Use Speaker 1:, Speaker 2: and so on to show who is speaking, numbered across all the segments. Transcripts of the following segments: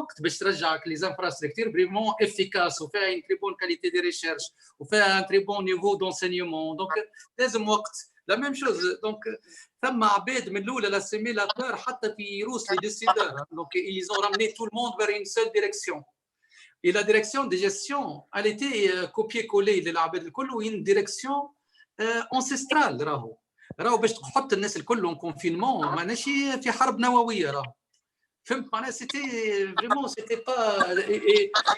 Speaker 1: وقت باش ترجعك لي زانفراستركتور فريمون افيكاس وفيها ان تري بون كاليتي دي ريشيرش وفيها ان تري بون نيفو دونسينيومون. دونك لازم وقت. لا ميم شوز. دونك ثم عباد من الاولى لا سيميلاتور حتى في روس لي ديسيدور. دونك ils ont ramené tout le monde vers une seule direction. Et la direction de gestion, elle était copier-coller للعباد الكل وين ديريكسيون انسيسترال. راهو باش تحط الناس الكل اون كونفينمون ماناش في حرب نوويه. راهو فهمت معناها سيتي فريمون سيتي با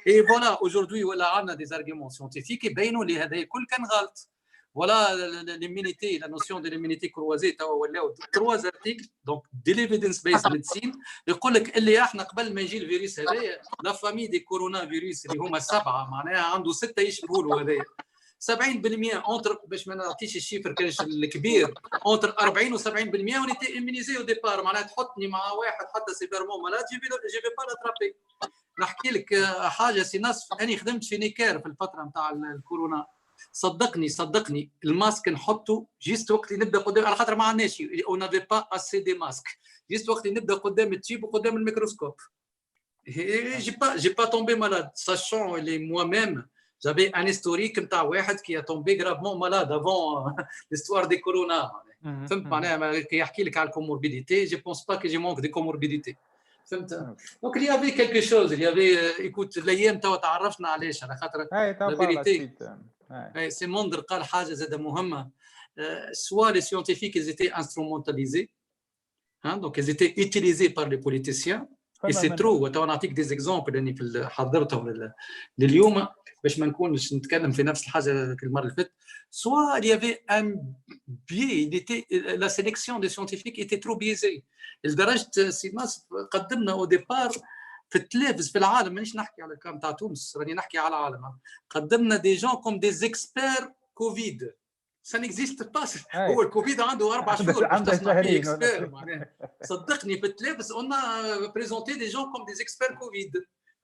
Speaker 1: اي فوالا اجوردي ولا عندنا دي زارغيومون سيونتيفيك يبينوا لي هذا الكل كان غلط. فوالا ليمينيتي لا نوسيون دو ليمينيتي كروازي توا ولاو 3 ارتيكل دونك دي ليفيدنس بيس ميديسين يقول لك اللي احنا قبل ما يجي الفيروس هذايا لا فامي دي كورونا فيروس اللي هما 7 معناها عنده 6 يشبهوا له هذايا 70% اونتر باش ما نعطيش الشيفر كانش الكبير اونتر 40 و70% ونيتي امينيزي او ديبار. معناها تحطني مع واحد حتى سيفيرمون مالاد جي في با لاترابي. نحكي لك حاجه سي ناس اني خدمت في نيكير في الفتره نتاع الكورونا. صدقني الماسك نحطه جيست وقت اللي نبدا قدام على خاطر ما عندناش او نافي با اسي دي ماسك جيست وقت اللي نبدا قدام التيب وقدام الميكروسكوب. j'ai pas tombé malade sachant les moi-même j'avais un historique نتاع واحد qui a tombé gravement malade avant l'histoire des corona. فهمت معناها كي يحكي لك على الكوموربيديتي je pense pas que j'ai manque de comorbidité. فهمت. دونك il y avait quelque chose il y avait écoute الايام توا تعرفنا علاش على خاطر la vérité سيموندر قال حاجه زاده مهمه. soit les scientifiques ils étaient instrumentalisés donc ils étaient utilisés par les politiciens et c'est trop. وتوا نعطيك دي زيكزامبل اللي في حضرتهم لليوم باش ما نكونش نتكلم في نفس الحاجه المره اللي فاتت. soit il y avait un biais il était la sélection des scientifiques était trop biaisée لدرجه سي ناس قدمنا او ديبار في التلفز في العالم. مانيش نحكي على الكام تاع تونس راني نحكي على العالم. قدمنا دي جون كوم دي زيكسبير كوفيد ça n'existe pas. هو الكوفيد عنده 4 شهور باش تصنع فيه اكسبير. معناها صدقني في التلفز قلنا بريزونتي دي جون كوم دي زيكسبير كوفيد.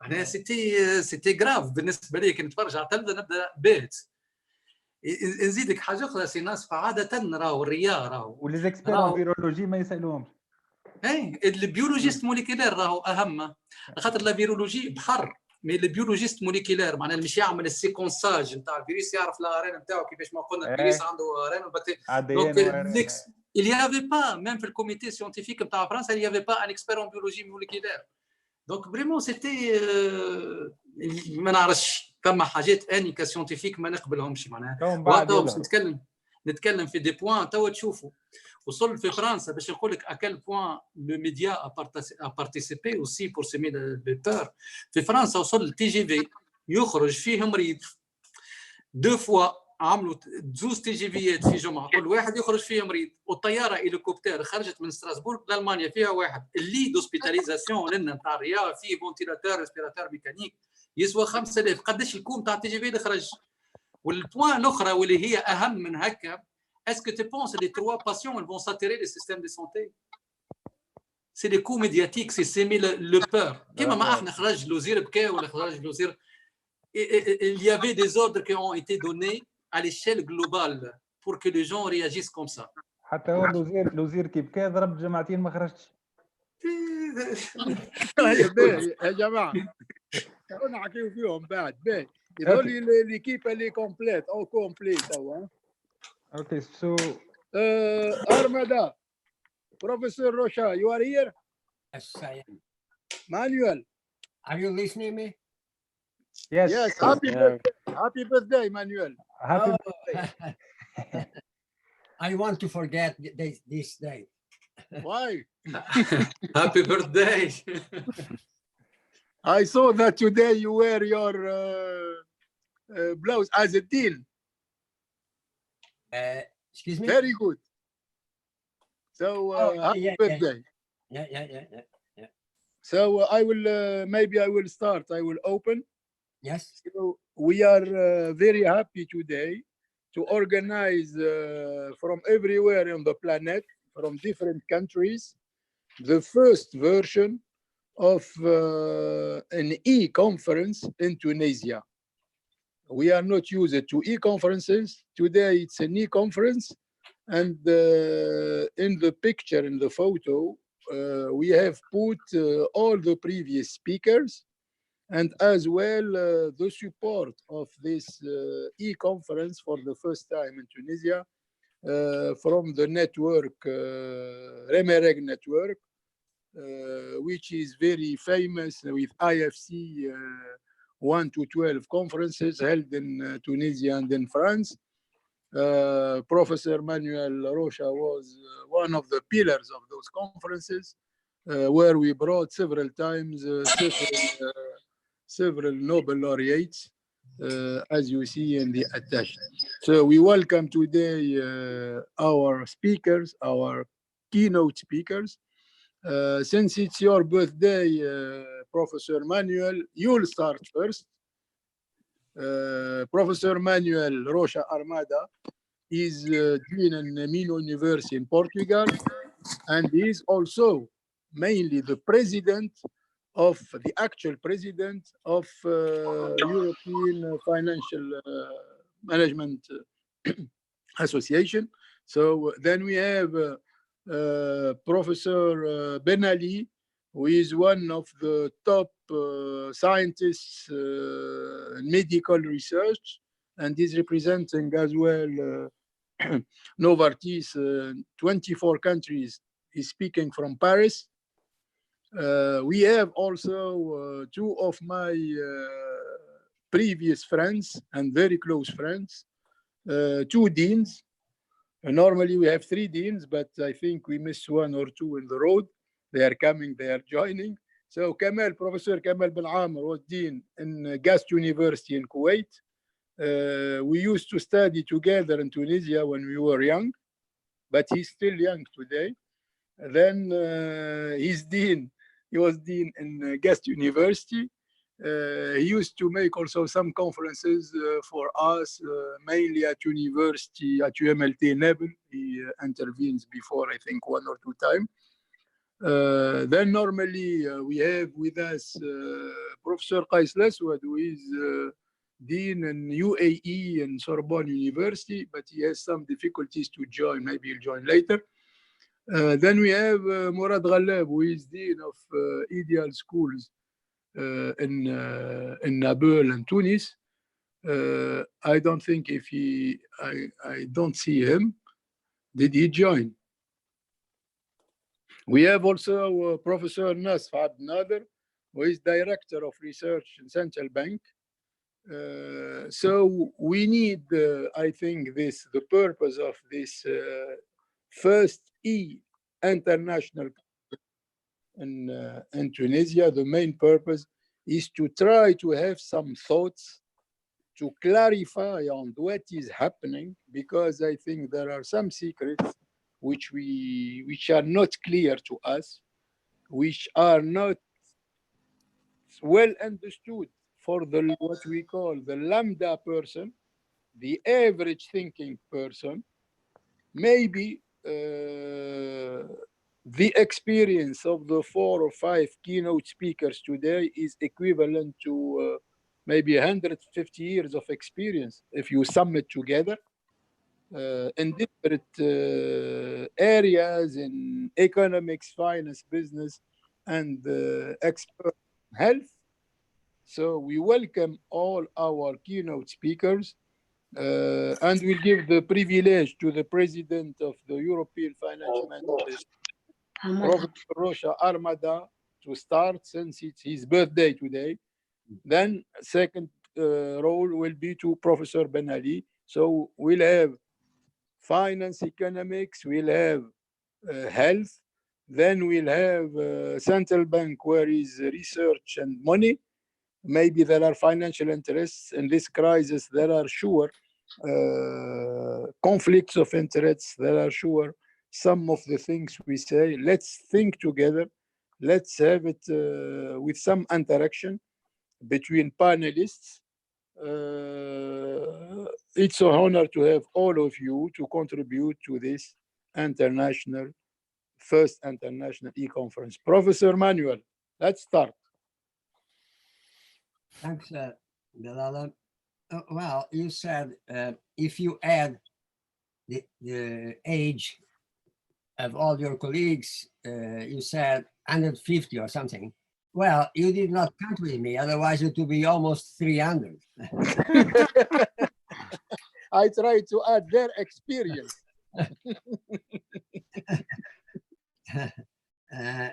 Speaker 1: معناها سيتي غراف بالنسبه لي كي نتفرج على التلفزه نبدا باهت. نزيدك حاجه اخرى سي ناس عاده راهو الرياء راهو
Speaker 2: ولي زيكسبير فيرولوجي ما يسالوهمش.
Speaker 1: اي البيولوجيست موليكولير راهو اهم خاطر لا فيرولوجي بحر مي البيولوجيست موليكولير معناها مش يعمل السيكونساج نتاع الفيروس يعرف الارين نتاعو كيفاش ما قلنا الفيروس عنده ارين دونك il y avait pas même في الكوميتي سيونتيفيك نتاع فرنسا il y avait pas un expert en biologie moléculaire. donc vraiment c'était ما نعرفش ثم حاجات اني كسيونتيفيك ما نقبلهمش معناها. باش نتكلم في دي بوين توا تشوفوا وصل في فرنسا باش نقول لك اكل بوين لو ميديا ا بارتيسيبي اوسي بور سيمي لو بور. في فرنسا وصل التي جي في يخرج فيه مريض 2 فوا عملوا 12 تي جي فيات في جمعه كل واحد يخرج فيه مريض. والطياره هليكوبتر خرجت من ستراسبورغ لالمانيا فيها واحد اللي دوسبيتاليزاسيون لنا نتاع الرياض فيه فونتيلاتور ريسبيراتور ميكانيك يسوى 5000. قداش الكوم تاع التي جي في اللي خرج. والبوين الاخرى واللي هي اهم من هكا est-ce que tu penses que les 3 patients ils vont saturer le système de santé? C'est les coûts médiatiques, c'est s'aimer le peur. كما ما احنا خرج الوزير بكى ولا خرج الوزير. Il y avait des ordres qui ont été donnés à l'échelle globale pour que les gens réagissent comme ça.
Speaker 2: حتى هو الوزير كي بكى ضرب جماعتين ما خرجتش.
Speaker 3: يا جماعه نحكيو فيهم بعد. باهي يقول ليكيب اللي كومبليت او كومبليت او
Speaker 2: Okay, so
Speaker 3: Armada, Professor Rocha, you are here?
Speaker 4: Yes, I am.
Speaker 3: Manuel.
Speaker 4: Are you listening to me?
Speaker 2: yes.
Speaker 3: Yes, happy birthday, Manuel.
Speaker 2: Happy
Speaker 4: I want to forget this day.
Speaker 3: Why?
Speaker 1: Happy birthday.
Speaker 3: I saw that today you wear your blouse as a dean.
Speaker 4: Excuse me?
Speaker 3: Very good. So happy birthday.
Speaker 4: Yeah.
Speaker 3: So I will maybe I will start. I will open.
Speaker 4: Yes.
Speaker 3: So we are very happy today to organize from everywhere on the planet, from different countries, the first version of an e-conference in Tunisia. We are not used to e-conferences. Today it's an e-conference, and in the picture, in the photo, we have put all the previous speakers and as well the support of this e-conference for the first time in Tunisia from the network, Remereg network, which is very famous with IFC 1 to 12 conferences held in Tunisia and in France. Professor Manuel Rocha was one of the pillars of those conferences, where we brought several times several Nobel laureates, as you see in the attached. So we welcome today our speakers, our keynote speakers. Since it's your birthday, Professor Manuel, you'll start first. Professor Manuel Rocha Armada is Dean in Minho University in Portugal, and he is also mainly the president of the actual president of European Financial Management Association. So then we have Professor Ben Ali, who is one of the top scientists in medical research, and is representing as well Novartis, 24 countries. He's speaking from Paris. We have also two of my previous friends and very close friends, two deans. Normally we have three deans, but I think we missed one or two in the road. They are coming, they are joining. So Professor Kamal Ben Amr was dean in Gast University in Kuwait. We used to study together in Tunisia when we were young, but he's still young today. Then he was dean in Gast University. He used to make also some conferences for us, mainly at university, at UMLT Nebel. He intervenes before, I think, one or two times. Then normally we have with us Professor Qais Laswad, who is dean in UAE and Sorbonne University, but he has some difficulties to join. Maybe he'll join later. Then we have Murad Ghallab, who is dean of ideal schools in Nabil and Tunis. I don't think if I don't see him. Did he join? We have also Professor Nasf Abdnader, who is Director of Research in Central Bank. So we need, I think, the purpose of this first international in Tunisia, the main purpose is to try to have some thoughts to clarify on what is happening, because I think there are some secrets which are not clear to us, which are not well understood for what we call the lambda person, the average thinking person. Maybe the experience of the 4 or 5 keynote speakers today is equivalent to maybe 150 years of experience if you sum it together in different areas in economics, finance, business, and expert health. So we welcome all our keynote speakers, and we'll give the privilege to the president of the European Financial Management, Professor Rocha Armada, to start, since it's his birthday today. Then second role will be to Professor Ben Ali. So we'll have finance, economics, we'll have health, then we'll have central bank, where is research and money. Maybe there are financial interests in this crisis. There are sure conflicts of interests. There are sure some of the things we say. Let's think together. Let's have it with some interaction between panelists. It's an honor to have all of you to contribute to this first international e-conference. Professor Manuel, let's start.
Speaker 4: Thanks, Bilal. Well, you said if you add the age of all your colleagues, you said 150 or something. Well, you did not count with me, otherwise it would be almost 300.
Speaker 3: I try to add their experience.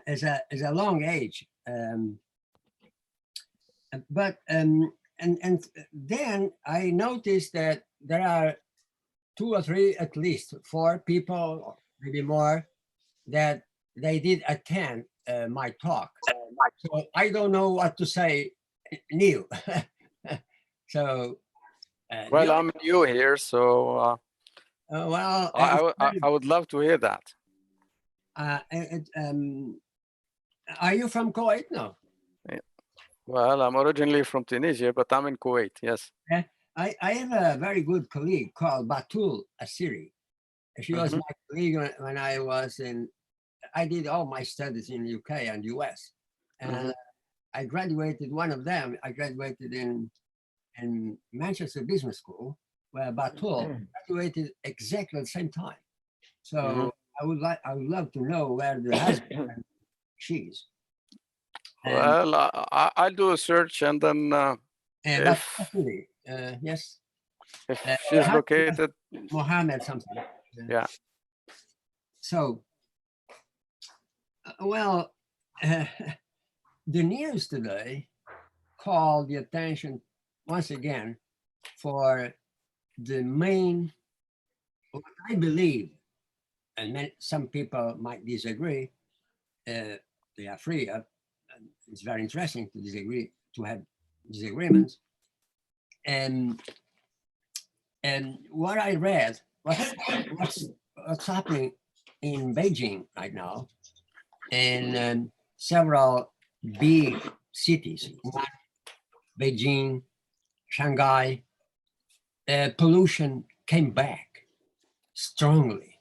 Speaker 4: It's a long age. And then I noticed that there are 2 or 3, at least 4 people, or maybe more, that they did attend my talk. So I don't know what to say new. So
Speaker 5: Well, I'm new here, so
Speaker 4: well,
Speaker 5: I would love to hear that.
Speaker 4: are you from Kuwait? No.
Speaker 5: Well, I'm originally from Tunisia, but I'm in Kuwait, yes.
Speaker 4: I have a very good colleague called Batul Asiri. She was my colleague when I was I did all my studies in UK and US. And I graduated, one of them, I graduated in Manchester Business School, where Batul graduated exactly at the same time. So I would love to know where the husband and she's.
Speaker 5: Well, I'll do a search and then
Speaker 4: yes.
Speaker 5: if she's located,
Speaker 4: Mohammed something.
Speaker 5: yeah.
Speaker 4: So, well, the news today called the attention once again for the main, what I believe, and some people might disagree, they are free of, it's very interesting to disagree, to have disagreements. And what I read, what's happening in Beijing right now, and several big cities, Beijing, Shanghai, pollution came back strongly,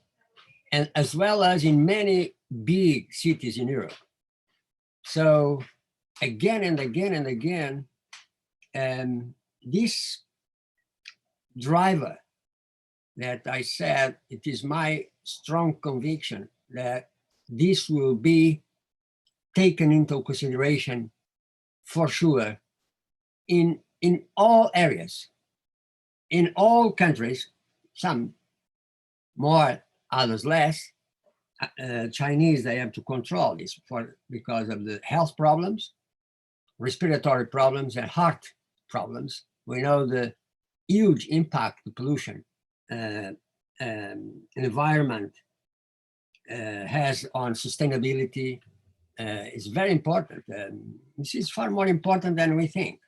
Speaker 4: and as well as in many big cities in Europe. So again and again and again, this driver that I said, it is my strong conviction that this will be taken into consideration for sure in all areas, in all countries, some more, others less. Chinese, they have to control this because of the health problems, respiratory problems, and heart problems. We know the huge impact the pollution environment has on sustainability. Is very important. This is far more important than we think.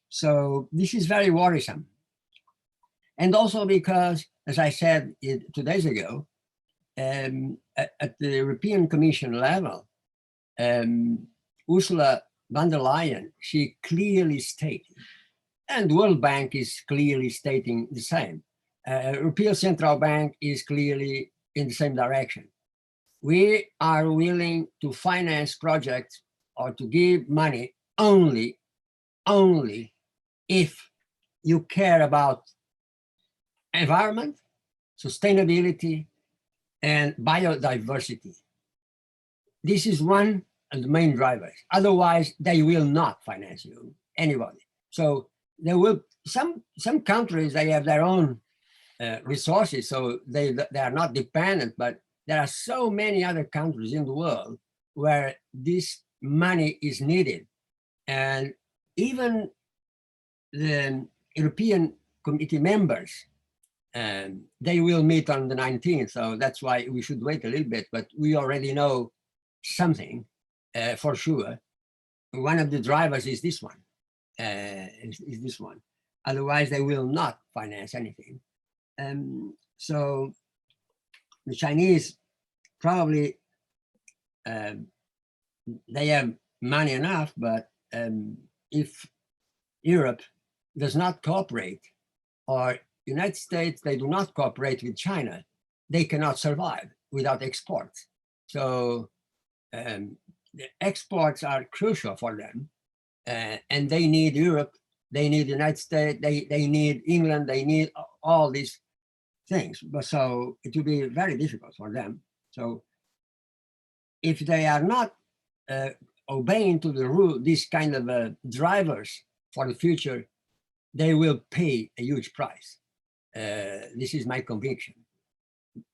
Speaker 4: So this is very worrisome. And also because, as I said 2 days ago, at the European Commission level, Ursula von der Leyen, she clearly stated, and the World Bank is clearly stating the same. European Central Bank is clearly in the same direction. We are willing to finance projects or to give money only if you care about environment, sustainability, and biodiversity. This is one of the main drivers. Otherwise, they will not finance you, anybody. So there will some countries, they have their own resources, so they are not dependent, but there are so many other countries in the world where this money is needed. And even the European Committee members, they will meet on the 19th. So that's why we should wait a little bit, but we already know something for sure. One of the drivers is this one, is this one. Otherwise, they will not finance anything. So the Chinese probably, they have money enough, but if Europe does not cooperate, or United States, they do not cooperate with China, they cannot survive without exports. So the exports are crucial for them, and they need Europe, they need the United States, they need England, they need all these things. But so it will be very difficult for them. So if they are not obeying to the rule, these kind of drivers for the future, they will pay a huge price. This is my conviction.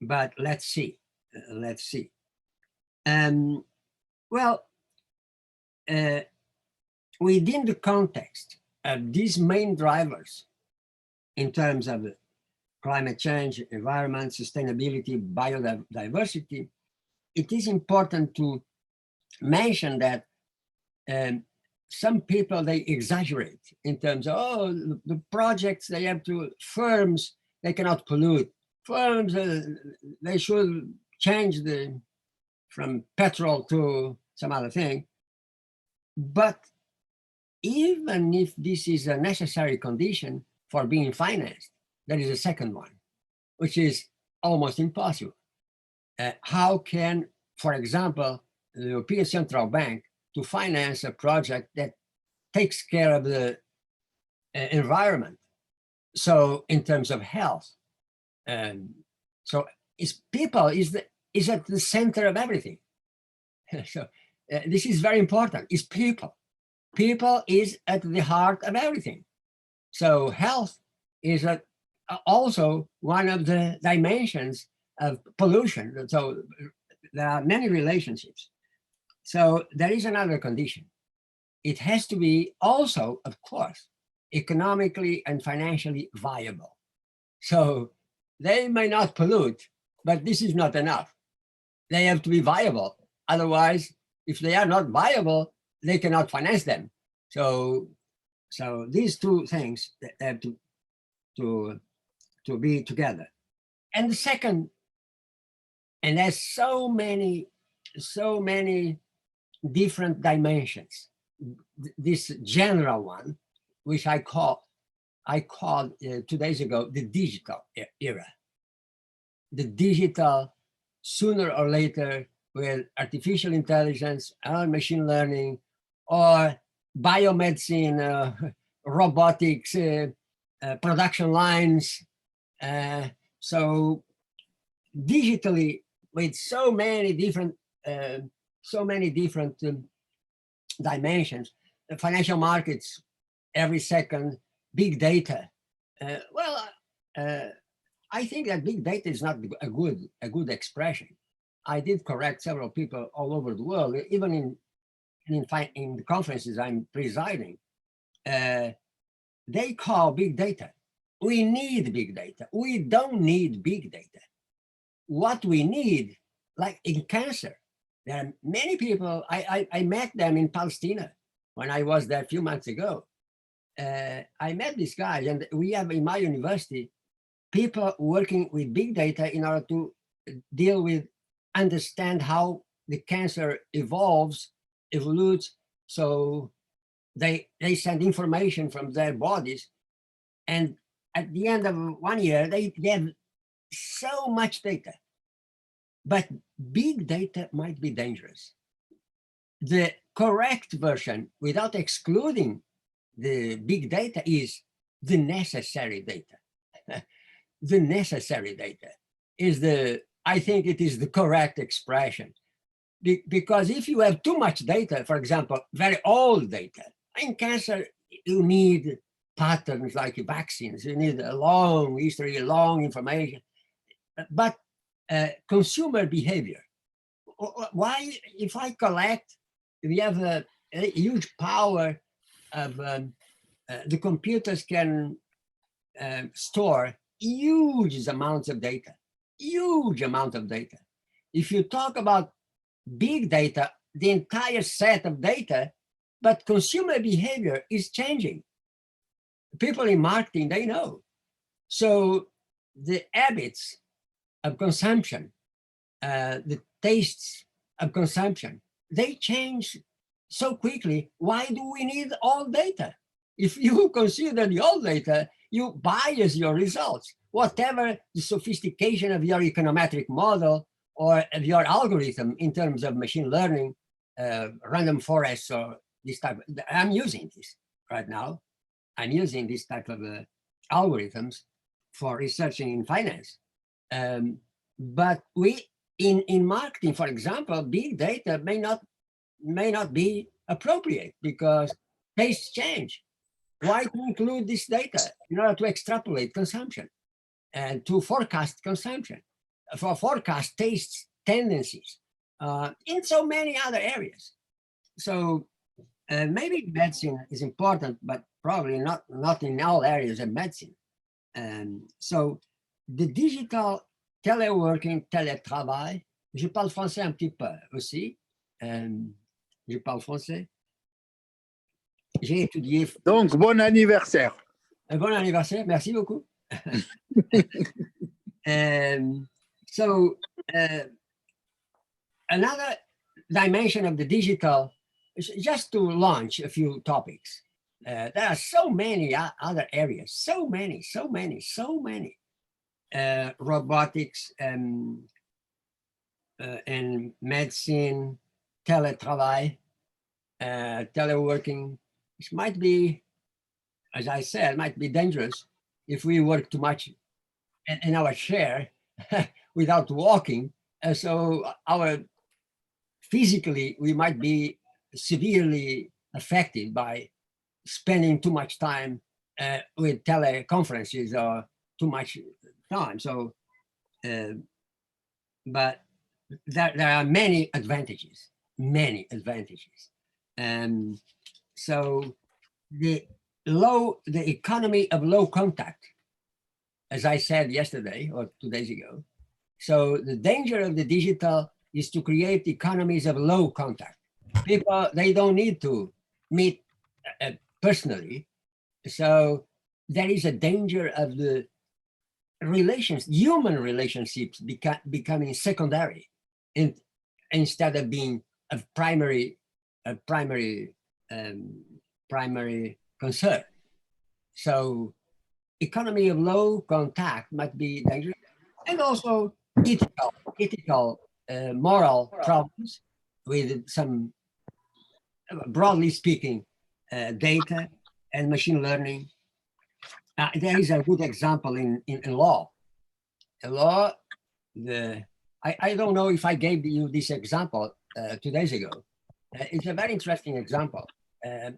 Speaker 4: But let's see. Let's see. Well, within the context of these main drivers in terms of climate change, environment, sustainability, biodiversity, it is important to mention that some people, they exaggerate in terms of, oh, the projects they have to, firms, they cannot pollute. Firms, they should change from petrol to some other thing. But even if this is a necessary condition for being financed, there is a second one, which is almost impossible. How can, for example, the European Central Bank to finance a project that takes care of the environment? So in terms of health, so people is at the center of everything. So this is very important. Is people. People is at the heart of everything. So health is also one of the dimensions of pollution. So there are many relationships. So there is another condition. It has to be also, of course, economically and financially viable. So they may not pollute, but this is not enough. They have to be viable. Otherwise, if they are not viable, they cannot finance them. So these two things have to be together. And the second, and there's so many different dimensions. This general one, which I called 2 days ago the digital era. The digital, sooner or later, with artificial intelligence or machine learning or biomedicine, robotics, production lines. So digitally, with so many different dimensions, the financial markets, every second, big data. I think that big data is not a good expression. I did correct several people all over the world, even in the conferences I'm presiding. They call big data. We need big data. We don't need big data. What we need, like in cancer, there are many people, I met them in Palestine when I was there a few months ago. I met these guys, and we have in my university, people working with big data in order to deal with, understand how the cancer evolves, so they send information from their bodies, and at the end of 1 year, they have so much data. But big data might be dangerous. The correct version, without excluding the big data, is the necessary data. The necessary data is I think it is the correct expression. Because if you have too much data, for example, very old data, in cancer, you need patterns like vaccines, you need a long history, long information. But consumer behavior, why, if I collect, we have a huge power of, the computers can store huge amounts of data, huge amount of data. If you talk about big data, the entire set of data, but consumer behavior is changing. People in marketing, they know. So the habits of consumption, the tastes of consumption, they change so quickly. Why do we need all data? If you consider the old data, you bias your results. Whatever the sophistication of your econometric model or of your algorithm in terms of machine learning, random forests, or this type, I'm using this right now. I'm using this type of algorithms for researching in finance. But we in marketing, for example, big data may not be appropriate because tastes change. Why to include this data in order to extrapolate consumption and to forecast consumption, for forecast tastes, tendencies, in so many other areas? So maybe medicine is important, but probably not in all areas of medicine. So the digital teleworking, télétravail, je parle français un petit peu aussi. Je parle français. J'ai étudié.
Speaker 3: Donc, bon anniversaire.
Speaker 4: Un bon anniversaire, merci beaucoup. So another dimension of the digital, just to launch a few topics. There are so many other areas, so many. Robotics and medicine, teletravail, teleworking. It might be, as I said, might be dangerous if we work too much in our chair without walking. So physically, we might be severely affected by spending too much time with teleconferences or too much time. So, but there are many advantages. So the economy of low contact, as I said yesterday or 2 days ago. So the danger of the digital is to create economies of low contact. People, they don't need to meet personally. So there is a danger of the human relationships becoming secondary instead of being a primary concern. So economy of low contact might be dangerous, and also ethical moral problems with some, broadly speaking, data and machine learning. There is a good example in law. In law, I don't know if I gave you this example 2 days ago. It's a very interesting example.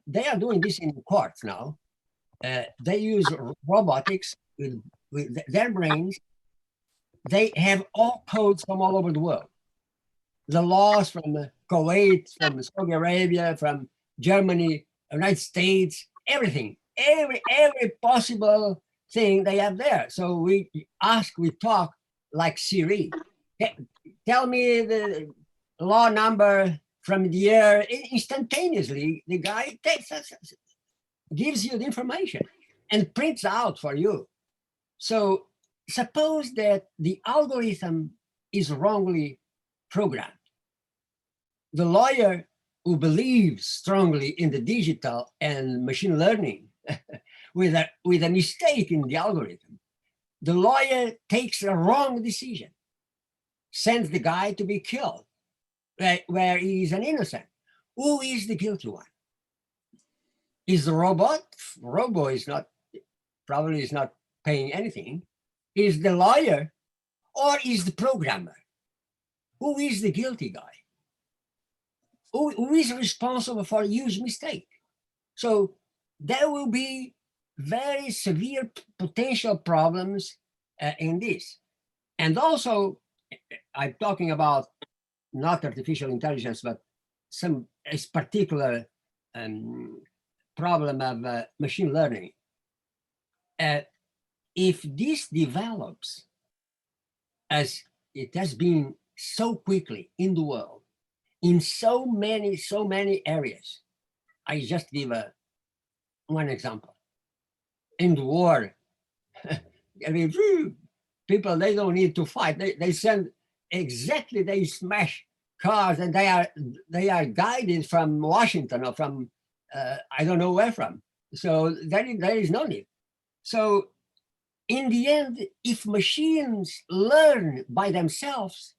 Speaker 4: They are doing this in courts now. They use robotics with their brains. They have all codes from all over the world. The laws from Kuwait, from Saudi Arabia, from Germany, United States, everything, every possible thing they have there. So we talk like Siri. Tell me the law number from the year. Instantaneously, the guy gives you the information and prints out for you. So suppose that the algorithm is wrongly programmed. The lawyer who believes strongly in the digital and machine learning with a mistake in the algorithm, the lawyer takes a wrong decision, sends the guy to be killed where he is an innocent. Who is the guilty one? Is the robot? Robo is not, probably is not paying anything. Is the lawyer or is the programmer? Who is the guilty guy? Who is responsible for a huge mistake? So there will be very severe potential problems in this. And also, I'm talking about not artificial intelligence, but some particular problem of machine learning. If this develops as it has been so quickly in the world, in so many areas, I just give one example. In the war, I mean, people, they don't need to fight. They send exactly, they smash cars, and they are guided from Washington or from I don't know where from. So there is no need. So in the end, if machines learn by themselves,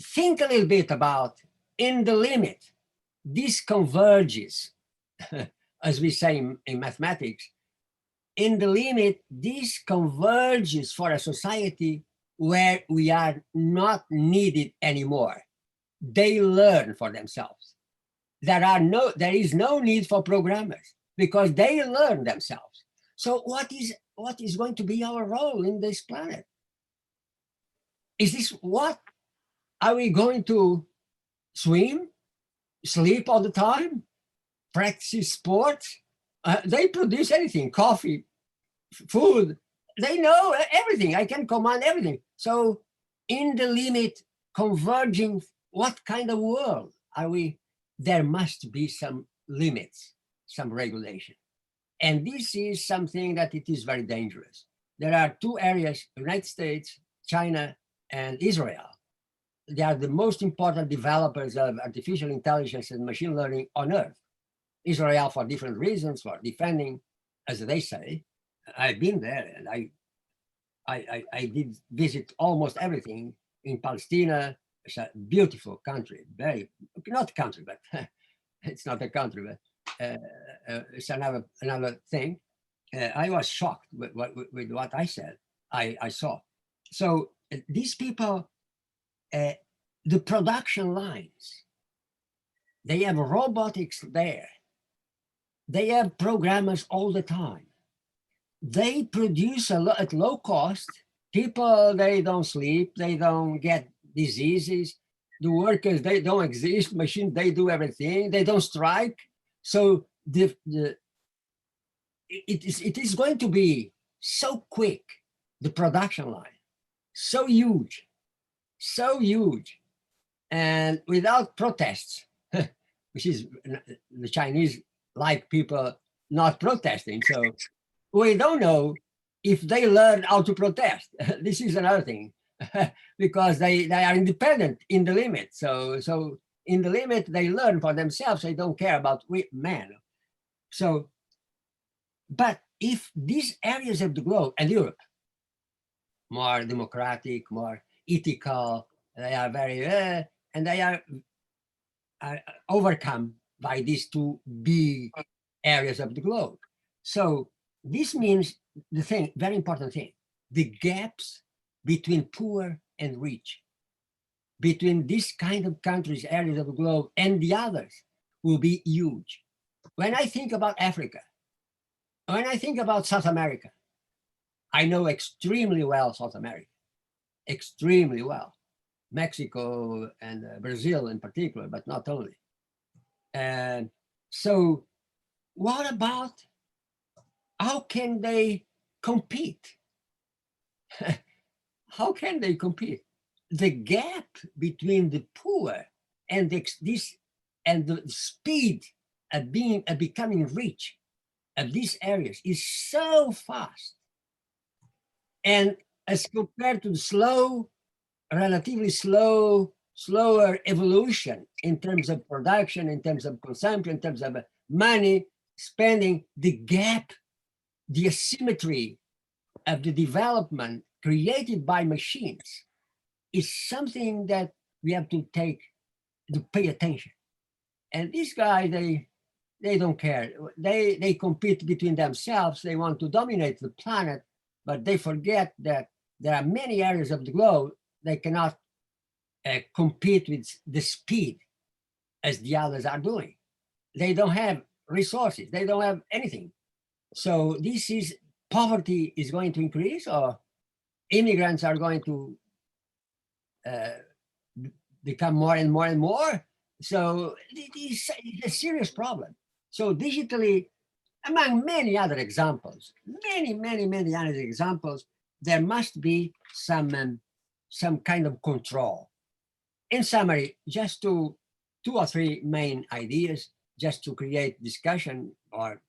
Speaker 4: think a little bit about, in the limit, this converges, as we say in mathematics, in the limit, this converges for a society where we are not needed anymore. They learn for themselves. There is no need for programmers because they learn themselves. So what is going to be our role in this planet? Is this what? Are we going to swim, sleep all the time, practice sports? They produce anything, coffee, food. They know everything. I can command everything. So in the limit, converging, what kind of world are we? There must be some limits, some regulation. And this is something that it is very dangerous. There are two areas, United States, China, and Israel. They are the most important developers of artificial intelligence and machine learning on earth. Israel for different reasons, for defending, as they say. I've been there and I did visit almost everything in Palestine. It's a beautiful country, very, not country, but it's not a country, but it's another thing. I was shocked with what I said, I saw. So these people, the production lines, they have robotics there. They have programmers all the time. They produce at low cost. People, they don't sleep, they don't get diseases. The workers, they don't exist. Machines, they do everything. They don't strike. So it is going to be so quick, the production line, so huge, and without protests, which is the Chinese like people not protesting. So we don't know if they learn how to protest. This is another thing, because they are independent in the limit. So in the limit, they learn for themselves. They don't care about man. So, but if these areas of the globe, and Europe, more democratic, more ethical, they are very, and they are overcome by these two big areas of the globe. So this means the thing, very important thing, the gaps between poor and rich, between this kind of countries, areas of the globe, and the others will be huge. When I think about Africa, when I think about South America, I know extremely well South America, extremely well. Mexico and Brazil in particular, but not only. And so what about, how can they compete? How can they compete? The gap between the poor and the speed of becoming rich of these areas is so fast. And as compared to the relatively slower evolution in terms of production, in terms of consumption, in terms of money, spending, the gap, the asymmetry of the development created by machines is something that we have to pay attention. And these guys, they don't care. They compete between themselves. They want to dominate the planet, but they forget that there are many areas of the globe they cannot compete with the speed as the others are doing. They don't have resources. They don't have anything. So this is, poverty is going to increase, or immigrants are going to become more and more and more. So it is a serious problem. So digitally, among many other examples, many other examples, there must be some kind of control. In summary, just two or three main ideas, just to create discussion, or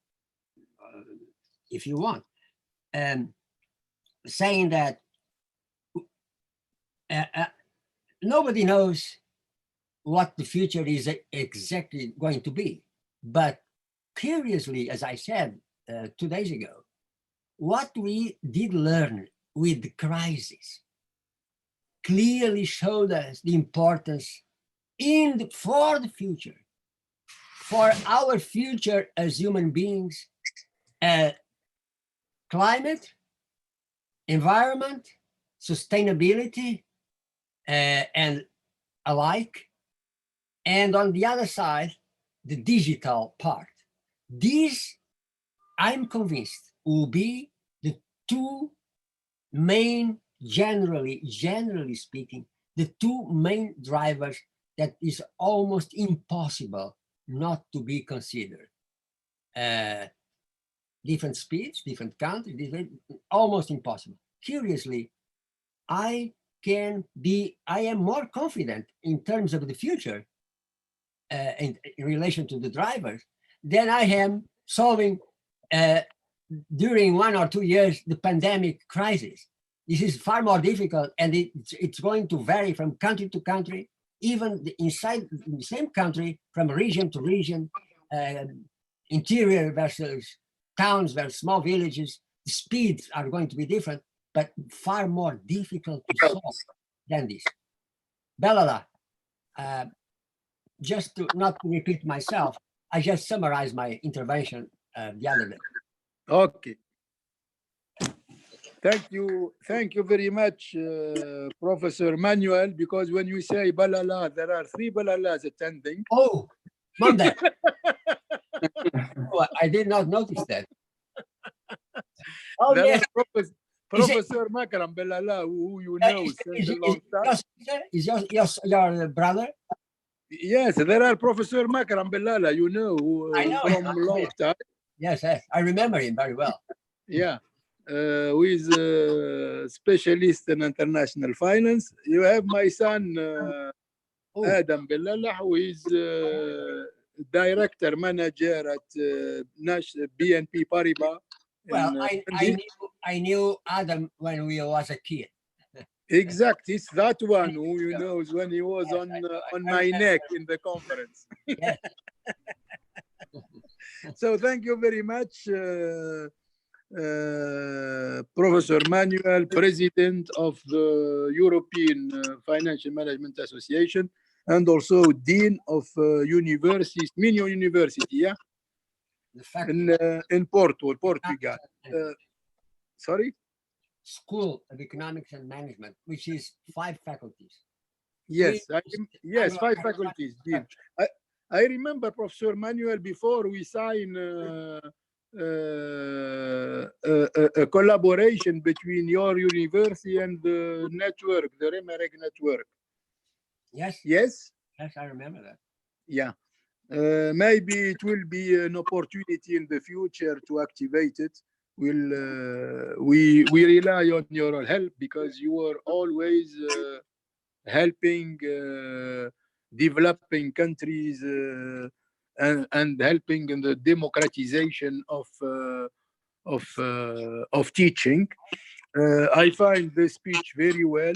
Speaker 4: if you want, saying that nobody knows what the future is exactly going to be. But curiously, as I said 2 days ago, what we did learn with the crisis clearly showed us the importance for the future, for our future as human beings, climate, environment, sustainability and alike. And on the other side, the digital part. These, I'm convinced, will be the two main, generally speaking, the two main drivers that is almost impossible not to be considered. Different speeds, different countries, almost impossible. Curiously, I am more confident in terms of the future in relation to the drivers than I am solving during 1 or 2 years the pandemic crisis. This is far more difficult, and it's going to vary from country to country, even inside the same country, from region to region, interior versus towns versus small villages. The speeds are going to be different, but far more difficult to solve than this. Belala, just not to repeat myself, I just summarized my intervention the other day.
Speaker 3: Okay. Thank you very much, Professor Manuel, because when you say Balala, there are 3 Balalas attending.
Speaker 4: Oh, Monday. Oh, I did not notice that. Oh,
Speaker 3: there
Speaker 4: yes.
Speaker 3: Professor Makram Balala, who you know since a long time.
Speaker 4: Is your brother?
Speaker 3: Yes, there are Professor Makram Balala, you know,
Speaker 4: I know
Speaker 3: from a long time.
Speaker 4: Yes, I remember him very well.
Speaker 3: Yeah. Who is a specialist in international finance. You have my son, Adam Belala, who is director manager at BNP Paribas.
Speaker 4: Well, I knew Adam when we was a kid.
Speaker 3: Exactly, it's that one who you know when he was on my neck in the conference.
Speaker 4: Yes.
Speaker 3: So thank you very much, Professor Manuel, President of the European Financial Management Association, and also Dean of Universities, Minho University, yeah, in Portugal. Sorry?
Speaker 4: School of Economics and Management, which is 5 faculties.
Speaker 3: Yes, 5 faculties, Dean. I remember, Professor Manuel, before we signed a collaboration between your university and the network, the Remereg network.
Speaker 4: Yes.
Speaker 3: Yes?
Speaker 4: Yes, I remember that.
Speaker 3: Yeah. Maybe it will be an opportunity in the future to activate it. We rely on your help because you are always helping developing countries and helping in the democratization of teaching. I find the speech very well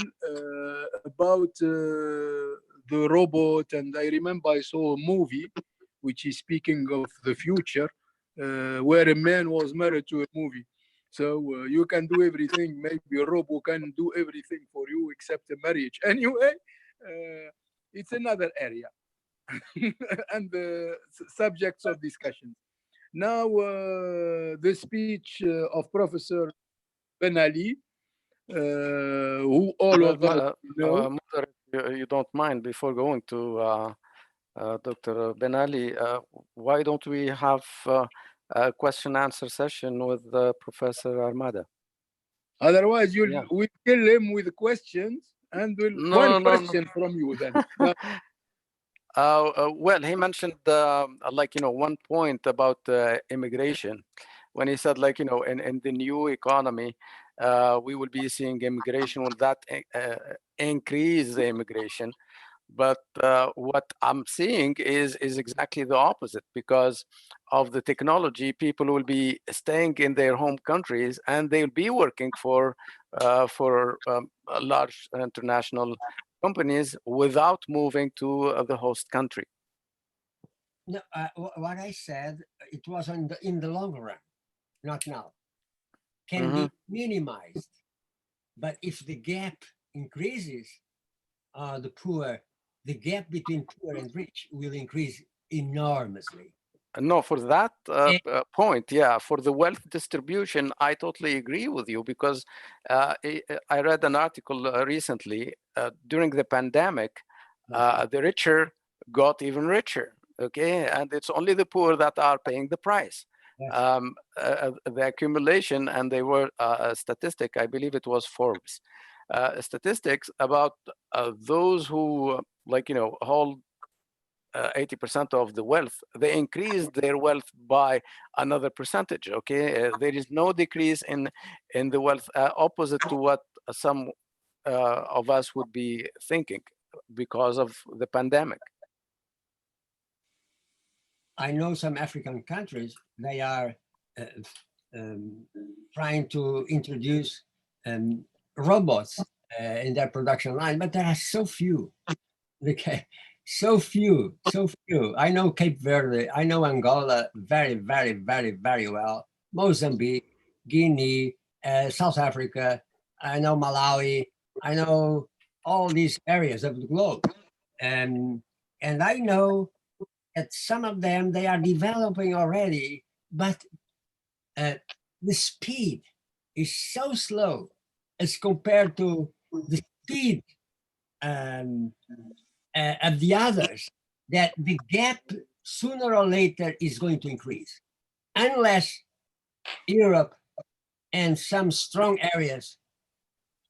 Speaker 3: about the robot, and I remember I saw a movie which is speaking of the future, where a man was married to a movie. So you can do everything. Maybe a robot can do everything for you except a marriage. Anyway, it's another area and the subjects of discussion. Now, the speech of Professor Ben Ali, who all of us know.
Speaker 5: You don't mind, before going to Dr. Ben Ali, why don't we have a question-answer session with Professor Armada?
Speaker 3: Otherwise, we'll kill him with questions, and one question from you then.
Speaker 5: Well, he mentioned one point about immigration, when he said in the new economy we will be seeing immigration. Will that increase the immigration? But what I'm seeing is exactly the opposite. Because of the technology, people will be staying in their home countries and they'll be working for large international companies without moving to the host country.
Speaker 4: No, what I said, it was in the long run, not now. Can be minimized, but if the gap increases, the gap between poor and rich will increase enormously.
Speaker 5: No, for that point, yeah, for the wealth distribution, I totally agree with you, because I read an article recently during the pandemic, the richer got even richer, okay? And it's only the poor that are paying the price.
Speaker 4: Yes.
Speaker 5: The accumulation, and they were a statistic, I believe it was Forbes, statistics about those who, like, you know, hold 80% of the wealth, they increased their wealth by another percentage, okay? There is no decrease in the wealth, opposite to what some of us would be thinking because of the pandemic.
Speaker 4: I know some African countries, they are trying to introduce robots in their production line, but there are so few. Okay, so few. I know Cape Verde, I know Angola very, very, very, very well. Mozambique, Guinea, South Africa, I know Malawi, I know all these areas of the globe. And I know that some of them, they are developing already, but the speed is so slow as compared to the speed of the others, that the gap sooner or later is going to increase, unless Europe and some strong areas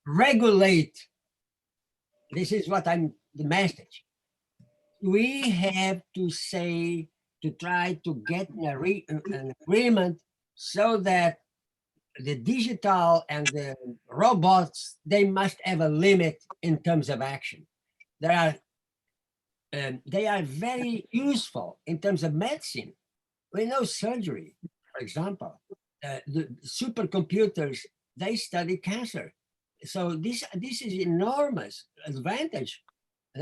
Speaker 4: regulate. This is what the message. We have to say, to try to get an agreement so that the digital and the robots, they must have a limit in terms of action. They are very useful in terms of medicine. We know surgery, for example. The supercomputers, they study cancer. So this is enormous advantage.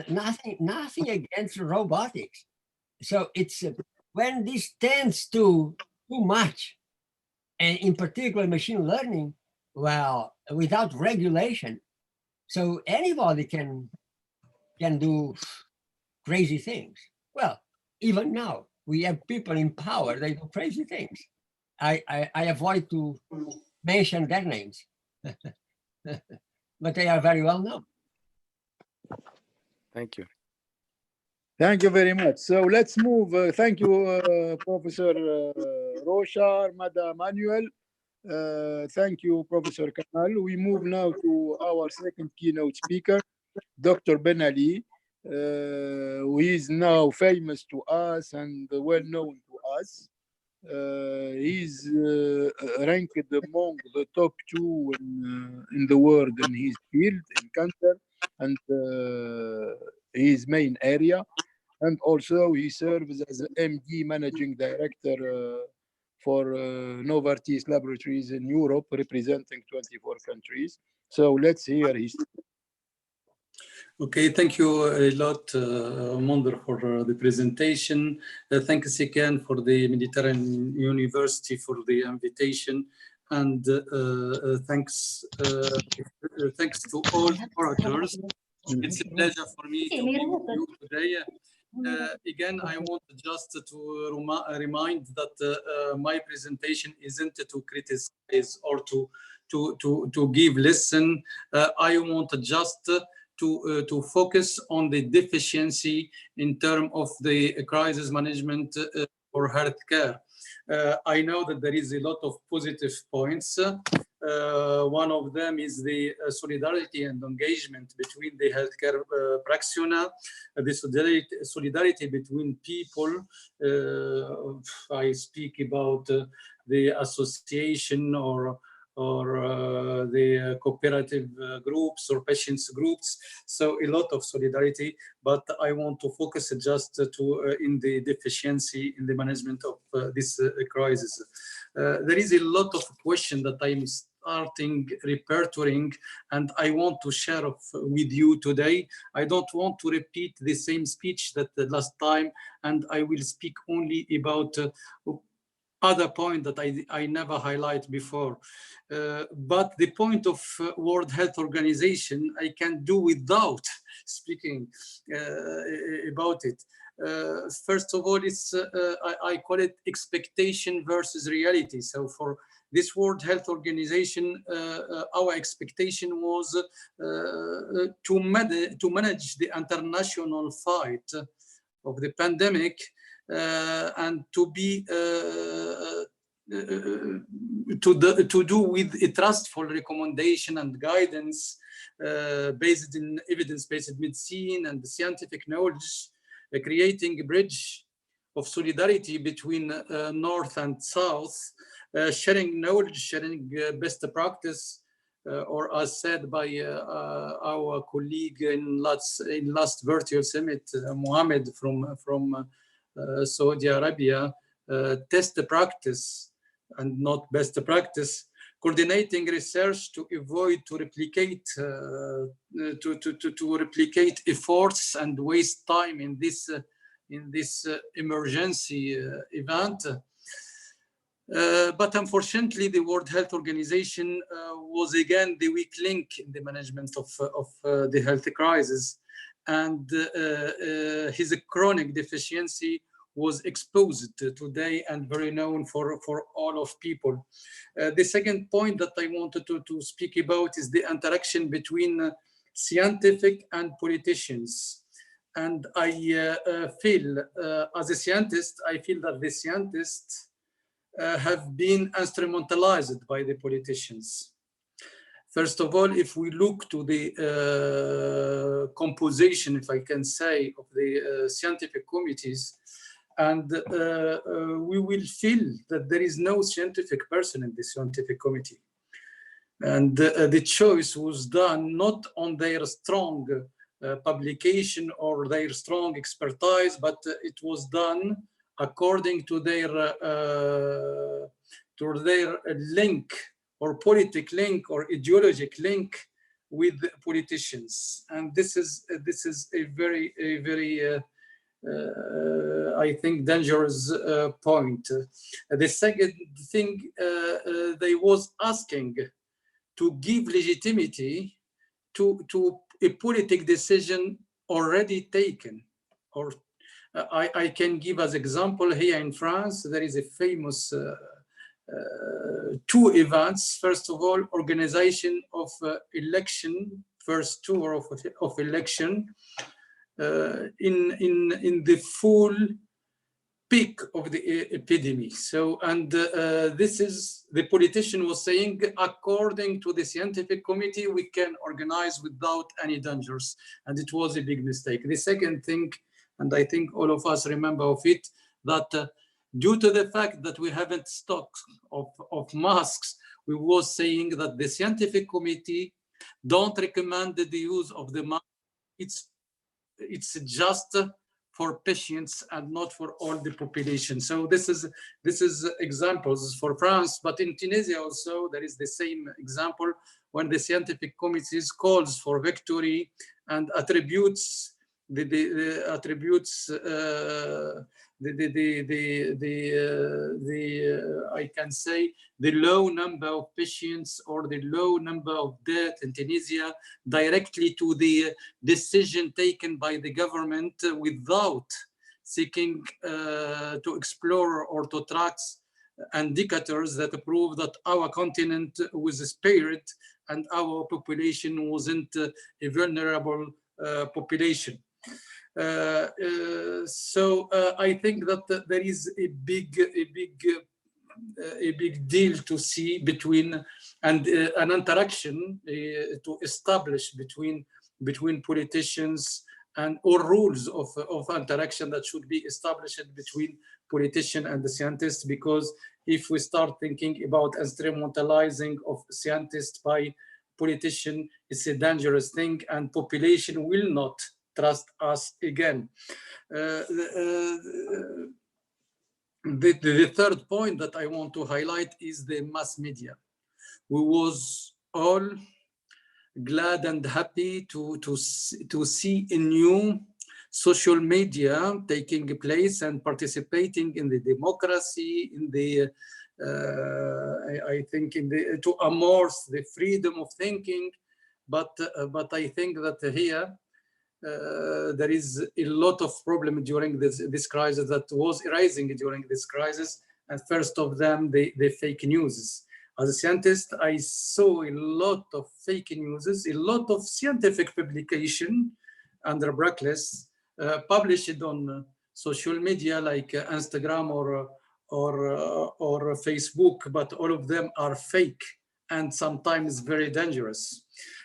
Speaker 4: Nothing against robotics. So it's when this tends to too much, and in particular machine learning, well, without regulation, so anybody can do crazy things. Well, even now we have people in power, they do crazy things. I avoid to mention their names, but they are very well known.
Speaker 5: Thank you.
Speaker 3: Thank you very much. So let's move. Thank you, Professor Rochar, Madam Manuel. Thank you, Professor Kamal. We move now to our second keynote speaker, Dr. Ben Ali, who is now famous to us and well known to us. He's ranked among the top 2 in the world in his field, in cancer, and his main area. And also he serves as MD Managing Director for Novartis Laboratories in Europe, representing 24 countries. So let's hear his.
Speaker 1: Okay, thank you a lot, Monder, for the presentation. Thanks again for the Mediterranean University for the invitation. And thanks to all orators. It's a pleasure for me to be with you today. Again, I want just to remind that my presentation isn't to criticize or to give lesson. I want just to focus on the deficiency in terms of the crisis management for healthcare. I know that there is a lot of positive points. One of them is the solidarity and engagement between the healthcare practitioner, the solidarity between people. I speak about the association or the cooperative groups or patients groups. So a lot of solidarity, but I want to focus just in the deficiency in the management of this crisis. There is a lot of questions that I'm starting repertorying, and I want to share with you today. I don't want to repeat the same speech that the last time, and I will speak only about other point that I never highlight before. But the point of World Health Organization, I can do without speaking about it. First of all, it's I call it expectation versus reality. So for this World Health Organization, our expectation was to manage the international fight of the pandemic and to be to do with a trustful recommendation and guidance based in evidence-based medicine and scientific knowledge, creating a bridge of solidarity between North and South, sharing knowledge, sharing best practice, or as said by our colleague in last virtual summit, Mohammed from Saudi Arabia, test practice and not best practice, coordinating research to avoid to replicate to replicate efforts and waste time in this emergency event. But unfortunately, the World Health Organization was again the weak link in the management of the health crisis, and his chronic deficiency was exposed today and very known for all of people. The second point that I wanted to speak about is the interaction between scientific and politicians. And I feel, as a scientist, I feel that the scientists have been instrumentalized by the politicians. First of all, if we look to the composition, if I can say, of the scientific committees, and we will feel that there is no scientific person in the scientific committee. And the choice was done not on their strong publication or their strong expertise, but it was done according to their link or politic link or ideologic link with politicians. And this is a very I think dangerous point. The second thing, they was asking to give legitimacy to a political decision already taken. Or I can give as example here in France, there is a famous two events. First of all, organization of election, first tour of election, in the full peak of the epidemic. So, and this is, the politician was saying, according to the scientific committee, we can organize without any dangers. And it was a big mistake. The second thing, and I think all of us remember of it, that due to the fact that we haven't stock of masks, we was saying that the scientific committee don't recommend the use of the mask. It's just for patients and not for all the population. So this is examples for France, but in Tunisia also there is the same example when the scientific committees calls for victory and attributes I can say the low number of patients or the low number of deaths in Tunisia directly to the decision taken by the government without seeking to explore or to track indicators that prove that our continent was spared and our population wasn't a vulnerable population. So I think that there is a big deal to see between and an interaction to establish between politicians and or rules of interaction that should be established between politician and the scientists, because if we start thinking about instrumentalizing of scientists by politician, it's a dangerous thing and population will not trust us again. The third point that I want to highlight is the mass media. We was all glad and happy to see a new social media taking place and participating in the democracy, in the I think in the to immerse the freedom of thinking, but I think that here there is a lot of problem during this crisis that was arising during this crisis. And first of them, the fake news. As a scientist, I saw a lot of fake news, a lot of scientific publication under brackets published on social media like Instagram or Facebook, but all of them are fake and sometimes very dangerous.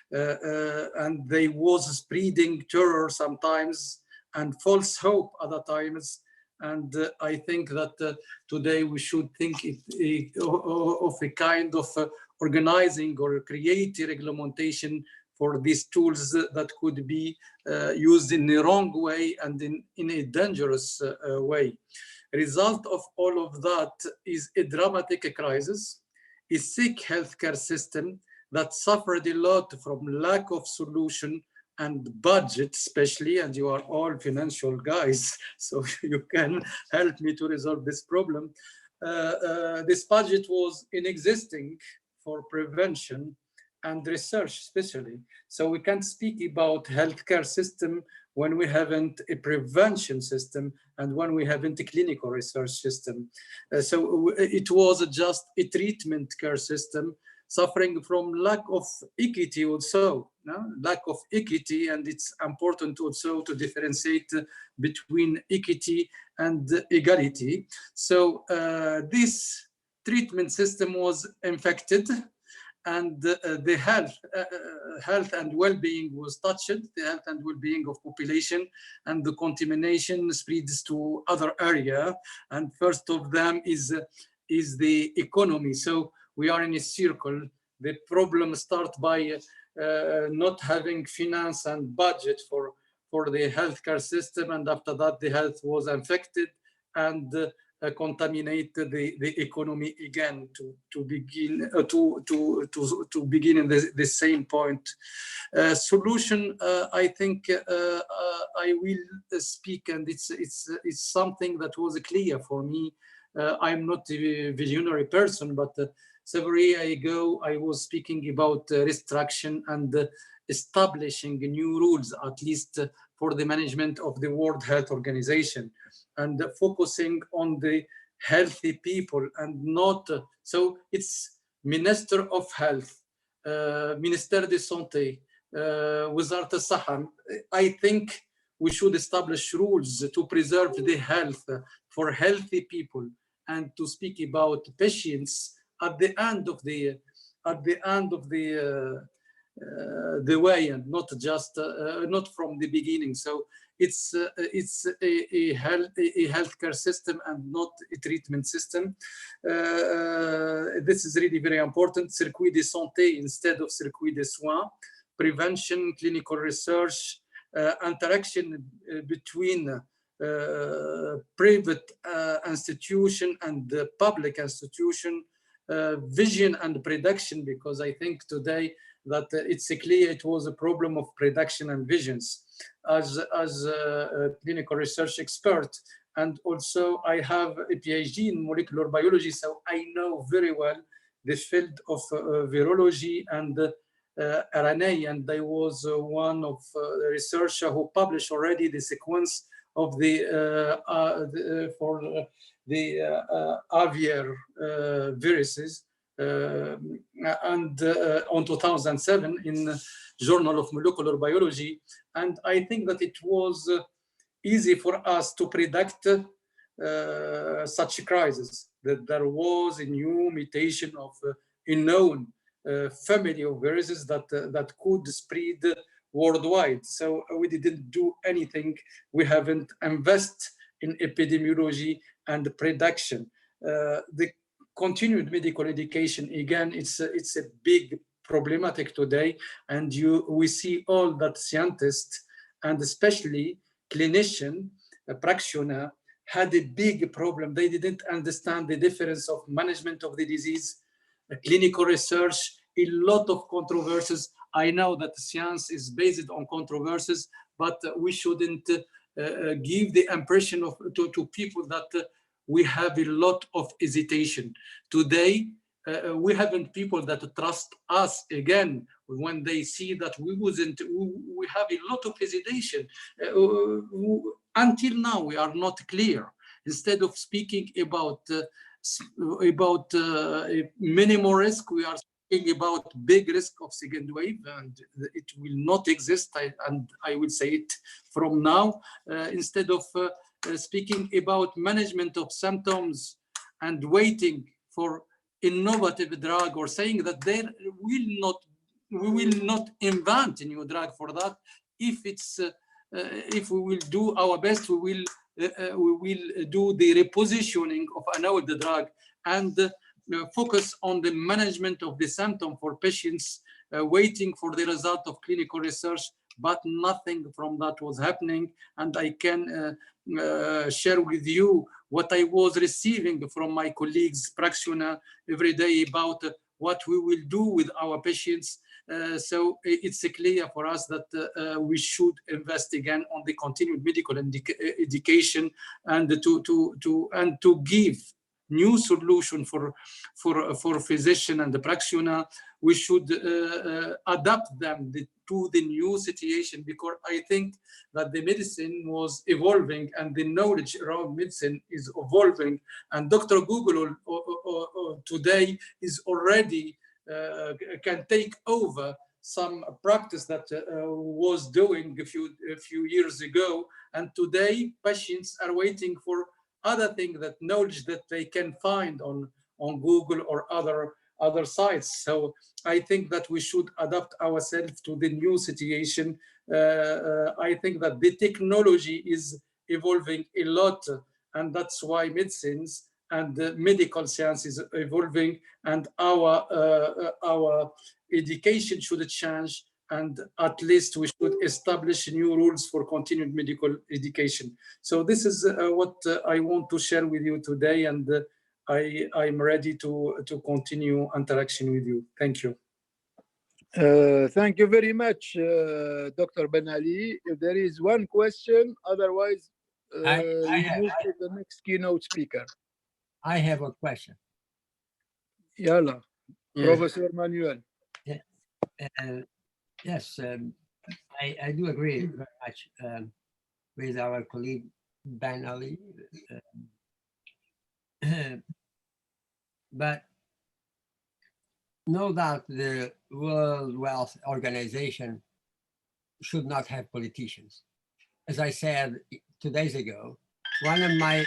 Speaker 1: And they was spreading terror sometimes and false hope other times. And I think that today we should think of a kind of organizing or create a regulation for these tools that could be used in the wrong way and in a dangerous way. Result of all of that is a dramatic crisis, a sick healthcare system that suffered a lot from lack of solution and budget, especially, and you are all financial guys, so you can help me to resolve this problem. This budget was inexisting for prevention and research, especially. So we can't speak about healthcare system when we haven't a prevention system and when we haven't a clinical research system. So it was just a treatment care system suffering from lack of equity also, lack of equity, and it's important also to differentiate between equity and equality. So this treatment system was infected, and the health and well-being was touched, the health and well-being of population, and the contamination spreads to other area. And first of them is the economy. So we are in a circle. The problem starts by not having finance and budget for the healthcare system, and after that the health was infected and contaminated the economy again to begin in the same point. Solution, I think I will speak, and it's something that was clear for me. I'm not a visionary person, but several years ago, I was speaking about restriction and establishing new rules, at least for the management of the World Health Organization, and focusing on the healthy people and not, so it's Minister of Health, Ministère de Santé, Wizard al-Sahan. I think we should establish rules to preserve the health for healthy people and to speak about patients at the end of the way, and not just not from the beginning. So it's a healthcare system and not a treatment system. This is really very important. Circuit de santé instead of circuit de soins. Prevention, clinical research, interaction between private institution and the public institution, vision and production, because I think today that it's clear it was a problem of production and visions. As a clinical research expert, and also I have a PhD in molecular biology, so I know very well the field of virology and RNA, and I was one of the researchers who published already the sequence of the aviar viruses, and on 2007 in Journal of Molecular Biology. And I think that it was easy for us to predict such a crisis, that there was a new mutation of unknown family of viruses that could spread worldwide. So we didn't do anything. We haven't invested in epidemiology and production. The continued medical education, again, it's a big problematic today, and we see all that scientists and especially clinician, practitioner, had a big problem. They didn't understand the difference of management of the disease, clinical research, a lot of controversies. I know that science is based on controversies, but we shouldn't give the impression to people that we have a lot of hesitation. Today, we haven't people that trust us again when they see that we have a lot of hesitation. Until now, we are not clear. Instead of speaking about minimal risk, we are speaking about big risk of second wave, and it will not exist. And I will say it from now. Instead of speaking about management of symptoms and waiting for innovative drug, or saying that we will not invent a new drug for that. If we will do our best, we will do the repositioning of an old drug and focus on the management of the symptom for patients waiting for the result of clinical research. But nothing from that was happening, and I can share with you what I was receiving from my colleagues practitioners every day about what we will do with our patients. So it's clear for us that we should invest again on the continued medical education, and to give new solution for physician and the practitioner. We should adapt them to the new situation, because I think that the medicine was evolving and the knowledge around medicine is evolving, and Dr. Google today is already can take over some practice that was doing a few years ago, and today patients are waiting for other things, that knowledge that they can find on Google or other sites. So I think that we should adapt ourselves to the new situation. I think that the technology is evolving a lot, and that's why medicines and the medical science is evolving, and our education should change, and at least we should establish new rules for continued medical education. So this is what I want to share with you today, and I'm ready to continue interaction with you. Thank you.
Speaker 3: Thank you very much, Dr. Ben Ali. If there is one question, otherwise we move to the next keynote speaker.
Speaker 4: I have a question.
Speaker 3: Yalla, Professor Manuel.
Speaker 4: Yes, I do agree very much with our colleague Ben Ali. But no doubt the World Health Organization should not have politicians. As I said 2 days ago, one of my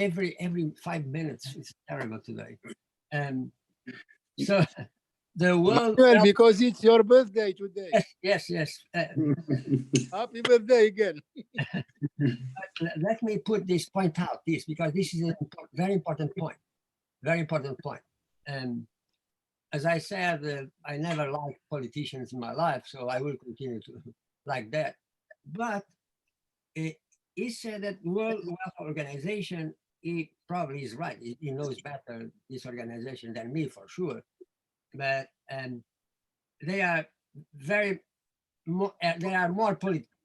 Speaker 4: every 5 minutes, it's terrible today. So the world,
Speaker 3: well, because it's your birthday today.
Speaker 4: Yes.
Speaker 3: Happy birthday again.
Speaker 4: Let me put this point out, because this is a very important point. Very important point. As I said, I never liked politicians in my life, so I will continue to like that. But he said that World Health Organization, he probably is right. He knows better this organization than me, for sure. But they are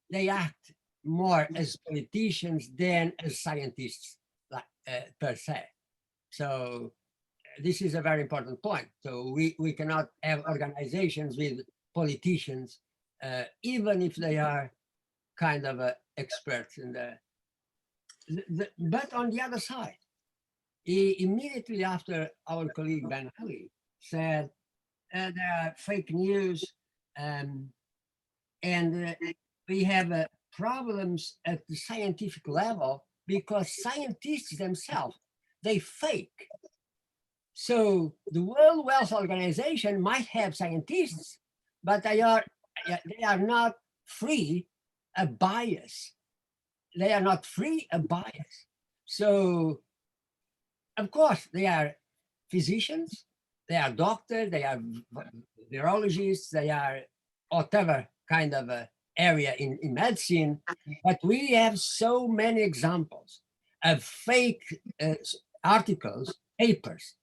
Speaker 4: they act more as politicians than as scientists, per se. So this is a very important point. So we cannot have organizations with politicians, even if they are kind of experts in but on the other side, immediately after our colleague Ben Ali said there are fake news, and we have problems at the scientific level because scientists themselves, they fake. So the World Health Organization might have scientists, but they are not free of bias. They are not free of bias. So, of course, they are physicians, they are doctors, they are virologists, they are whatever kind of area in medicine. But we have so many examples of fake articles, papers,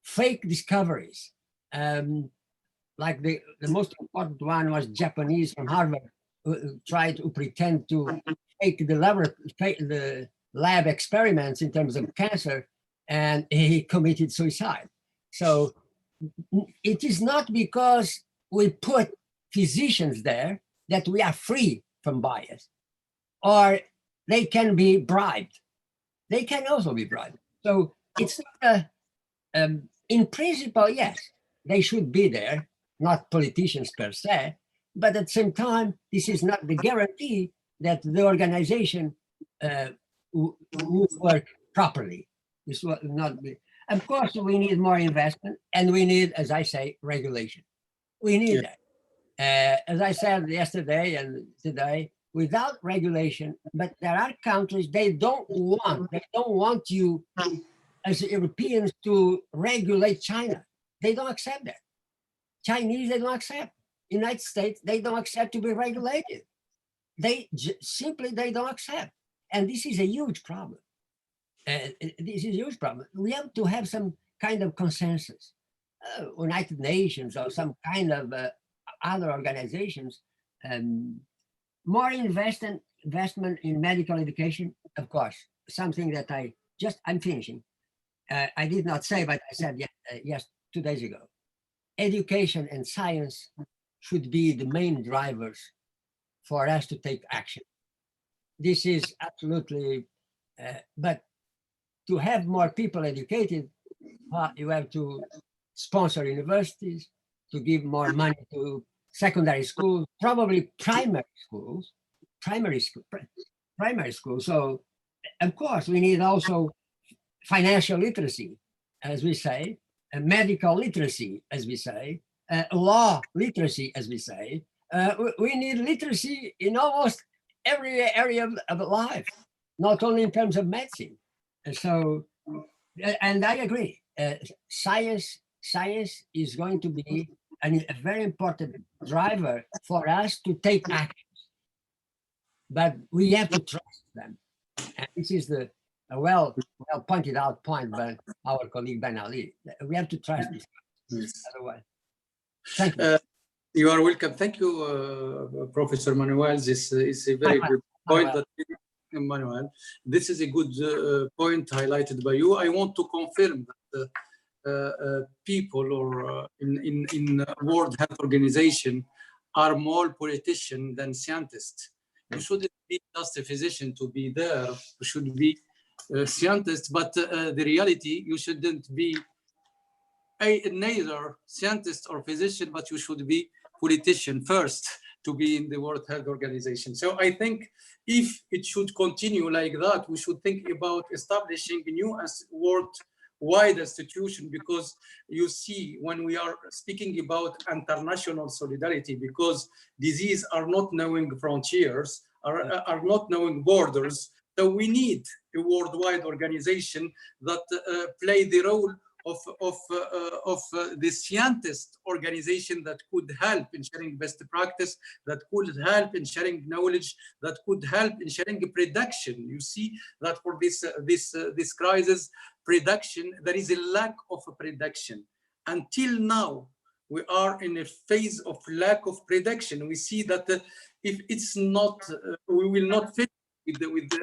Speaker 4: fake discoveries. Like the most important one was Japanese from Harvard, who tried to pretend to take the lab experiments in terms of cancer, and he committed suicide. So it is not because we put physicians there that we are free from bias, or they can be bribed. They can also be bribed. So it's not in principle, yes, they should be there, not politicians per se, but at the same time, this is not the guarantee that the organization would work properly. This will not be. Of course, we need more investment, and we need, as I say, regulation. We need that. As I said yesterday and today, without regulation, but there are countries they don't want you as Europeans to regulate China. They don't accept that. Chinese, they don't accept. United States, they don't accept to be regulated. They don't accept. And this is a huge problem. This is a huge problem. We have to have some kind of consensus. United Nations or some kind of other organizations, more investment in medical education, of course, something that I'm finishing. I did not say, but I said yes 2 days ago. Education and science should be the main drivers for us to take action. This is absolutely, but to have more people educated, you have to sponsor universities, to give more money to secondary schools, probably primary schools. So, of course, we need also financial literacy, as we say, medical literacy, as we say, law literacy, as we say. We need literacy in almost every area of life, not only in terms of medicine. So, and I agree, science is going to be a very important driver for us to take actions, but we have to trust them. And this is the well pointed out point by our colleague Ben Ali. We have to trust this. Otherwise, thank you.
Speaker 1: You are welcome. Thank you, Professor Manuel. This is a very good point. Manuel, this is a good point highlighted by you. I want to confirm that people or in World Health Organization are more politicians than scientists. You shouldn't be just a physician to be there. You should be scientists, but the reality, you shouldn't be neither scientist or physician, but you should be politician first to be in the World Health Organization. So I think if it should continue like that, we should think about establishing a new worldwide institution, because you see, when we are speaking about international solidarity, because disease are not knowing frontiers, are not knowing borders, so we need a worldwide organization that play the role of the scientist organization that could help in sharing best practice, that could help in sharing knowledge, that could help in sharing production. You see that for this crisis, production, there is a lack of production. Until now, we are in a phase of lack of production. We see that if it's not, we will not fit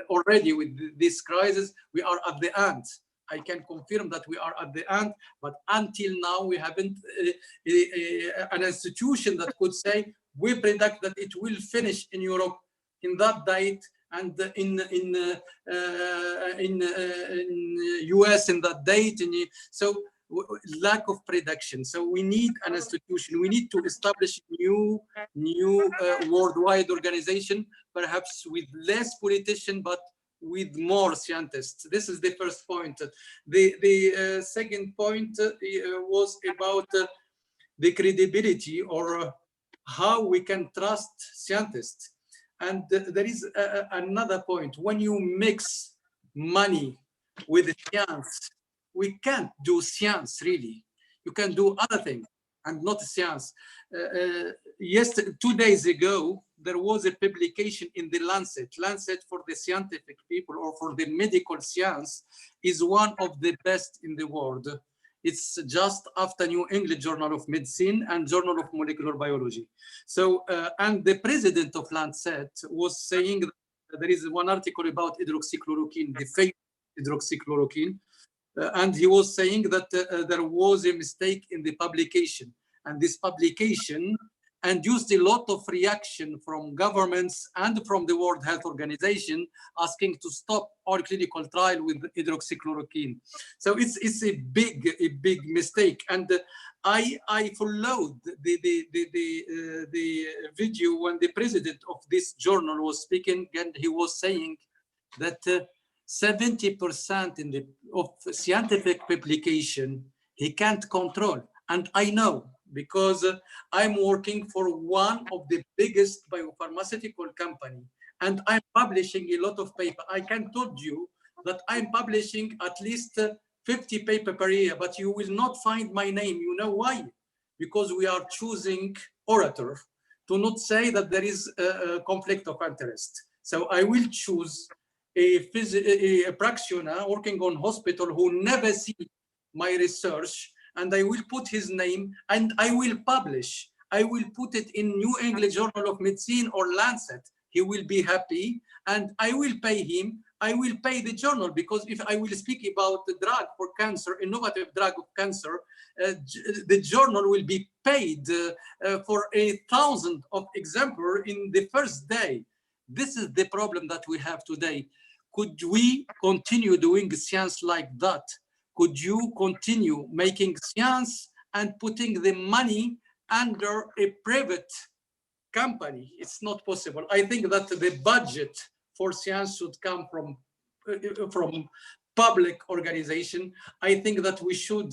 Speaker 1: already with this crisis, we are at the end. I can confirm that we are at the end, but until now we haven't an institution that could say we predict that it will finish in Europe in that date, and in US in that date. So lack of production. So we need an institution. We need to establish new worldwide organization, perhaps with less politician, but with more scientists. This is the first point. The second point was about the credibility, or how we can trust scientists. And there is another point. When you mix money with science, we can't do science, really. You can do other things and not science. Yes, 2 days ago, there was a publication in the Lancet. Lancet, for the scientific people or for the medical science, is one of the best in the world. It's just after New England Journal of Medicine and Journal of Molecular Biology. So, and the president of Lancet was saying that there is one article about hydroxychloroquine, the fake hydroxychloroquine, and he was saying that there was a mistake in the publication, and this publication induced a lot of reaction from governments and from the World Health Organization asking to stop all clinical trial with hydroxychloroquine. So it's a big mistake. And I followed the video when the president of this journal was speaking, and he was saying that 70% of scientific publication he can't control. And I know, because I'm working for one of the biggest biopharmaceutical company, and I'm publishing a lot of paper. I can tell you that I'm publishing at least 50 paper per year, but you will not find my name. You know why? Because we are choosing orator to not say that there is a conflict of interest. So I will choose a practitioner working on hospital who never see my research, and I will put his name and I will publish. I will put it in New England Journal of Medicine or Lancet. He will be happy, and I will pay him. I will pay the journal, because if I will speak about the drug for cancer, innovative drug of cancer, the journal will be paid for 1,000 of exemplar in the first day. This is the problem that we have today. Could we continue doing science like that? Could you continue making science and putting the money under a private company? It's not possible. I think that the budget for science should come from public organization. I think that we should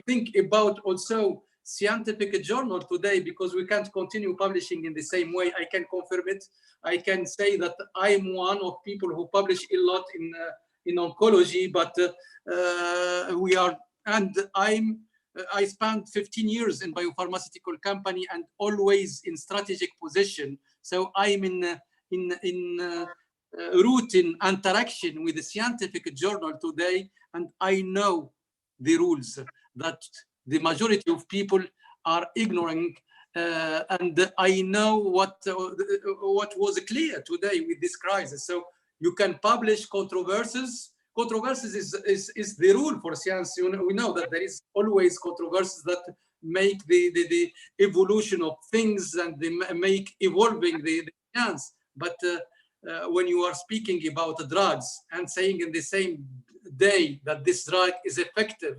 Speaker 1: think about also scientific journal today, because we can't continue publishing in the same way. I can confirm it. I can say that I'm one of people who publish a lot in oncology, but I spent 15 years in biopharmaceutical company and always in strategic position. So I'm in routine interaction with the scientific journal today, and I know the rules that the majority of people are ignoring, and I know what was clear today with this crisis. So you can publish controversies. Controversies is the rule for science. We know that there is always controversies that make the evolution of things, and they make evolving the science. But when you are speaking about drugs and saying in the same day that this drug is effective,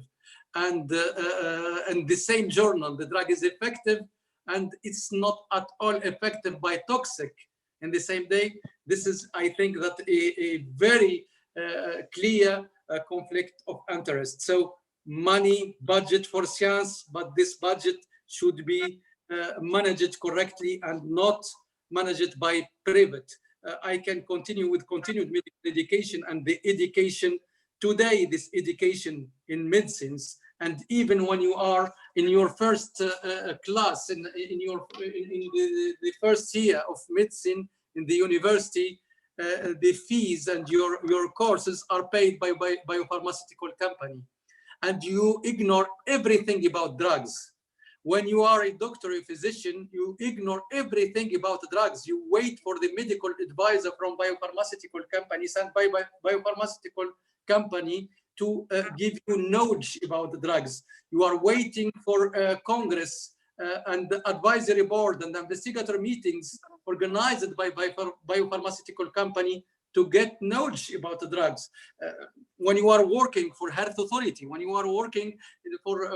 Speaker 1: and the same journal, the drug is effective and it's not at all effective by toxic in the same day, this is, I think, that a very clear conflict of interest. So money, budget for science, but this budget should be managed correctly and not managed by private. I can continue with continued medical education and the education today, this education in medicines, and even when you are in your first class, in the first year of medicine in the university, the fees and your courses are paid by biopharmaceutical company, and you ignore everything about drugs. When you are a doctor, a physician, you ignore everything about drugs. You wait for the medical advisor from biopharmaceutical companies and biopharmaceutical company to give you knowledge about the drugs. You are waiting for Congress and the advisory board and investigator meetings organized by biopharmaceutical company to get knowledge about the drugs. When you are working for health authority, when you are working for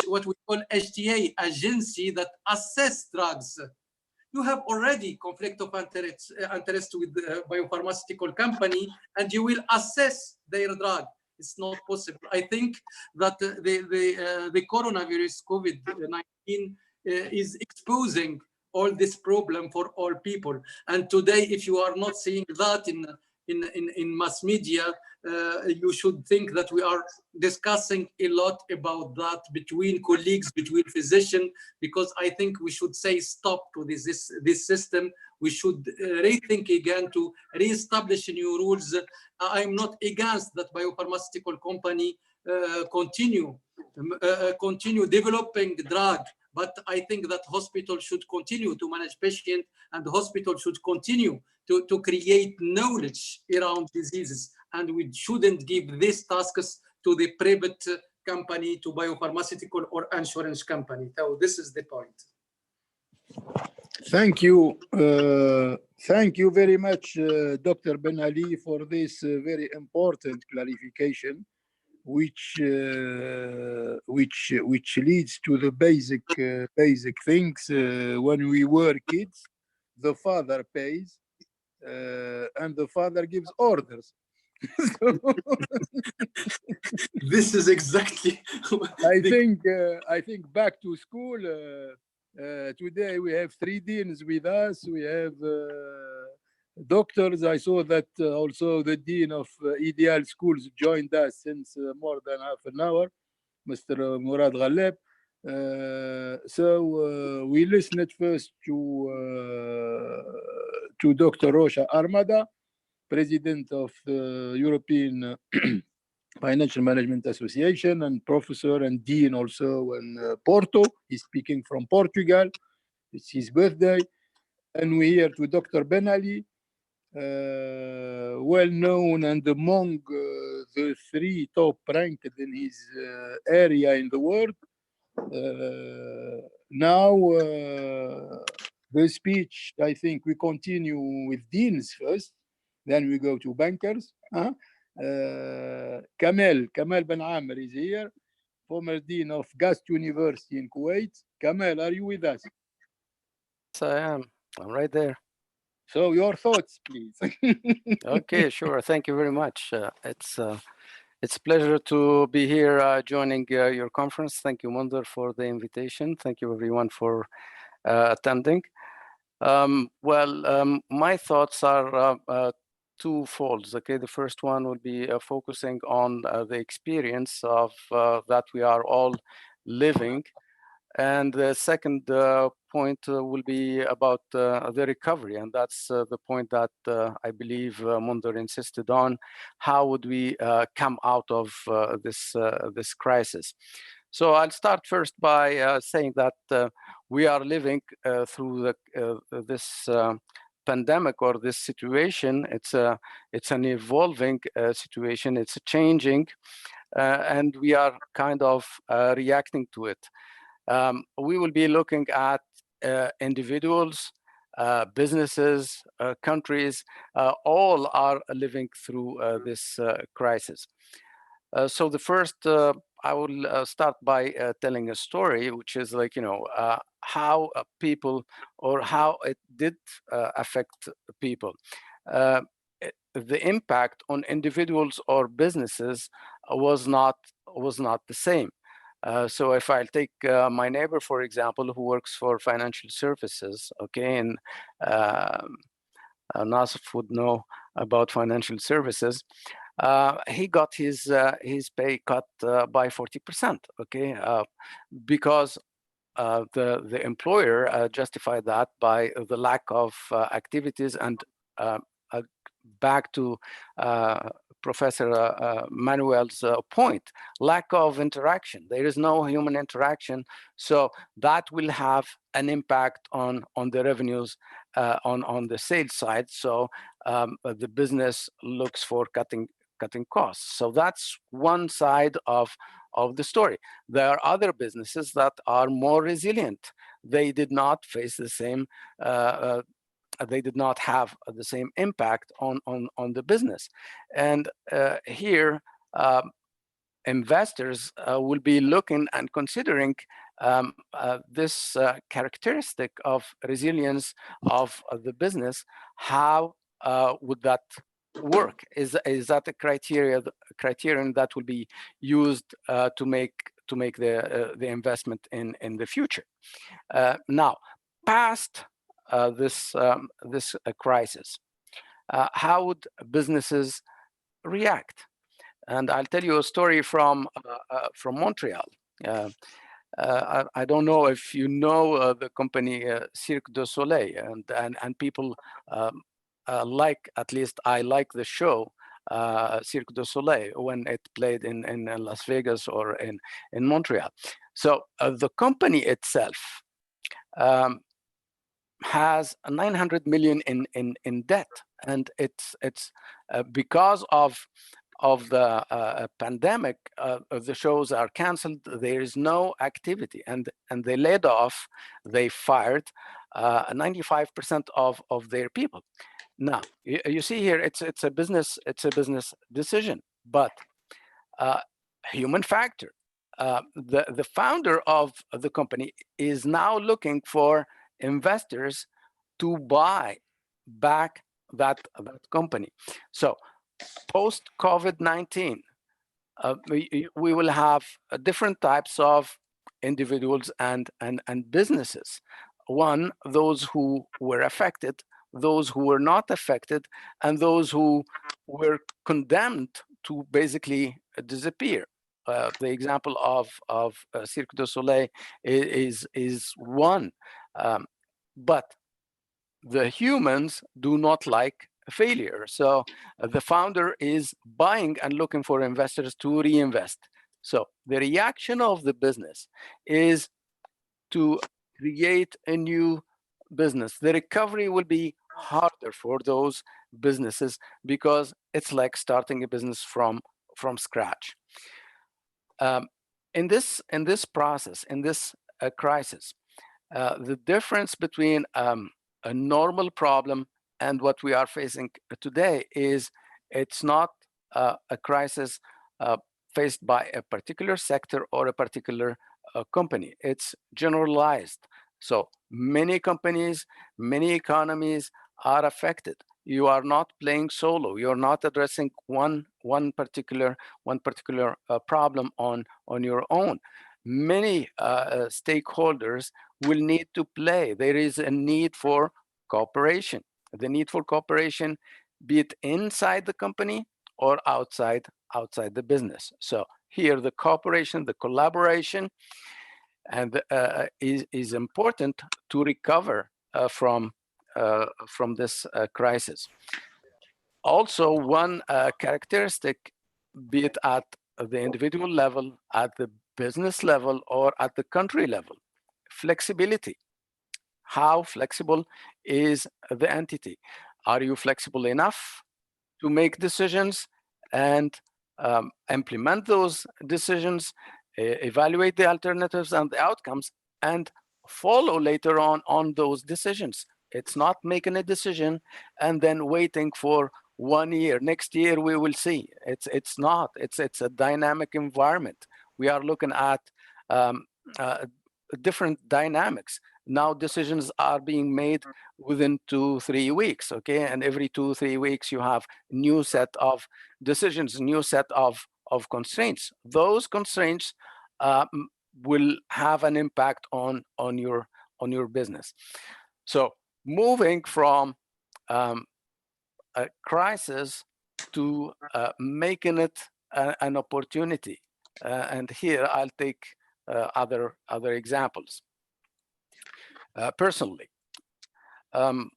Speaker 1: what we call HTA, agency that assess drugs, you have already conflict of interest with the biopharmaceutical company, and you will assess their drug. It's not possible. I think that the coronavirus, COVID-19, is exposing all this problem for all people. And today, if you are not seeing that in mass media, you should think that we are discussing a lot about that between colleagues, between physicians, because I think we should say stop to this system. We should rethink again to reestablish new rules. I'm not against that biopharmaceutical company continue developing drug, but I think that hospital should continue to manage patient, and the hospital should continue to create knowledge around diseases, and we shouldn't give these tasks to the private company, to biopharmaceutical or insurance company. So this is the point.
Speaker 3: Thank you. Thank you very much, Dr. Ben Ali, for this very important clarification, which leads to the basic things. When we were kids, the father pays, and the father gives orders.
Speaker 1: This is exactly.
Speaker 3: I think back to school. Today we have 3 deans with us. We have doctors. I saw that also the dean of Ideal Schools joined us since more than half an hour, Mr. Murad Ghaleb. So we listened first to Dr. Rosha Armada, president of the European Financial Management Association, and professor and dean also in Porto. He's speaking from Portugal. It's his birthday. And we hear to Dr. Ben Ali, well known and among the 3 top ranked in his area in the world. Now the speech, I think we continue with deans first, then we go to bankers. Kamal Ben Amr is here, former dean of Gast University in Kuwait. Kamal, are you with us?
Speaker 5: Yes, I am. I'm right there.
Speaker 3: So your thoughts, please.
Speaker 5: Okay, sure. Thank you very much. It's a pleasure to be here joining your conference. Thank you, Munder, for the invitation. Thank you, everyone, for attending. My thoughts are twofold. Okay, the first one will be focusing on the experience of that we are all living, and the second point will be about the recovery, and that's the point that I believe Munder insisted on. How would we come out of this crisis? So I'll start first by saying that we are living through this pandemic or this situation. It's an evolving situation. It's changing, and we are kind of reacting to it. We will be looking at individuals, businesses, countries, all are living through this crisis. So the first, I will start by telling a story, which is like, how people, or how it did affect people. The impact on individuals or businesses was not the same. So if I take my neighbor, for example, who works for financial services, okay, and Nasif would know about financial services. He got his pay cut by 40%, okay, because the employer justified that by the lack of activities, and back to Professor Manuel's point, lack of interaction. There is no human interaction, so that will have an impact on the revenues on the sales side. So the business looks for cutting costs. So that's one side of the story. There are other businesses that are more resilient. They did not face the same. They did not have the same impact on the business. And here, investors will be looking and considering this characteristic of resilience of the business. How would that work? Is that a criterion that will be used to make the investment in the future? Now, past this crisis, how would businesses react? And I'll tell you a story from Montreal. I don't know if you know the company Cirque du Soleil, and people like, at least I like the show Cirque du Soleil when it played in Las Vegas or in Montreal. So the company itself has 900 million in debt, and it's because of the pandemic. The shows are canceled. There is no activity, and they laid off, they fired 95% of their people. Now you see here, it's a business decision, but human factor. The founder of the company is now looking for investors to buy back that company. So post COVID-19, we will have different types of individuals and businesses. One, those who were affected, those who were not affected, and those who were condemned to basically disappear. The example of Cirque du Soleil is one, but the humans do not like failure. So the founder is buying and looking for investors to reinvest. So the reaction of the business is to create a new business. The recovery will be harder for those businesses because it's like starting a business from scratch. In this process, in this crisis, the difference between a normal problem and what we are facing today is it's not a crisis faced by a particular sector or a particular company. It's generalized. So many companies, many economies are affected. You are not playing solo. You're not addressing one particular problem on your own. Many stakeholders will need to play. There is a need for cooperation. The need for cooperation, be it inside the company or outside the business. So here the cooperation, the collaboration, and is important to recover from this crisis. Also, one characteristic, be it at the individual level, at the business level, or at the country level, flexibility. How flexible is the entity? Are you flexible enough to make decisions and implement those decisions, evaluate the alternatives and the outcomes, and follow later on those decisions? It's not making a decision and then waiting for 1 year. Next year we will see. It's not. It's a dynamic environment. We are looking at different dynamics. Now decisions are being made within 2-3 weeks, okay? And every 2-3 weeks you have new set of decisions, new set of constraints. Those constraints will have an impact on your business. So moving from a crisis to making it an opportunity. And here I'll take other examples. Personally,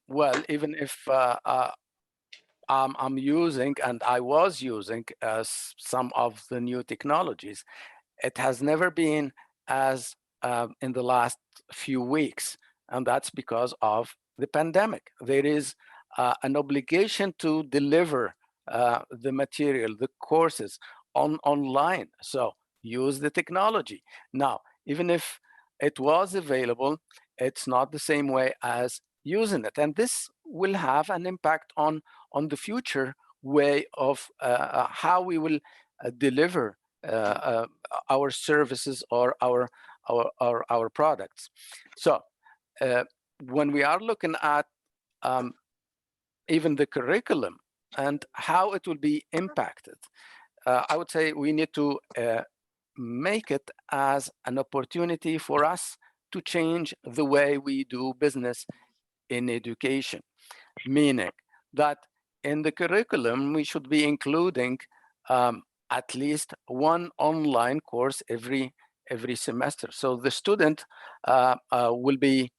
Speaker 5: well, even if I'm using, and I was using some of the new technologies, it has never been as in the last few weeks, and that's because of the pandemic. There is an obligation to deliver the material, the courses online. So use the technology. Now, even if it was available, it's not the same way as using it. And this will have an impact on the future way of how we will deliver our services or our products. So when we are looking at even the curriculum and how it will be impacted, I would say we need to make it as an opportunity for us to change the way we do business in education, meaning that in the curriculum, we should be including at least one online course every semester. So the student will be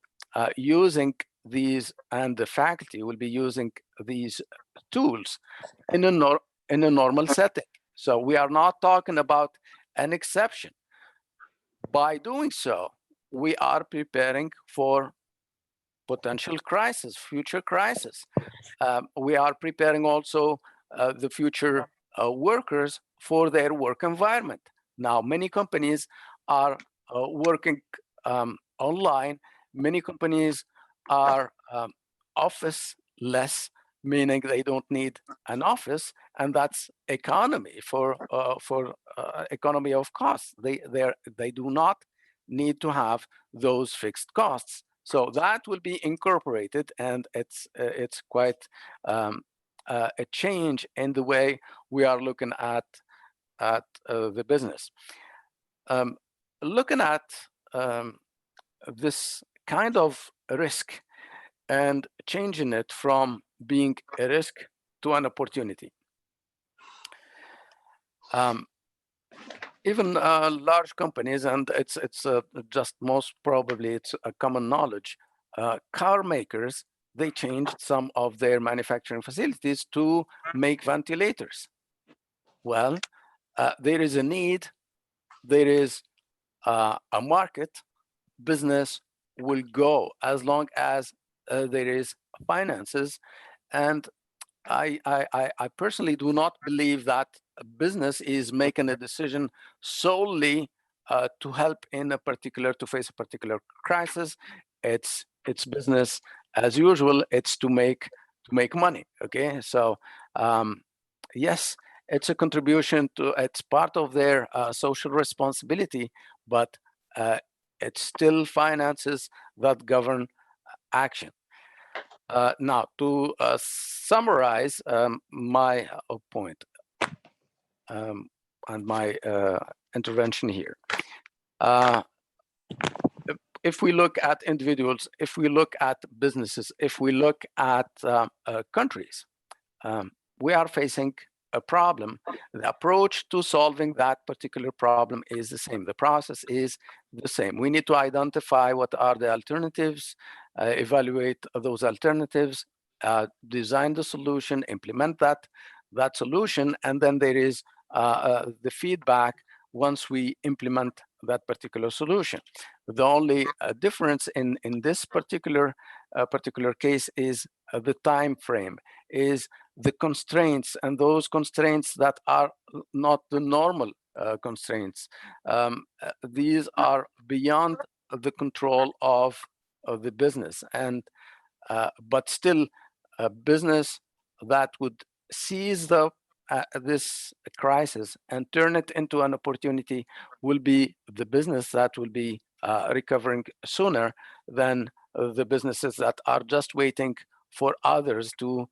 Speaker 5: using these, and the faculty will be using these tools in a normal setting. So we are not talking about an exception. By doing so, we are preparing for potential crisis, future crisis. We are preparing also the future workers for their work environment. Now, many companies are working online. Many companies are office-less, meaning they don't need an office, and that's economy for economy of costs. They do not need to have those fixed costs. So that will be incorporated, and it's quite a change in the way we are looking at the business. Looking at this kind of risk and changing it from being a risk to an opportunity. Even large companies, and it's just most probably it's a common knowledge, car makers, they changed some of their manufacturing facilities to make ventilators. Well, there is a need, there is a market, business will go as long as there is finances. And I personally do not believe that a business is making a decision solely to help in a particular, to face a particular crisis. It's business as usual. It's to make money. Okay, so yes, it's a contribution to, it's part of their social responsibility, but it's still finances that govern action. Now, to summarize my point and my intervention here, if we look at individuals, if we look at businesses, if we look at countries, we are facing a problem. The approach to solving that particular problem is the same. The process is the same. We need to identify what are the alternatives, evaluate those alternatives, design the solution, implement that solution, and then there is the feedback once we implement that particular solution. The only difference in this particular case is the time frame, is the constraints, and those constraints that are not the normal constraints. These are beyond the control of the business, and but still a business that would seize this crisis and turn it into an opportunity will be the business that will be recovering sooner than the businesses that are just waiting for others to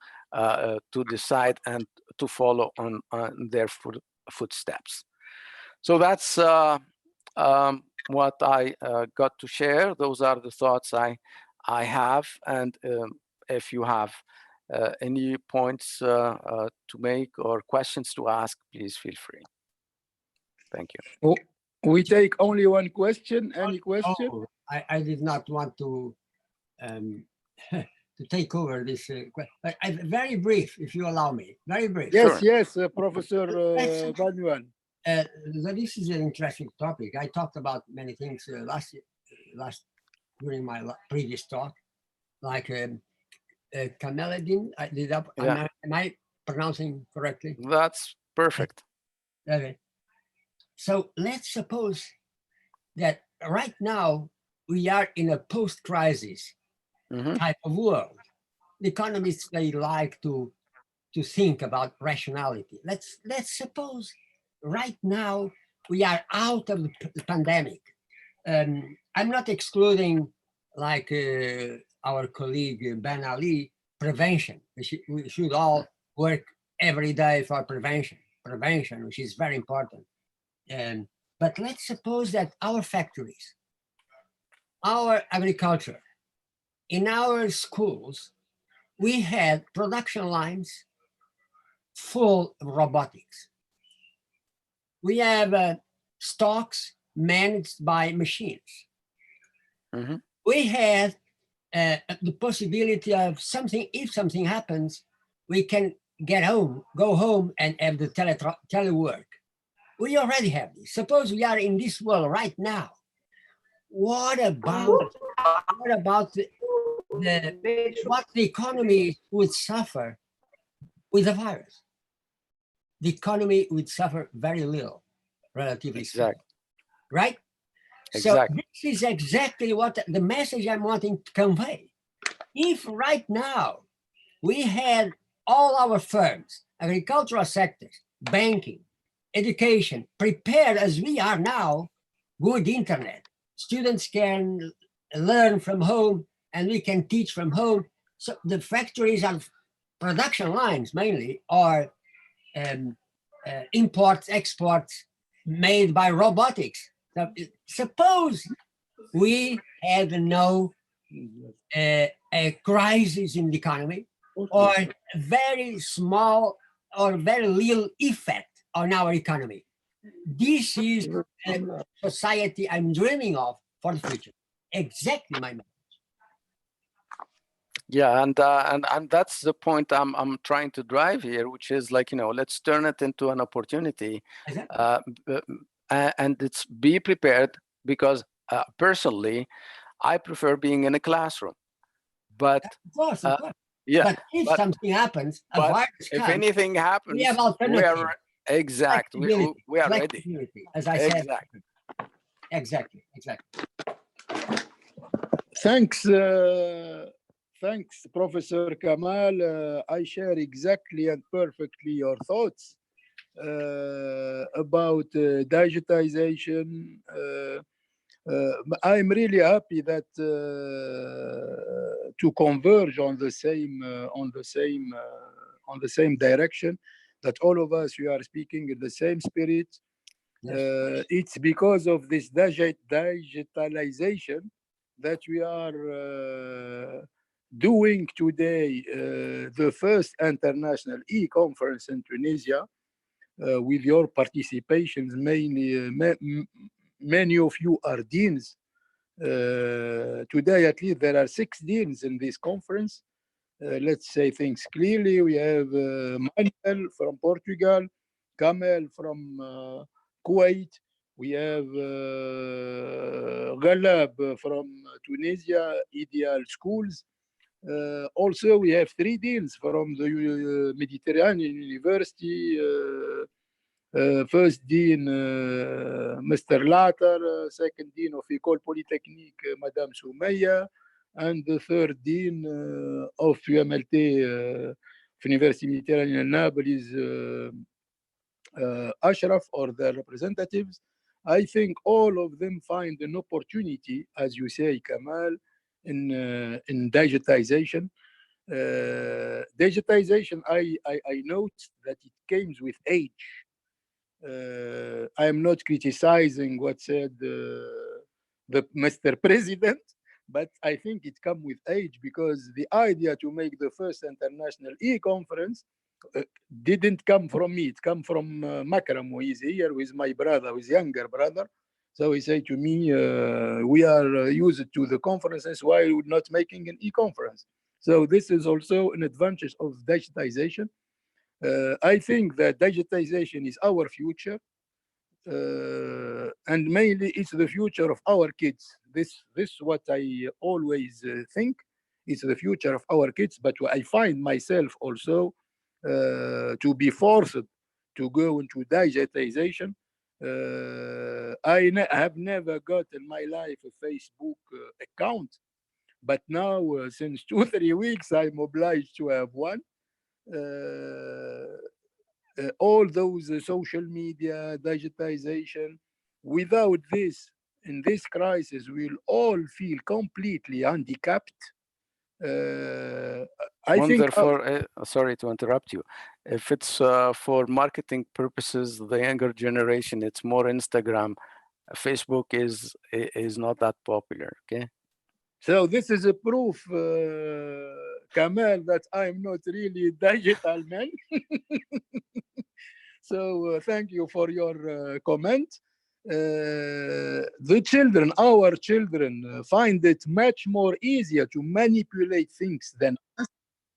Speaker 5: decide and to follow on their footsteps. So that's what I got to share. Those are the thoughts I have, and if you have any points to make or questions to ask, please feel free. Thank you.
Speaker 3: Oh, we take only one question. Any question?
Speaker 4: Oh, I did not want to to take over this question. Very brief, if you allow me. Very brief.
Speaker 3: Yes,
Speaker 5: Sure.
Speaker 3: yes, Professor Banyuan.
Speaker 4: This is an interesting topic. I talked about many things during my previous talk, like camelidin.
Speaker 5: Yeah.
Speaker 4: Am I pronouncing correctly?
Speaker 5: That's perfect.
Speaker 4: Okay. So let's suppose that right now we are in a post-crisis type of world. The economists, they like to think about rationality. Let's suppose right now we are out of the pandemic. I'm not excluding, like our colleague Ben Ali, prevention. We should all work every day for prevention, which is very important. But let's suppose that our factories, our agriculture, in our schools, we had production lines full of robotics. We have stocks managed by machines. We had the possibility of something, if something happens, we can go home and have the telework. We already have this. Suppose we are in this world right now. What about what the economy would suffer with the virus. The economy would suffer very little, relatively speaking, right?
Speaker 5: Exactly.
Speaker 4: So this is exactly what the message I'm wanting to convey. If right now we had all our firms, agricultural sectors, banking, education, prepared as we are now, good internet, students can learn from home and we can teach from home. So the factories and production lines mainly are imports, exports made by robotics. So suppose we had no a crisis in the economy, or very small or very little effect on our economy. This is a society I'm dreaming of for the future. Exactly my message.
Speaker 5: Yeah, and that's the point I'm trying to drive here, which is like, you know, let's turn it into an opportunity, and it's be prepared, because personally, I prefer being in a classroom. But
Speaker 4: of course.
Speaker 5: yeah,
Speaker 4: but if something happens, a virus
Speaker 5: if
Speaker 4: comes,
Speaker 5: anything happens,
Speaker 4: we have alternative.
Speaker 5: We are ready.
Speaker 4: As I said. Exactly.
Speaker 3: Thanks, Professor Kamal. I share exactly and perfectly your thoughts about digitization. I'm really happy that to converge on the same direction, that all of us, we are speaking in the same spirit. Yes. It's because of this digitalization that we are doing today the first international e-conference in Tunisia, with your participations. Mainly, many of you are deans. Today, at least, there are 6 deans in this conference. Let's say things clearly. We have Manuel from Portugal, Kamel from Kuwait. We have Ghalab from Tunisia, Ideal Schools. Also, we have 3 deans from the Mediterranean University. First Dean, Mr. Latter, second Dean of École Polytechnique, Madame Soumeya, and the third Dean of UMLT, University Mediterranean Naples, Ashraf, or their representatives. I think all of them find an opportunity, as you say, Kamal, in digitization. Digitization, I note that it comes with age. I am not criticizing what said the Mr. President, but I think it comes with age, because the idea to make the first international e-conference didn't come from me. It came from Makram, who is here with my brother, with younger brother. So he said to me, we are used to the conferences, why are we not making an e-conference? So this is also an advantage of digitization. I think that digitization is our future, and mainly it's the future of our kids. This is what I always think. It's the future of our kids, but I find myself also to be forced to go into digitization. I have never got in my life a Facebook account, but now since 2-3 weeks, I'm obliged to have one. All those social media, digitization, without this, in this crisis, we'll all feel completely handicapped. I think,
Speaker 5: sorry to interrupt you. If it's for marketing purposes, the younger generation, it's more Instagram. Facebook is not that popular. Okay.
Speaker 3: So this is a proof, Kamal, that I'm not really digital man. So thank you for your comment. The children, our children, find it much more easier to manipulate things than us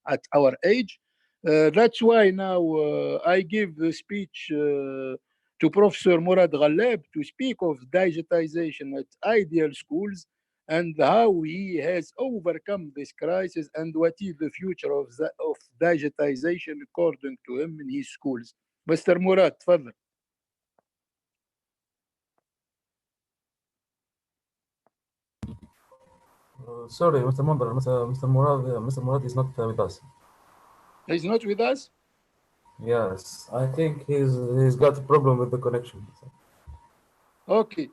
Speaker 3: at our age. That's why now I give the speech to Professor Murad Ghalab to speak of digitization at ideal schools. and how he has overcome this crisis and what is the future of digitization according to him in his schools. Mr. Murad, تفضل.
Speaker 6: Sorry, Mr. Mondar, Mr. Murad is not with us.
Speaker 3: He's not with us?
Speaker 6: Yes, I think he's got a problem with the connection.
Speaker 3: Okay.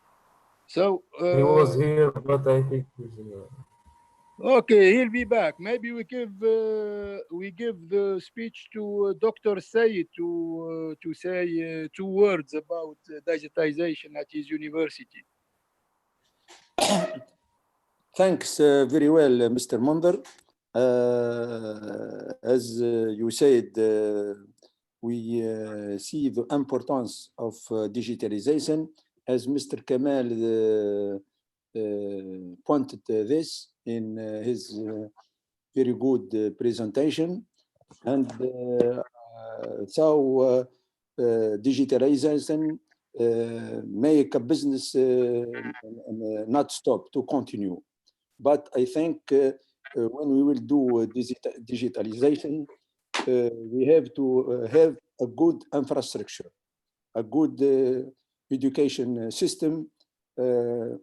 Speaker 3: So
Speaker 6: He was here, but I think he's
Speaker 3: okay, he'll be back. Maybe we give the speech to Dr. Sayed to say 2 words about digitization at his university.
Speaker 7: Thanks very well, Mr. Munder. As you said, we see the importance of digitalization, as Mr. Kamal pointed this in his very good presentation. And so digitalization make a business not stop, to continue. But I think when we will do digitalization, we have to have a good infrastructure, a good education system. For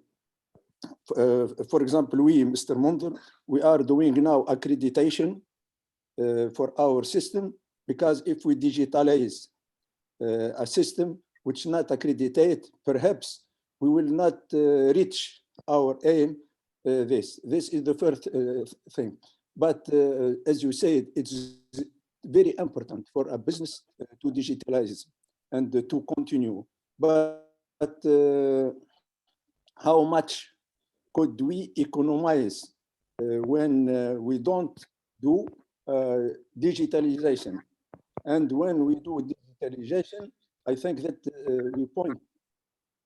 Speaker 7: example, we, Mr. Munder, we are doing now accreditation for our system, because if we digitalize a system which is not accredited, perhaps we will not reach our aim. This is the first thing. But as you said, it's very important for a business to digitalize and to continue. But how much could we economize when we don't do digitalization? And when we do digitalization, I think that we point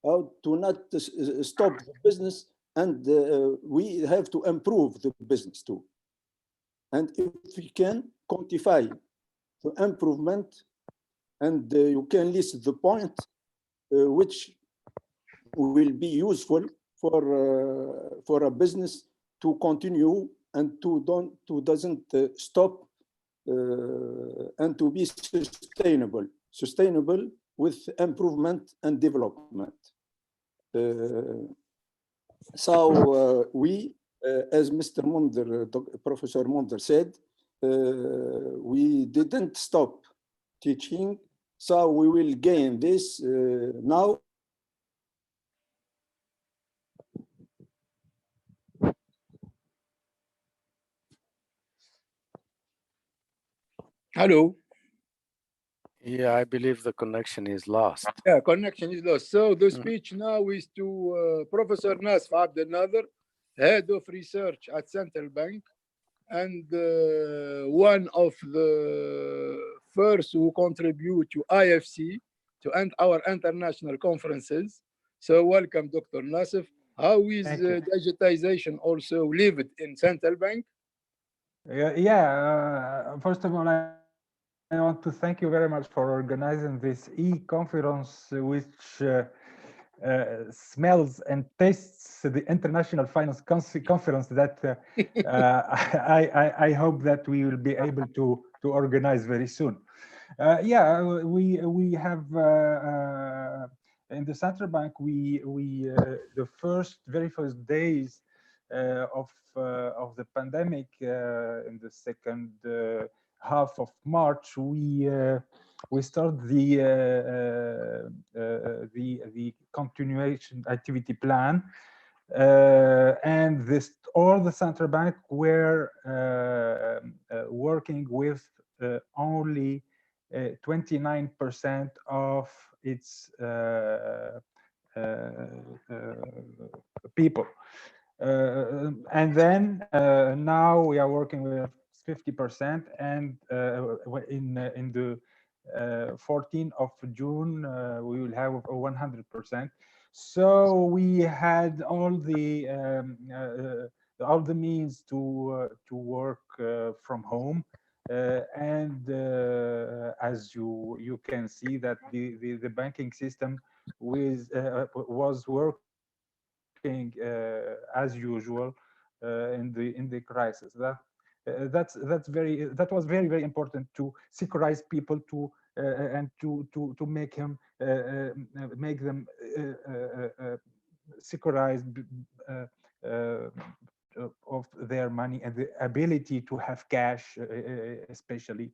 Speaker 7: out to not stop the business, and we have to improve the business too. And if we can quantify the improvement, and you can list the point which will be useful for a business to continue and to doesn't stop, and to be sustainable with improvement and development. So we, as Mr. Munder, Professor Munder said, we didn't stop teaching, so we will gain this now.
Speaker 3: Hello.
Speaker 5: Yeah, I believe the connection is lost.
Speaker 3: Yeah, connection is lost. So the speech now is to Professor Nasf Abdel Nader, Head of Research at Central Bank, and one of the first who contribute to IFC, to end our international conferences. So welcome, Dr. Nasif. How is digitization also lived in Central Bank?
Speaker 2: First of all, I want to thank you very much for organizing this e-conference, which smells and tastes the International Finance Conference that I hope that we will be able to organize very soon. We have in the Central Bank, we the very first days of the pandemic, in the second half of March, we started the continuation activity plan, and all the Central Bank were working with only 29% of its people. And then now we are working with 50%, and in the 14th of June we will have 100%. So we had all the means to work from home, and as you can see that the banking system was working working as usual in the crisis. That was very important to securize people and to make them securized of their money and the ability to have cash, especially.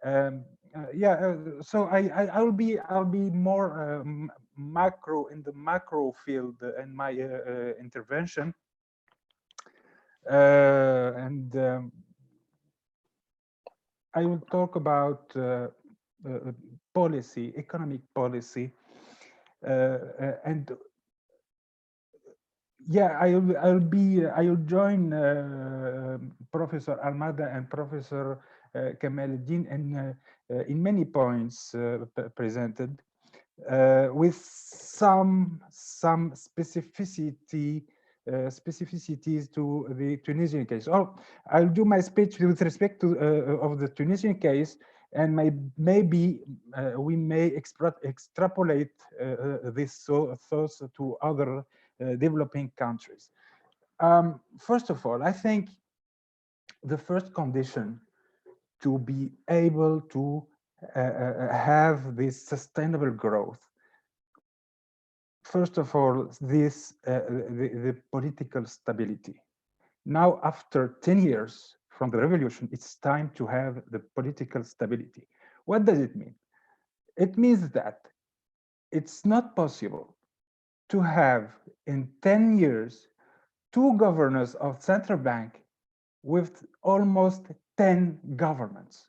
Speaker 2: So I'll be more macro in the macro field in my intervention, and I will talk about policy, economic policy, and yeah, I'll join Professor Almada and Professor Kamaluddin in many points presented, with some specificities to the Tunisian case. I'll do my speech with respect to of the Tunisian case, and maybe we may extrapolate this thoughts to other developing countries. First of all, I think the first condition to be able to have this sustainable growth, first of all, the political stability. Now, after 10 years from the revolution, it's time to have the political stability. What does it mean? It means that it's not possible to have in 10 years 2 governors of central bank with almost 10 governments.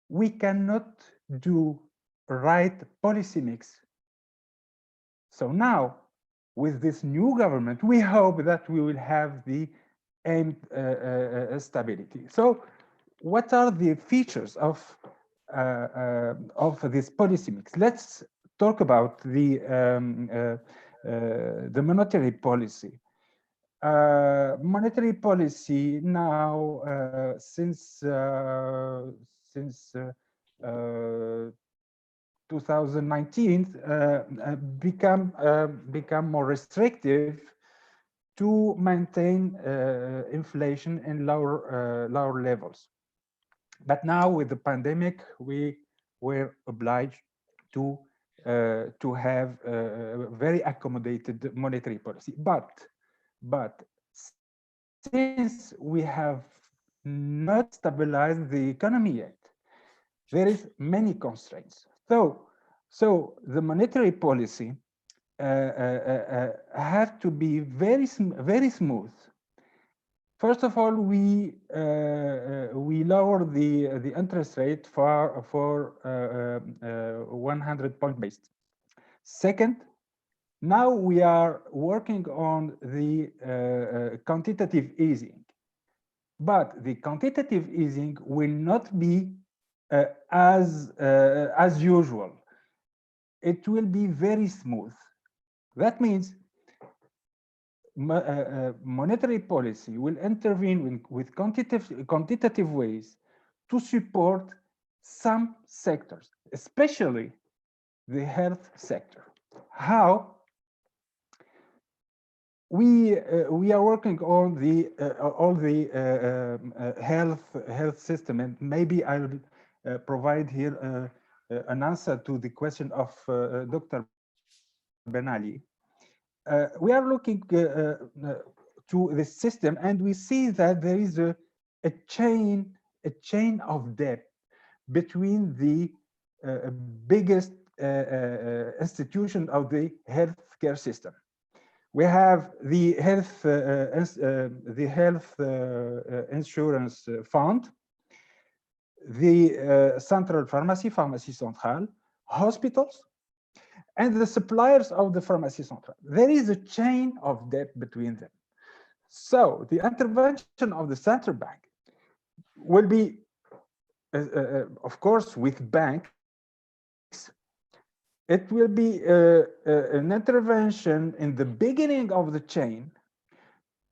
Speaker 2: We cannot do right policy mix. So now, with this new government, we hope that we will have the aimed stability. So, what are the features of this policy mix? Let's talk about the monetary policy. Monetary policy now, since 2019, become more restrictive to maintain inflation in lower levels. But now, with the pandemic, we were obliged to have a very accommodated monetary policy. But since we have not stabilized the economy yet, there is many constraints. So the monetary policy have to be very smooth. First of all, we lower the interest rate for 100 point base. Second, now we are working on the quantitative easing, but the quantitative easing will not be as usual. It will be very smooth. That means monetary policy will intervene with quantitative ways to support some sectors, especially the health sector. How? We are working on the all the health system, and maybe I'll provide here an answer to the question of Dr. Ben Ali. We are looking to the system, and we see that there is a chain of debt between the biggest institution of the healthcare system. We have the health insurance fund, the central pharmacy centrale, hospitals, and the suppliers of the pharmacy centrale. There is a chain of debt between them. So the intervention of the central bank will be, of course, with banks. It will be an intervention in the beginning of the chain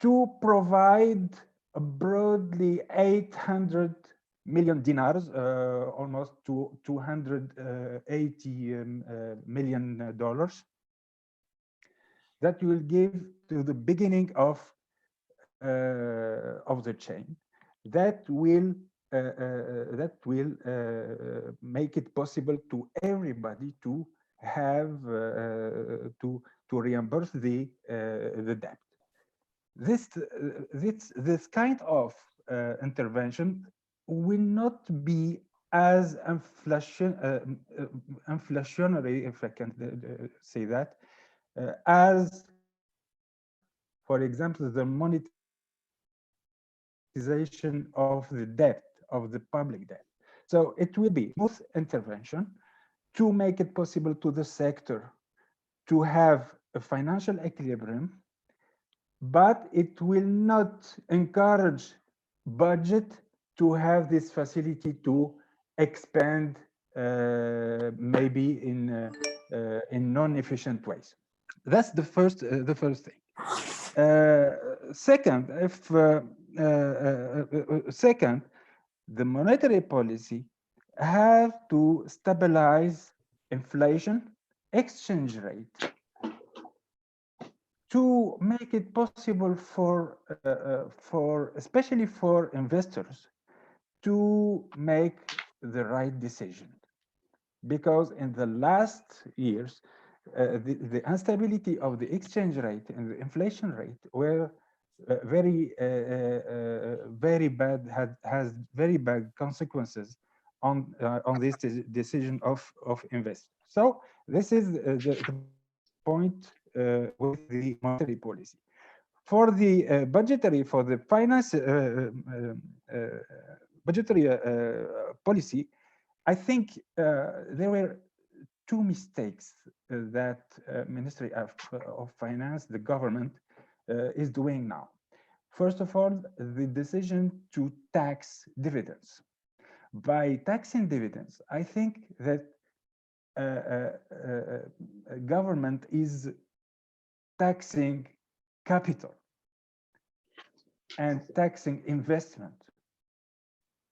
Speaker 2: to provide broadly 800 million dinars, almost to $280 million, that will give to the beginning of the chain, that will make it possible to everybody to have to reimburse the debt. This kind of intervention will not be as inflationary, if I can say that, as, for example, the monetization of the debt, of the public debt. So it will be smooth intervention to make it possible to the sector to have a financial equilibrium, but it will not encourage budget to have this facility to expand maybe in non-efficient ways. That's the first thing. Second, second, the monetary policy have to stabilize inflation, exchange rate, to make it possible for especially for investors to make the right decision, because in the last years the instability of the exchange rate and the inflation rate were very bad, has very bad consequences on this decision of investors. So this is the point with the monetary policy. For the budgetary, for the finance budgetary policy, I think there were two mistakes that Ministry of Finance, the government, is doing now. First of all, the decision to tax dividends. By taxing dividends, I think that government is taxing capital and taxing investment.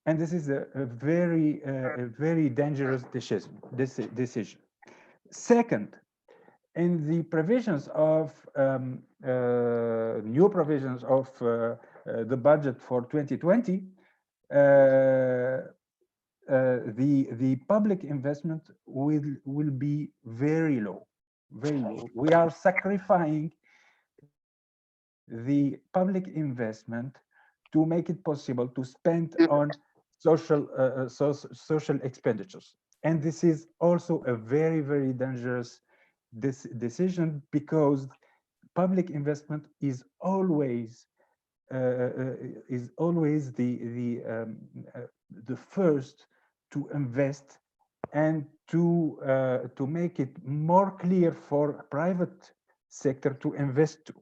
Speaker 2: And this is a very dangerous decision. Second, in the provisions of new provisions of the budget for 2020, the public investment will be very low, very low. We are sacrificing the public investment to make it possible to spend on social expenditures. And this is also a very dangerous decision, because public investment is always the first to invest and to make it more clear for private sector to invest too.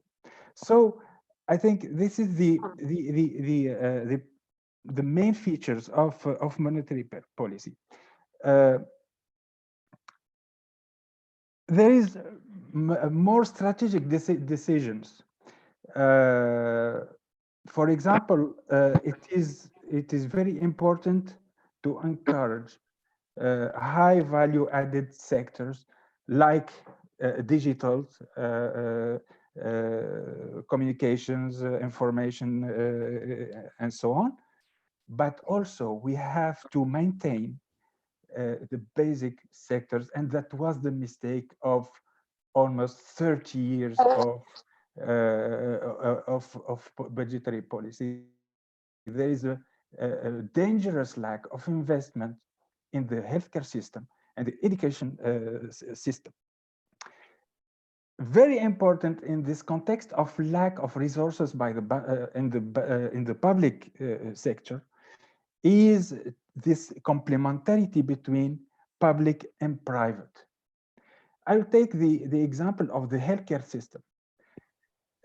Speaker 2: So I think this is the main features of monetary policy. There is more strategic decisions. For example, it is very important to encourage high value added sectors like digital, communications, information, and so on. But also we have to maintain the basic sectors, and that was the mistake of almost 30 years of budgetary policy. There is a dangerous lack of investment in the healthcare system and the education system. Very important in this context of lack of resources by the in the public sector is this complementarity between public and private. I'll take the example of the healthcare system.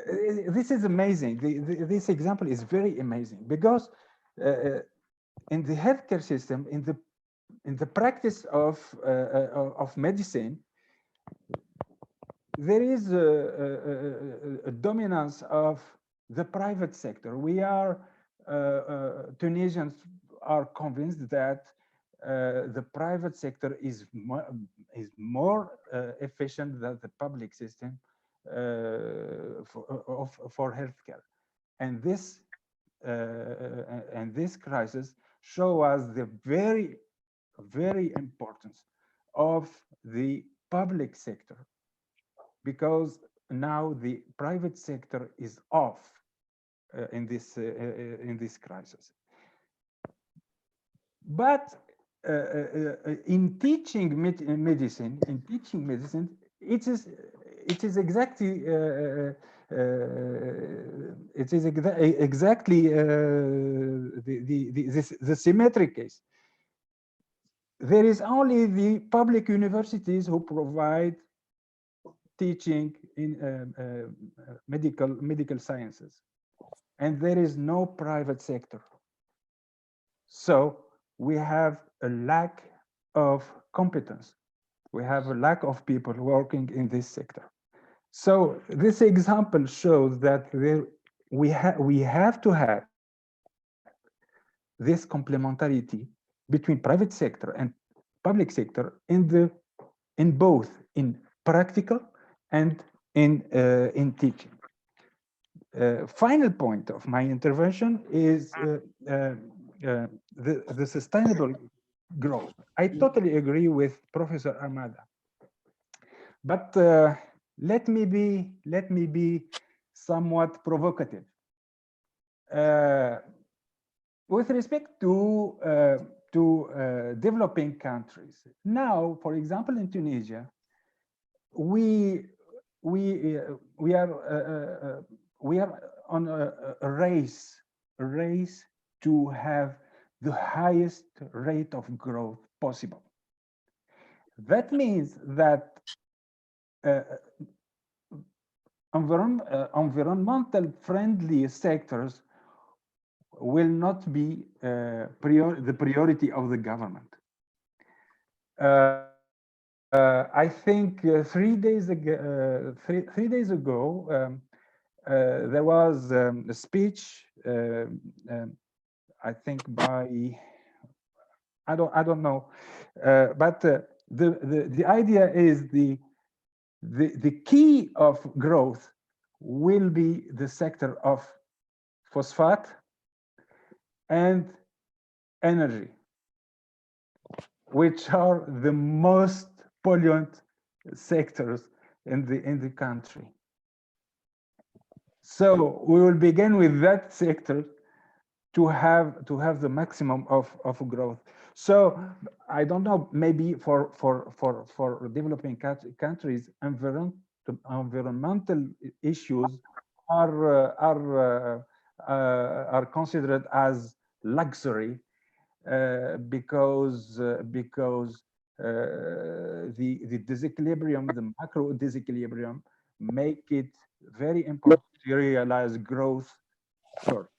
Speaker 2: This is amazing. This example is very amazing, because in the healthcare system, in the practice of medicine, there is a dominance of the private sector. We are Tunisians are convinced that the private sector is more efficient than the public system, for healthcare. And this crisis show us the very importance of the public sector, because now the private sector is off in this crisis. But in teaching medicine, it is exactly the symmetric case. There is only the public universities who provide teaching in medical sciences, and there is no private sector. So we have a lack of competence. We have a lack of people working in this sector. So this example shows that we have to have this complementarity between private sector and public sector in both in practical and in teaching. Final point of my intervention is the sustainable growth. I totally agree with Professor Armada, but let me be somewhat provocative. With respect to developing countries, now, for example, in Tunisia, we are on a race to have the highest rate of growth possible. That means that environmental friendly sectors will not be the priority of the government. I think 3 days ago, there was a speech, I think by, I don't know, but the idea is the key of growth will be the sector of phosphate and energy, which are the most pollutant sectors in the country. So we will begin with that sector to have the maximum of growth. So I don't know, maybe for developing countries, environmental issues are considered as luxury because the disequilibrium, the macro disequilibrium, make it very important to realize growth first.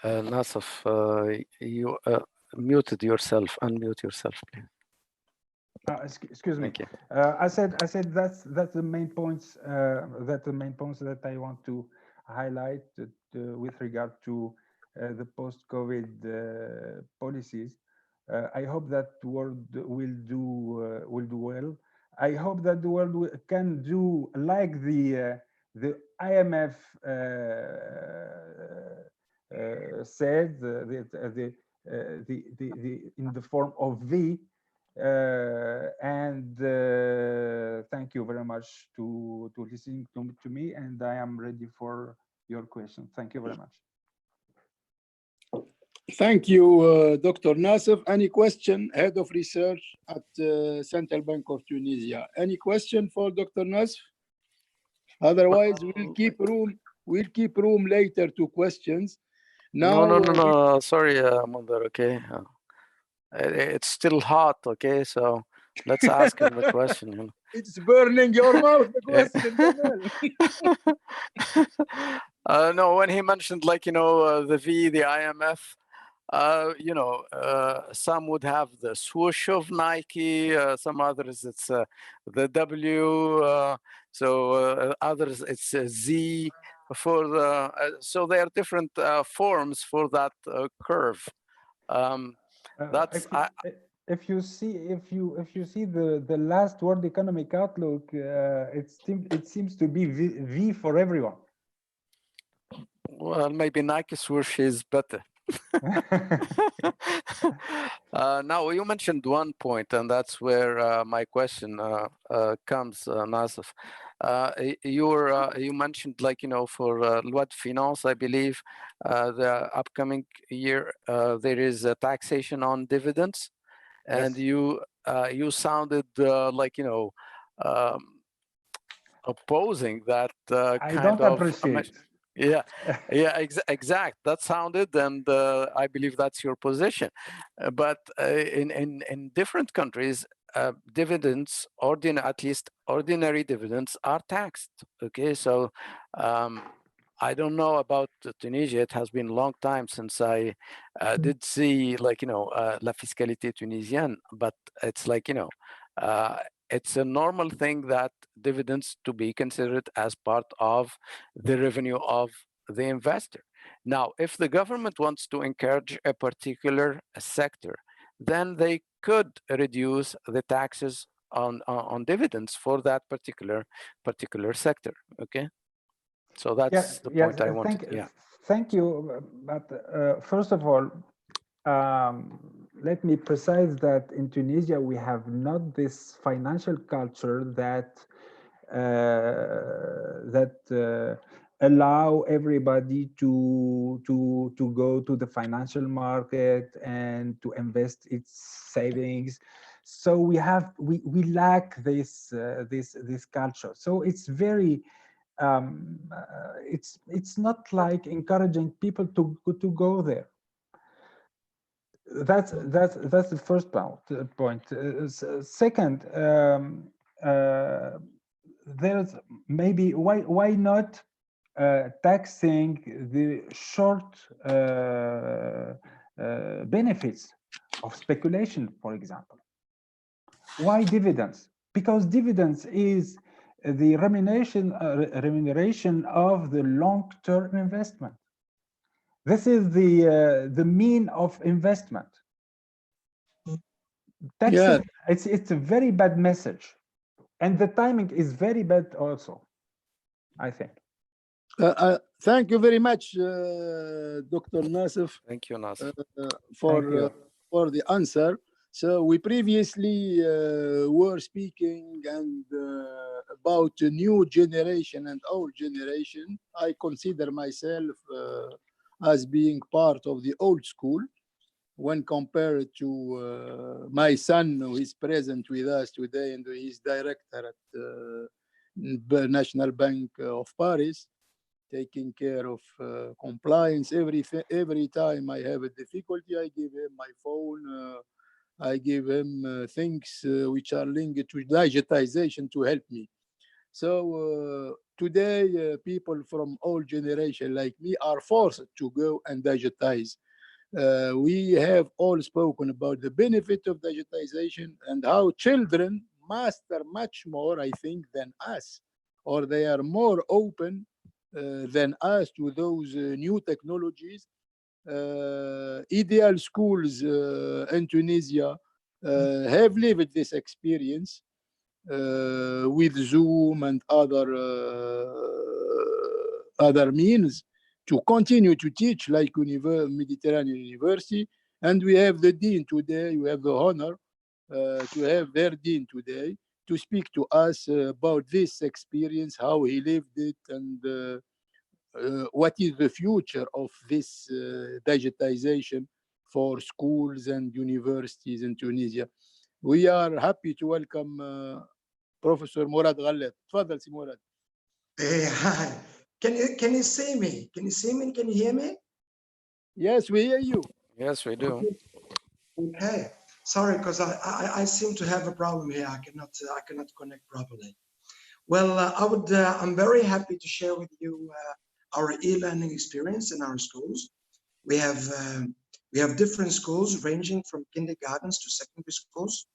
Speaker 5: Nassef, you muted yourself. Unmute yourself, please.
Speaker 2: Excuse me.
Speaker 5: Thank you.
Speaker 2: I said that's the main points that I want to highlight with regard to the post-COVID policies. I hope that the world will do well. I hope that the world can do like the IMF said, in the form of V. And thank you very much to listening to me, and I am ready for your question. Thank you very much.
Speaker 3: Thank you, Dr. Nassef. Any question, Head of Research at Central Bank of Tunisia? Any question for Dr. Nassef? Otherwise, we'll keep room later to questions. Now,
Speaker 5: no. Sorry, Mundar. Okay, it's still hot. Okay, so let's ask him the question. You know.
Speaker 3: It's burning your mouth, the question.
Speaker 5: No, when he mentioned, like, the V, the IMF, some would have the swoosh of Nike, some others it's the W, so others it's Z, for the so there are different forms for that curve. That's
Speaker 2: if you see the last World Economic Outlook, it seems to be V for everyone.
Speaker 5: Well, maybe Nike swoosh is better. Now you mentioned one point, and that's where my question comes, Nasif. You mentioned, like, you know, for loi de finance, I believe the upcoming year there is a taxation on dividends, and
Speaker 2: Yes.
Speaker 5: you sounded like, you know, opposing that
Speaker 2: I
Speaker 5: kind
Speaker 2: don't
Speaker 5: of
Speaker 2: appreciate.
Speaker 5: yeah, yeah, exact. That sounded, and I believe that's your position. But in different countries, dividends, at least ordinary dividends, are taxed. Okay, so I don't know about Tunisia. It has been a long time since I did see, like, you know, la fiscalité tunisienne. But it's like, you know, it's a normal thing that dividends to be considered as part of the revenue of the investor. Now, if the government wants to encourage a particular sector, then they could reduce the taxes on dividends for that particular sector. Okay, so that's the point I wanted.
Speaker 2: Thank you. But first of all, let me precise that in Tunisia we have not this financial culture that allow everybody to go to the financial market and to invest its savings. So we lack this culture. So it's very it's not like encouraging people to go there. That's the first point. Second, there's maybe why not taxing the short benefits of speculation, for example. Why dividends? Because dividends is the remuneration of the long-term investment. This is the mean of investment. Taxing, it's a very bad message, and the timing is very bad also, I think.
Speaker 3: Thank you very much, Dr. Nasif.
Speaker 5: Thank you, Nasif,
Speaker 3: for the answer. So we previously were speaking and about a new generation and old generation. I consider myself as being part of the old school when compared to my son, who is present with us today and who is director at the National Bank of Paris, taking care of compliance. Every time I have a difficulty, I give him my phone. I give him things which are linked to digitization to help me. So today, people from old generation like me are forced to go and digitize. We have all spoken about the benefit of digitization and how children master much more, I think, than us, or they are more open than us to those new technologies. Ideal schools in Tunisia have lived this experience with Zoom and other means to continue to teach, like Mediterranean University. And we have the dean today, we have the honor to have their dean today to speak to us about this experience, how he lived it, and what is the future of this digitization for schools and universities in Tunisia. We are happy to welcome Professor Murad Ghallet. Tfadal, Si Murad.
Speaker 8: Hey, hi. Can you see me? Can you see me? Can you hear me?
Speaker 3: Yes, we hear you.
Speaker 5: Yes, we do.
Speaker 8: Okay. Sorry, because I seem to have a problem here. I cannot connect properly. Well, I'm very happy to share with you our e-learning experience in our schools. We have different schools ranging from kindergartens to secondary schools.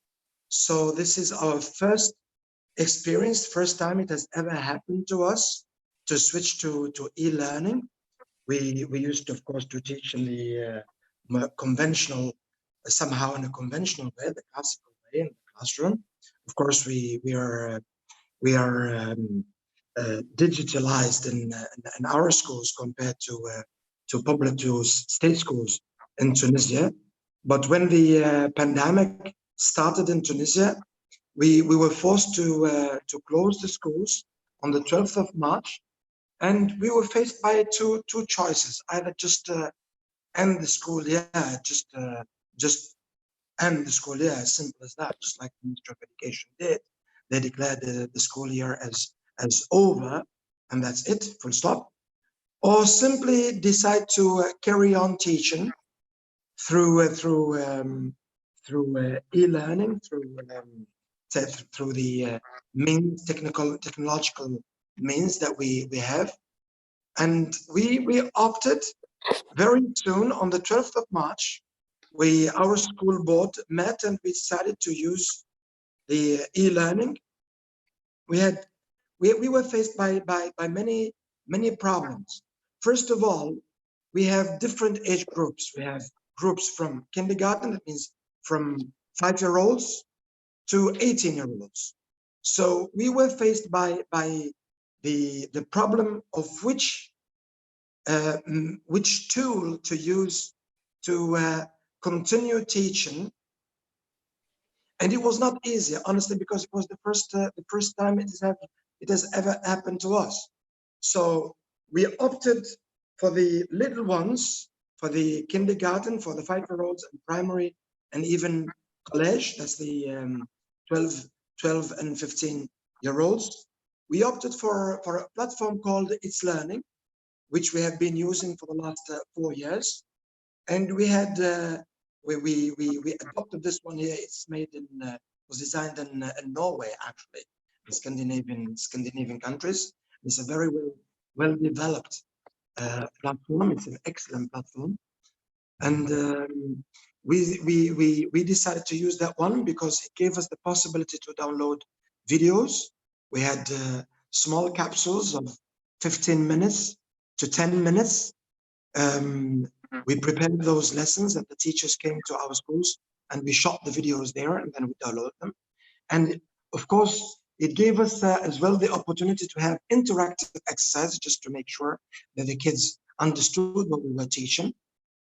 Speaker 8: So this is our first experience, first time it has ever happened to us. to switch to e-learning. We used, of course, to teach in the conventional, somehow in a conventional way, the classical way in the classroom. Of course, we are digitalized in our schools compared to state schools in Tunisia. But when the pandemic started in Tunisia, we were forced to close the schools on the 12th of March, and we were faced by two choices: either just end the school year, just end the school year, as simple as that, just like the Ministry of Education did. They declared the school year as over, and that's it, full stop. Or simply decide to carry on teaching through e-learning, through the means, technological means that we have. And we opted very soon on the 12th of March. Our school board met and we decided to use the e-learning. We were faced by many problems. First of all, we have different age groups. We have groups from kindergarten, that means from 5-year-olds to 18-year-olds. So we were faced by the problem of which tool to use to continue teaching. And it was not easy, honestly, because it was the first time it has ever happened to us. So we opted for the little ones, for the kindergarten, for the 5-year-olds and primary, and even college, that's the 12 and 15-year-olds. We opted for a platform called It's Learning, which we have been using for the last 4 years. And we had we adopted this one here. It's made in was designed in Norway, actually, in Scandinavian countries. It's a very well developed platform. It's an excellent platform, and we decided to use that one because it gave us the possibility to download videos. We had small capsules of 15 minutes to 10 minutes. We prepared those lessons and the teachers came to our schools and we shot the videos there and then we downloaded them. And of course, it gave us as well the opportunity to have interactive exercises just to make sure that the kids understood what we were teaching.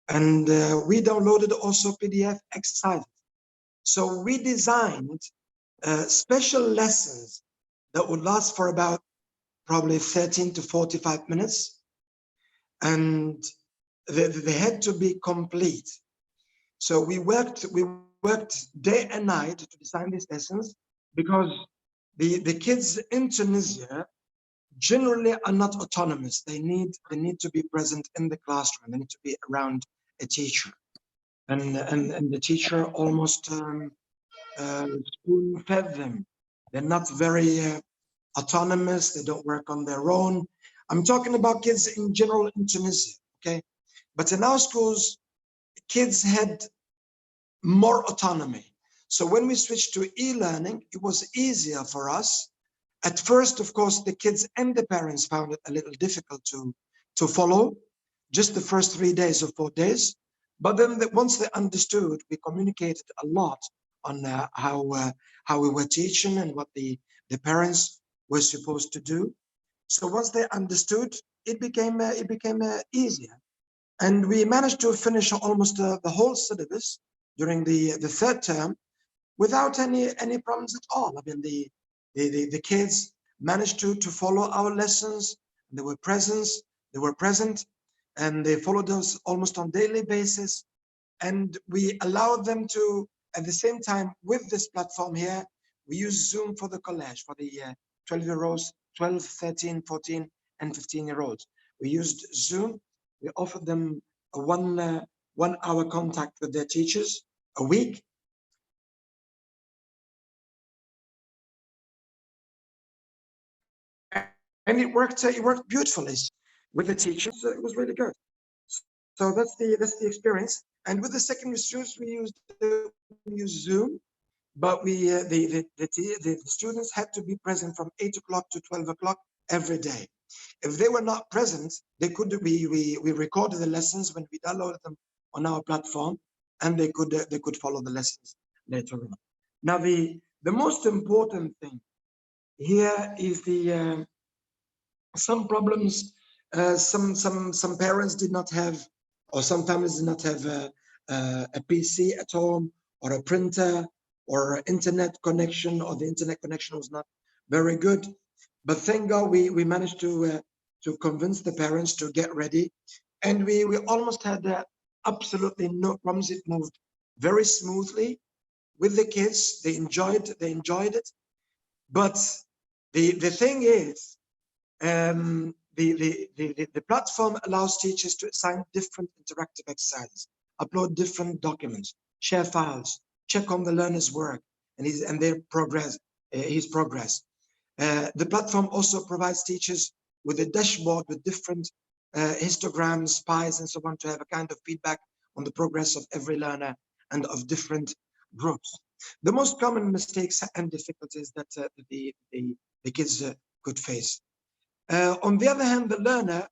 Speaker 8: And we downloaded also PDF exercises. So we designed special lessons that would last for about probably 13 to 45 minutes. And they had to be complete. So we worked day and night to design these lessons because the kids in Tunisia generally are not autonomous. They need to be present in the classroom. They need to be around a teacher, and the teacher almost spoon fed them. They're not very autonomous. They don't work on their own. I'm talking about kids in general in Tunisia, okay? But in our schools, kids had more autonomy. So when we switched to e-learning, it was easier for us. At first, of course, the kids and the parents found it a little difficult to follow, just the first 3 days or 4 days. But then once they understood, we communicated a lot on how we were teaching and what the parents were supposed to do. So once they understood, it became easier. And we managed to finish almost the whole syllabus during the third term without any problems at all. I mean, the kids managed to follow our lessons. They were present, and they followed us almost on daily basis. And we allowed them to, at the same time, with this platform here, we use Zoom for the college, for the 12-year-olds, 12, 13, 14, and 15-year-olds. We used Zoom. We offered them a one-hour contact with their teachers a week. And it worked beautifully with the teachers. It was really good. So that's the experience. And with the secondary students, we used Zoom, but the students had to be present from 8 o'clock to 12 o'clock every day. If they were not present, they could we recorded the lessons when we downloaded them on our platform, and they could follow the lessons later on. Now, the most important thing here is the some problems. Some parents did not have, or some families did not have a PC at home, or a printer, or internet connection, or the internet connection was not very good. But thank God we managed to convince the parents to get ready, and we almost had absolutely no problems. It moved very smoothly with the kids. They enjoyed it. But the thing is, the platform allows teachers to assign different interactive exercises, upload different documents, share files, check on the learner's work and their progress, his progress. The platform also provides teachers with a dashboard with different histograms, pies, and so on, to have a kind of feedback on the progress of every learner and of different groups. The most common mistakes and difficulties that the kids could face. On the other hand, the learner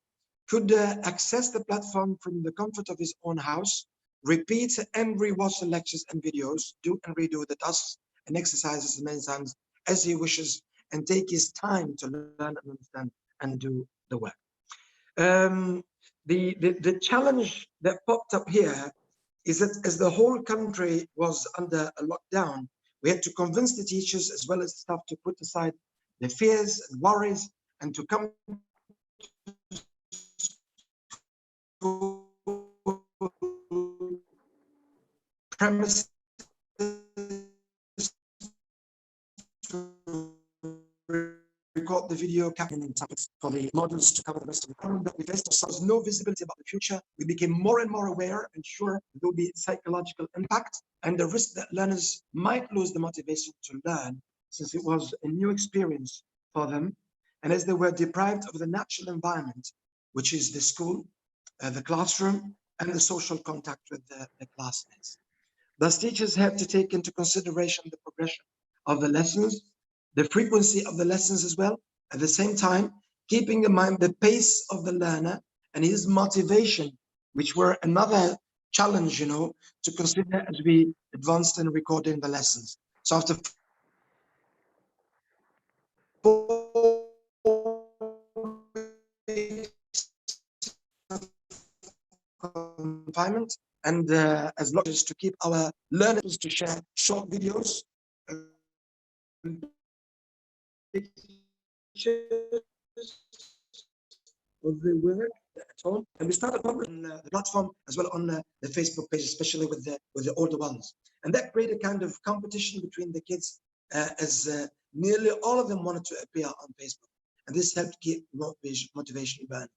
Speaker 8: could access the platform from the comfort of his own house, repeat and rewatch the lectures and videos, do and redo the tasks and exercises as many times as he wishes, and take his time to learn and understand and do the work. The challenge that popped up here is that as the whole country was under a lockdown, we had to convince the teachers as well as the staff to put aside their fears and worries and to come to premises to record the video, capturing topics for the models to cover the rest of the problem that we faced. So there was no visibility about the future. We became more and more aware and sure there will be psychological impact and the risk that learners might lose the motivation to learn, since it was a new experience for them. And as they were deprived of the natural environment, which is the school, the classroom, and the social contact with the classmates. Thus, teachers have to take into consideration the progression of the lessons, the frequency of the lessons as well, at the same time, keeping in mind the pace of the learner and his motivation, which were another challenge, to consider as we advanced in recording the lessons. So after 4 confinement, and as long as to keep our learners to share short videos of the work at home, and we started publishing on the platform as well on the Facebook page, especially with the older ones, and that created a kind of competition between the kids, as nearly all of them wanted to appear on Facebook, and this helped keep motivation burning.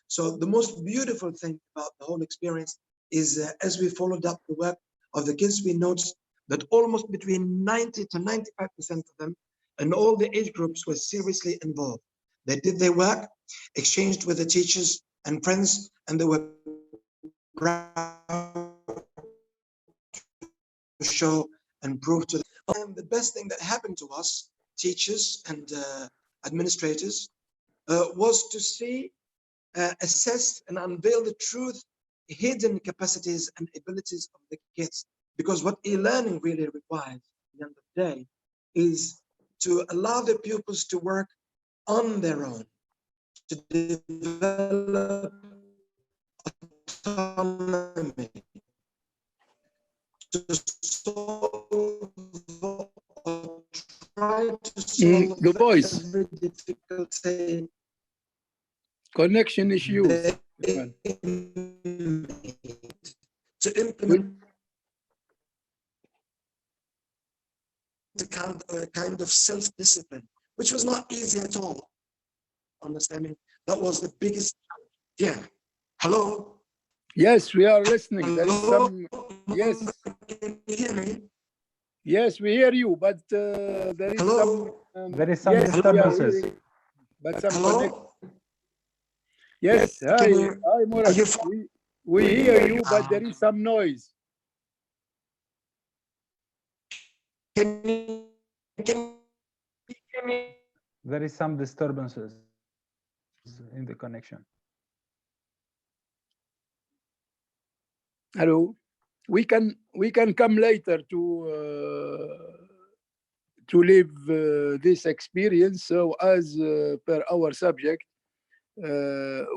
Speaker 8: So the most beautiful thing about the whole experience is as we followed up the work of the kids, we noticed that almost between 90 to 95% of them and all the age groups were seriously involved. They did their work, exchanged with the teachers and friends, and they were proud to show and prove to them. And the best thing that happened to us, teachers and administrators, was to see, assess and unveil the truth, hidden capacities and abilities of the kids. Because what e-learning really requires at the end of the day is to allow the pupils to work on their own, to develop autonomy, to solve or try to solve
Speaker 3: the voice.
Speaker 8: every difficulty.
Speaker 3: Connection issues.
Speaker 8: To implement a kind of self-discipline, which was not easy at all. Understanding that was the biggest challenge. Yeah. Hello.
Speaker 3: Yes, we are listening.
Speaker 8: Hello?
Speaker 3: There is some. Yes.
Speaker 8: Can you hear me?
Speaker 3: Yes, we hear you, but there is
Speaker 8: Hello?
Speaker 3: some.
Speaker 2: There is some
Speaker 3: yes, we are
Speaker 2: disturbances.
Speaker 3: hearing, but some
Speaker 8: Hello?
Speaker 3: connect. Yes, hi,
Speaker 8: you-
Speaker 3: hi, Murad. We hear you, but there is some noise.
Speaker 8: Can you hear me?
Speaker 2: There is some disturbances. in the connection.
Speaker 3: Hello, we can come later to live this experience. So as per our subject,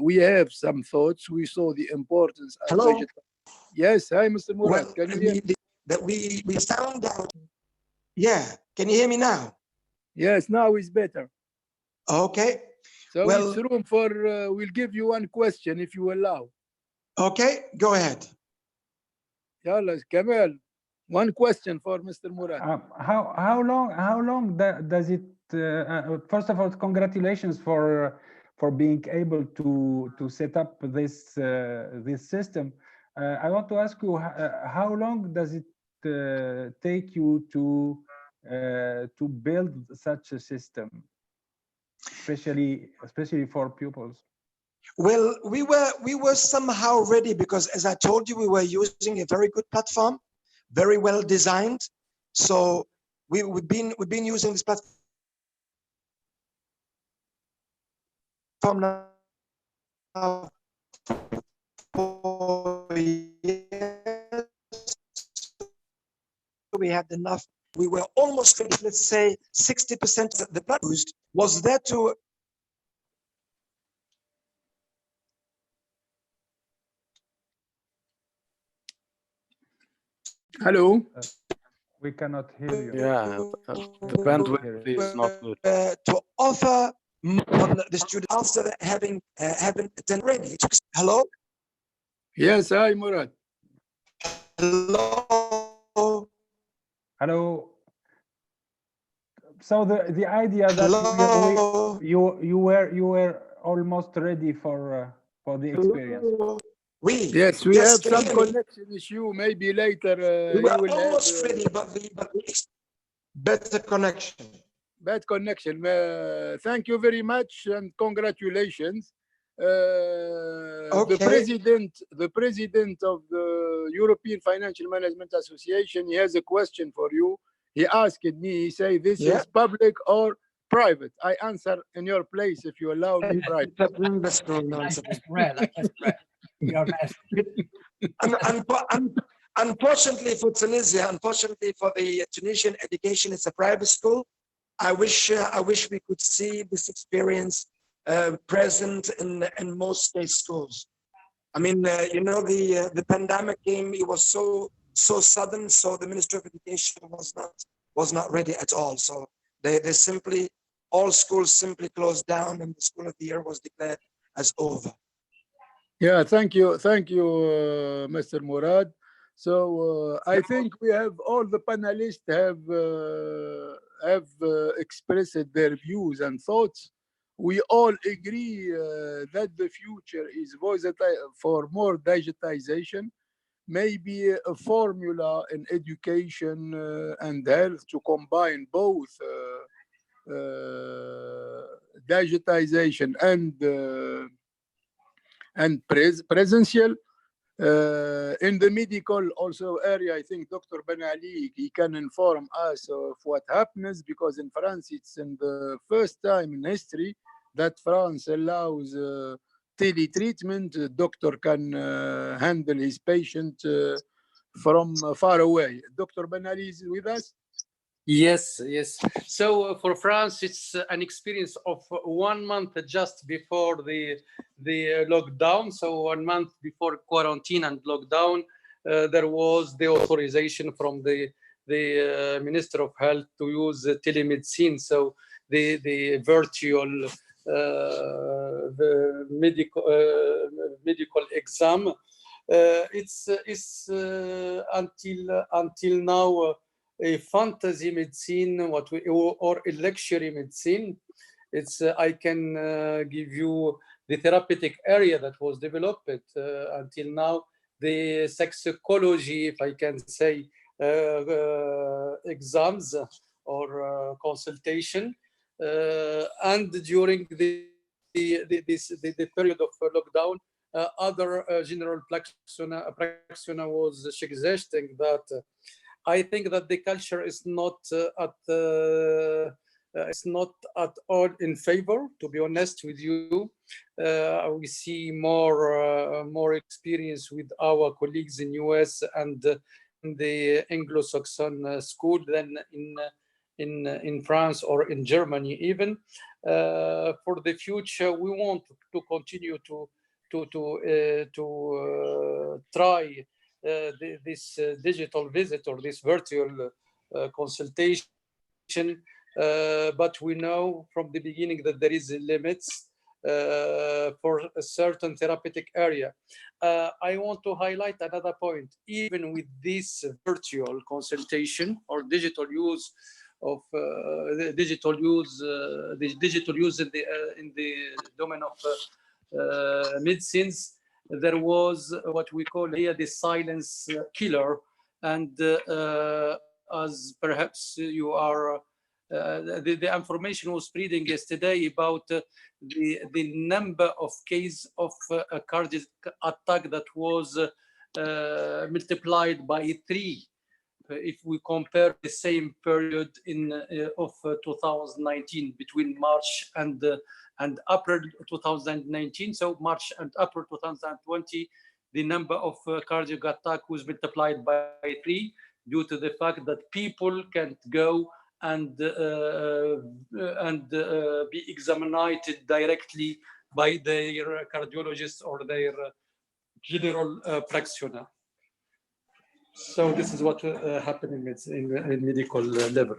Speaker 3: we have some thoughts. We saw the importance of
Speaker 8: Hello?
Speaker 3: Yes, hi, Mr. Murad.
Speaker 8: Well,
Speaker 3: Can you hear?
Speaker 8: we found out. Yeah, can you hear me now?
Speaker 3: Yes, now is better.
Speaker 8: Okay.
Speaker 3: So
Speaker 8: Well-
Speaker 3: it's room for, we'll give you one question if you allow.
Speaker 8: Okay, go ahead.
Speaker 3: Yalla, Kamal, one question for Mr. Murad.
Speaker 2: How long does it? First of all, congratulations for being able to set up this this system. I want to ask you how long does it take you to build such a system, especially for pupils?
Speaker 8: Well, we were somehow ready because, as I told you, we were using a very good platform, very well designed. So we've been using this platform now for years. We had enough. We were almost ready. Let's say 60% of the blood used was there to.
Speaker 3: Hello.
Speaker 2: We cannot hear you.
Speaker 5: Yeah, the bandwidth is not good.
Speaker 8: To offer on the students after having done ready. Hello?
Speaker 3: Yes, hi, Murad.
Speaker 8: Hello?
Speaker 2: Hello. So the idea that
Speaker 8: Hello?
Speaker 2: you were almost ready for the experience.
Speaker 3: Yes, we
Speaker 8: Yes,
Speaker 3: have
Speaker 8: can you
Speaker 3: some
Speaker 8: hear me?
Speaker 3: connection issue. Maybe later
Speaker 8: We were
Speaker 3: you will
Speaker 8: almost
Speaker 3: have
Speaker 8: ready, but better connection.
Speaker 3: bad connection. Thank you very much and congratulations.
Speaker 8: Okay.
Speaker 3: The president of the European Financial Management Association, he has a question for you. He asked me, he say, this
Speaker 8: Yeah.
Speaker 3: is public or private? I answer in your place if you allow me private.
Speaker 4: I just read. Your message.
Speaker 8: Unfortunately for Tunisia, unfortunately for the Tunisian education, it's a private school. I wish we could see this experience present in most state schools. I mean, the pandemic came. It was so sudden. So the Ministry of Education was not ready at all. So they simply, all schools simply closed down, and the school of the year was declared as over.
Speaker 3: Yeah, thank you, Mr. Murad. So I think we have all the panelists have expressed their views and thoughts. We all agree that the future is for more digitization, maybe a formula in education and health to combine both digitization and presential. In the medical also area, I think Dr. Ben Ali, he can inform us of what happens, because in France, it's in the first time in history that France allows tele-treatment. The doctor can handle his patient from far away. Dr. Ben Ali is with us?
Speaker 1: Yes. So for France, it's an experience of 1 month just before the lockdown. So 1 month before quarantine and lockdown, there was the authorization from the Minister of Health to use telemedicine. So the virtual the medical exam. It's until now. A fantasy medicine, or a luxury medicine. It's I can give you the therapeutic area that was developed until now, the sexology, if I can say, exams or consultation, and during the period of lockdown, other general practitioner was suggesting that. I think that the culture is not at it's not at all in favor, to be honest with you. We see more experience with our colleagues in US and in the Anglo-Saxon school than in France or in Germany even. For the future, we want to continue to try this digital visit or this virtual consultation, but we know from the beginning that there is limits for a certain therapeutic area. I want to highlight another point. Even with this virtual consultation or digital use of the digital use in the domain of medicines, there was what we call here the silence killer, and as perhaps you are, the information was spreading yesterday about the number of cases of a cardiac attack that was multiplied by 3 if we compare the same period of 2019 between March and April 2019. So March and April 2020, the number of cardiac attack was multiplied by 3 due to the fact that people can't go and be examined directly by their cardiologist or their general practitioner. So this is what happened in medical level.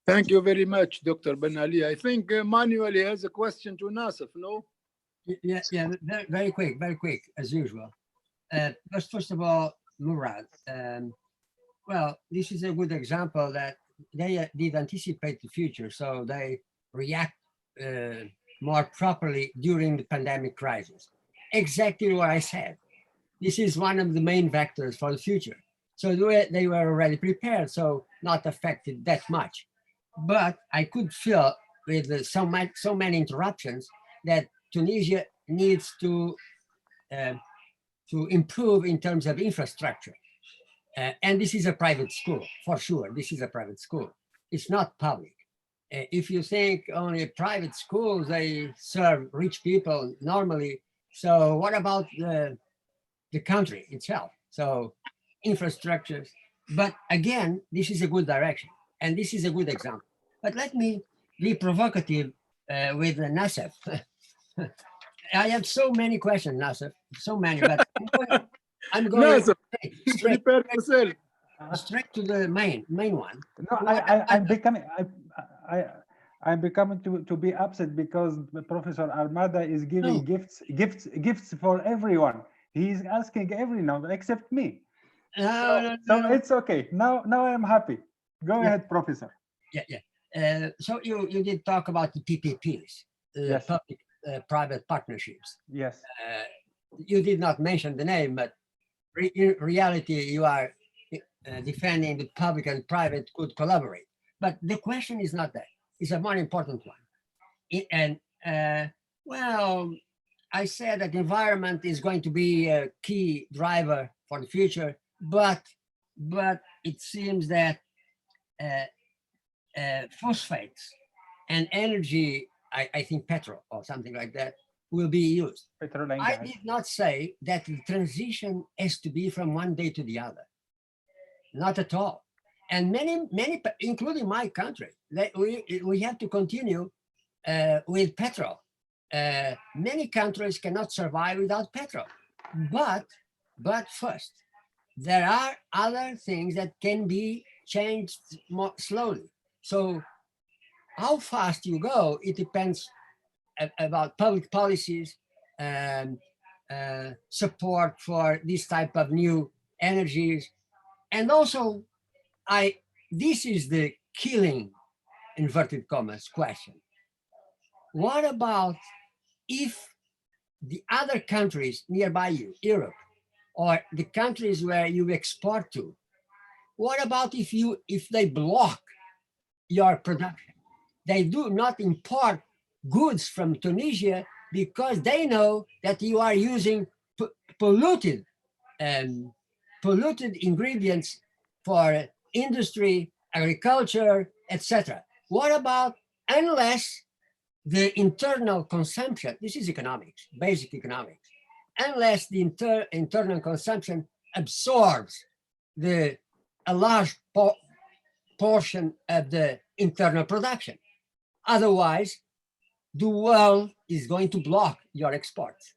Speaker 3: Thank you very much, Dr. Ben Ali. I think Manuel has a question to Nassif, no?
Speaker 4: Yeah, very quick, as usual. First of all, Murad, well, this is a good example that they did anticipate the future, so they react more properly during the pandemic crisis. Exactly what I said. This is one of the main vectors for the future. So they were already prepared, so not affected that much. But I could feel with so many interruptions that Tunisia needs to improve in terms of infrastructure. And this is a private school, for sure. This is a private school. It's not public. If you think only private schools, they serve rich people normally. So what about the country itself? So infrastructures. But again, this is a good direction. And this is a good example. But let me be provocative with Nassif. I have so many questions, Nassif, so many, but I'm going straight to the main one.
Speaker 2: No, I'm becoming to be upset because Professor Armada is giving gifts for everyone. He's asking everyone except me. So it's okay. Now I'm happy. Go ahead, Professor.
Speaker 4: So you did talk about the PPPs,
Speaker 2: yes.
Speaker 4: Public-private partnerships.
Speaker 2: Yes.
Speaker 4: You did not mention the name, but in reality, you are defending the public and private could collaborate. But the question is not that. It's a more important one. Well, I said that environment is going to be a key driver for the future, but it seems that phosphates and energy, I think petrol or something like that, will be used. I did not say that the transition has to be from one day to the other. Not at all. And many, including my country, we have to continue with petrol. Many countries cannot survive without petrol. But first, there are other things that can be changed more slowly. So how fast you go, it depends about public policies and support for this type of new energies. And also, this is the killing, inverted commas, question. What about if the other countries nearby you, Europe, or the countries where you export to, what about if they block your production? They do not import goods from Tunisia because they know that you are using polluted ingredients for industry, agriculture, etc. What about unless the internal consumption, this is economics, basic economics, unless the internal consumption absorbs a large portion of the internal production. Otherwise, the world is going to block your exports.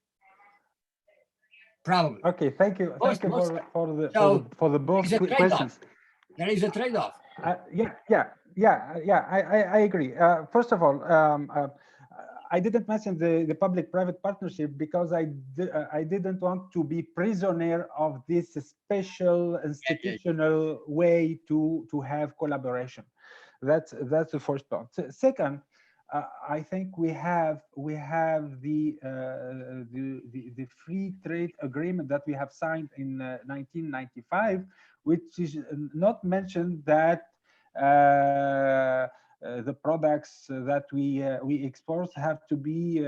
Speaker 4: Probably.
Speaker 2: Okay, thank you. Thank you for the both questions.
Speaker 4: There is a trade-off.
Speaker 2: I agree. First of all, I didn't mention the public-private partnership because I didn't want to be prisoner of this special institutional way to have collaboration. That's the first part. Second, I think we have the free trade agreement that we have signed in 1995, which is not mentioned that the products that we export have to be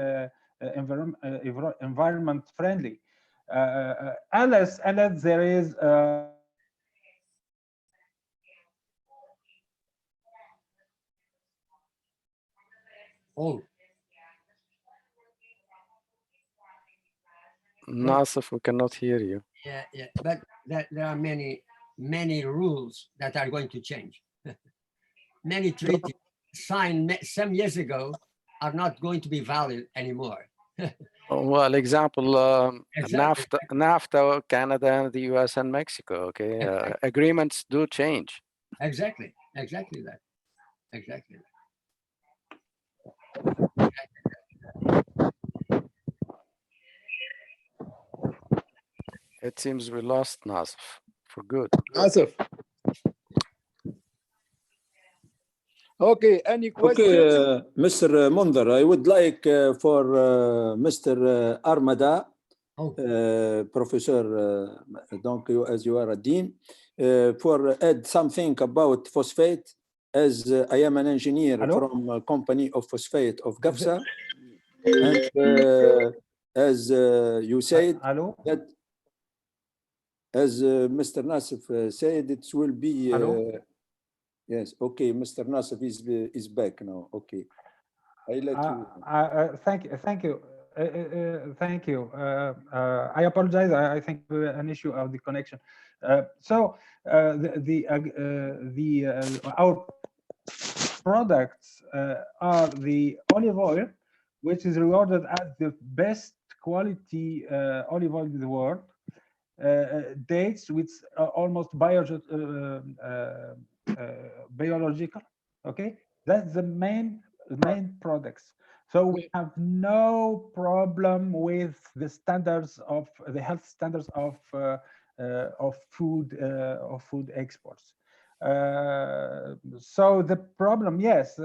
Speaker 2: environment friendly, unless there is
Speaker 5: Nasif, we cannot hear you.
Speaker 4: Yeah, but there are many rules that are going to change. Many treaties signed some years ago are not going to be valid anymore.
Speaker 5: Well, example,
Speaker 4: Exactly.
Speaker 5: NAFTA, Canada, and the US and Mexico, okay?
Speaker 4: Exactly.
Speaker 5: Agreements do change.
Speaker 4: Exactly that.
Speaker 5: It seems we lost Nasif for good.
Speaker 3: Asif. Okay, any questions?
Speaker 7: Okay, Mr. Mundar, I would like for Mr. Armada, Professor, donc as you are a dean, for add something about phosphate, as I am an engineer from a company of phosphate of GAFSA, and as you said, that as Mr. Nasif said, it will be. Yes. Okay, Mr. Nasif is back now. Okay, I let you.
Speaker 2: Thank you. I apologize. I think an issue of the connection. Our products are the olive oil, which is rewarded as the best quality olive oil in the world. Dates with almost biological. Okay, that's the main products. So we have no problem with the standards of the health standards of food exports. So the problem, yes,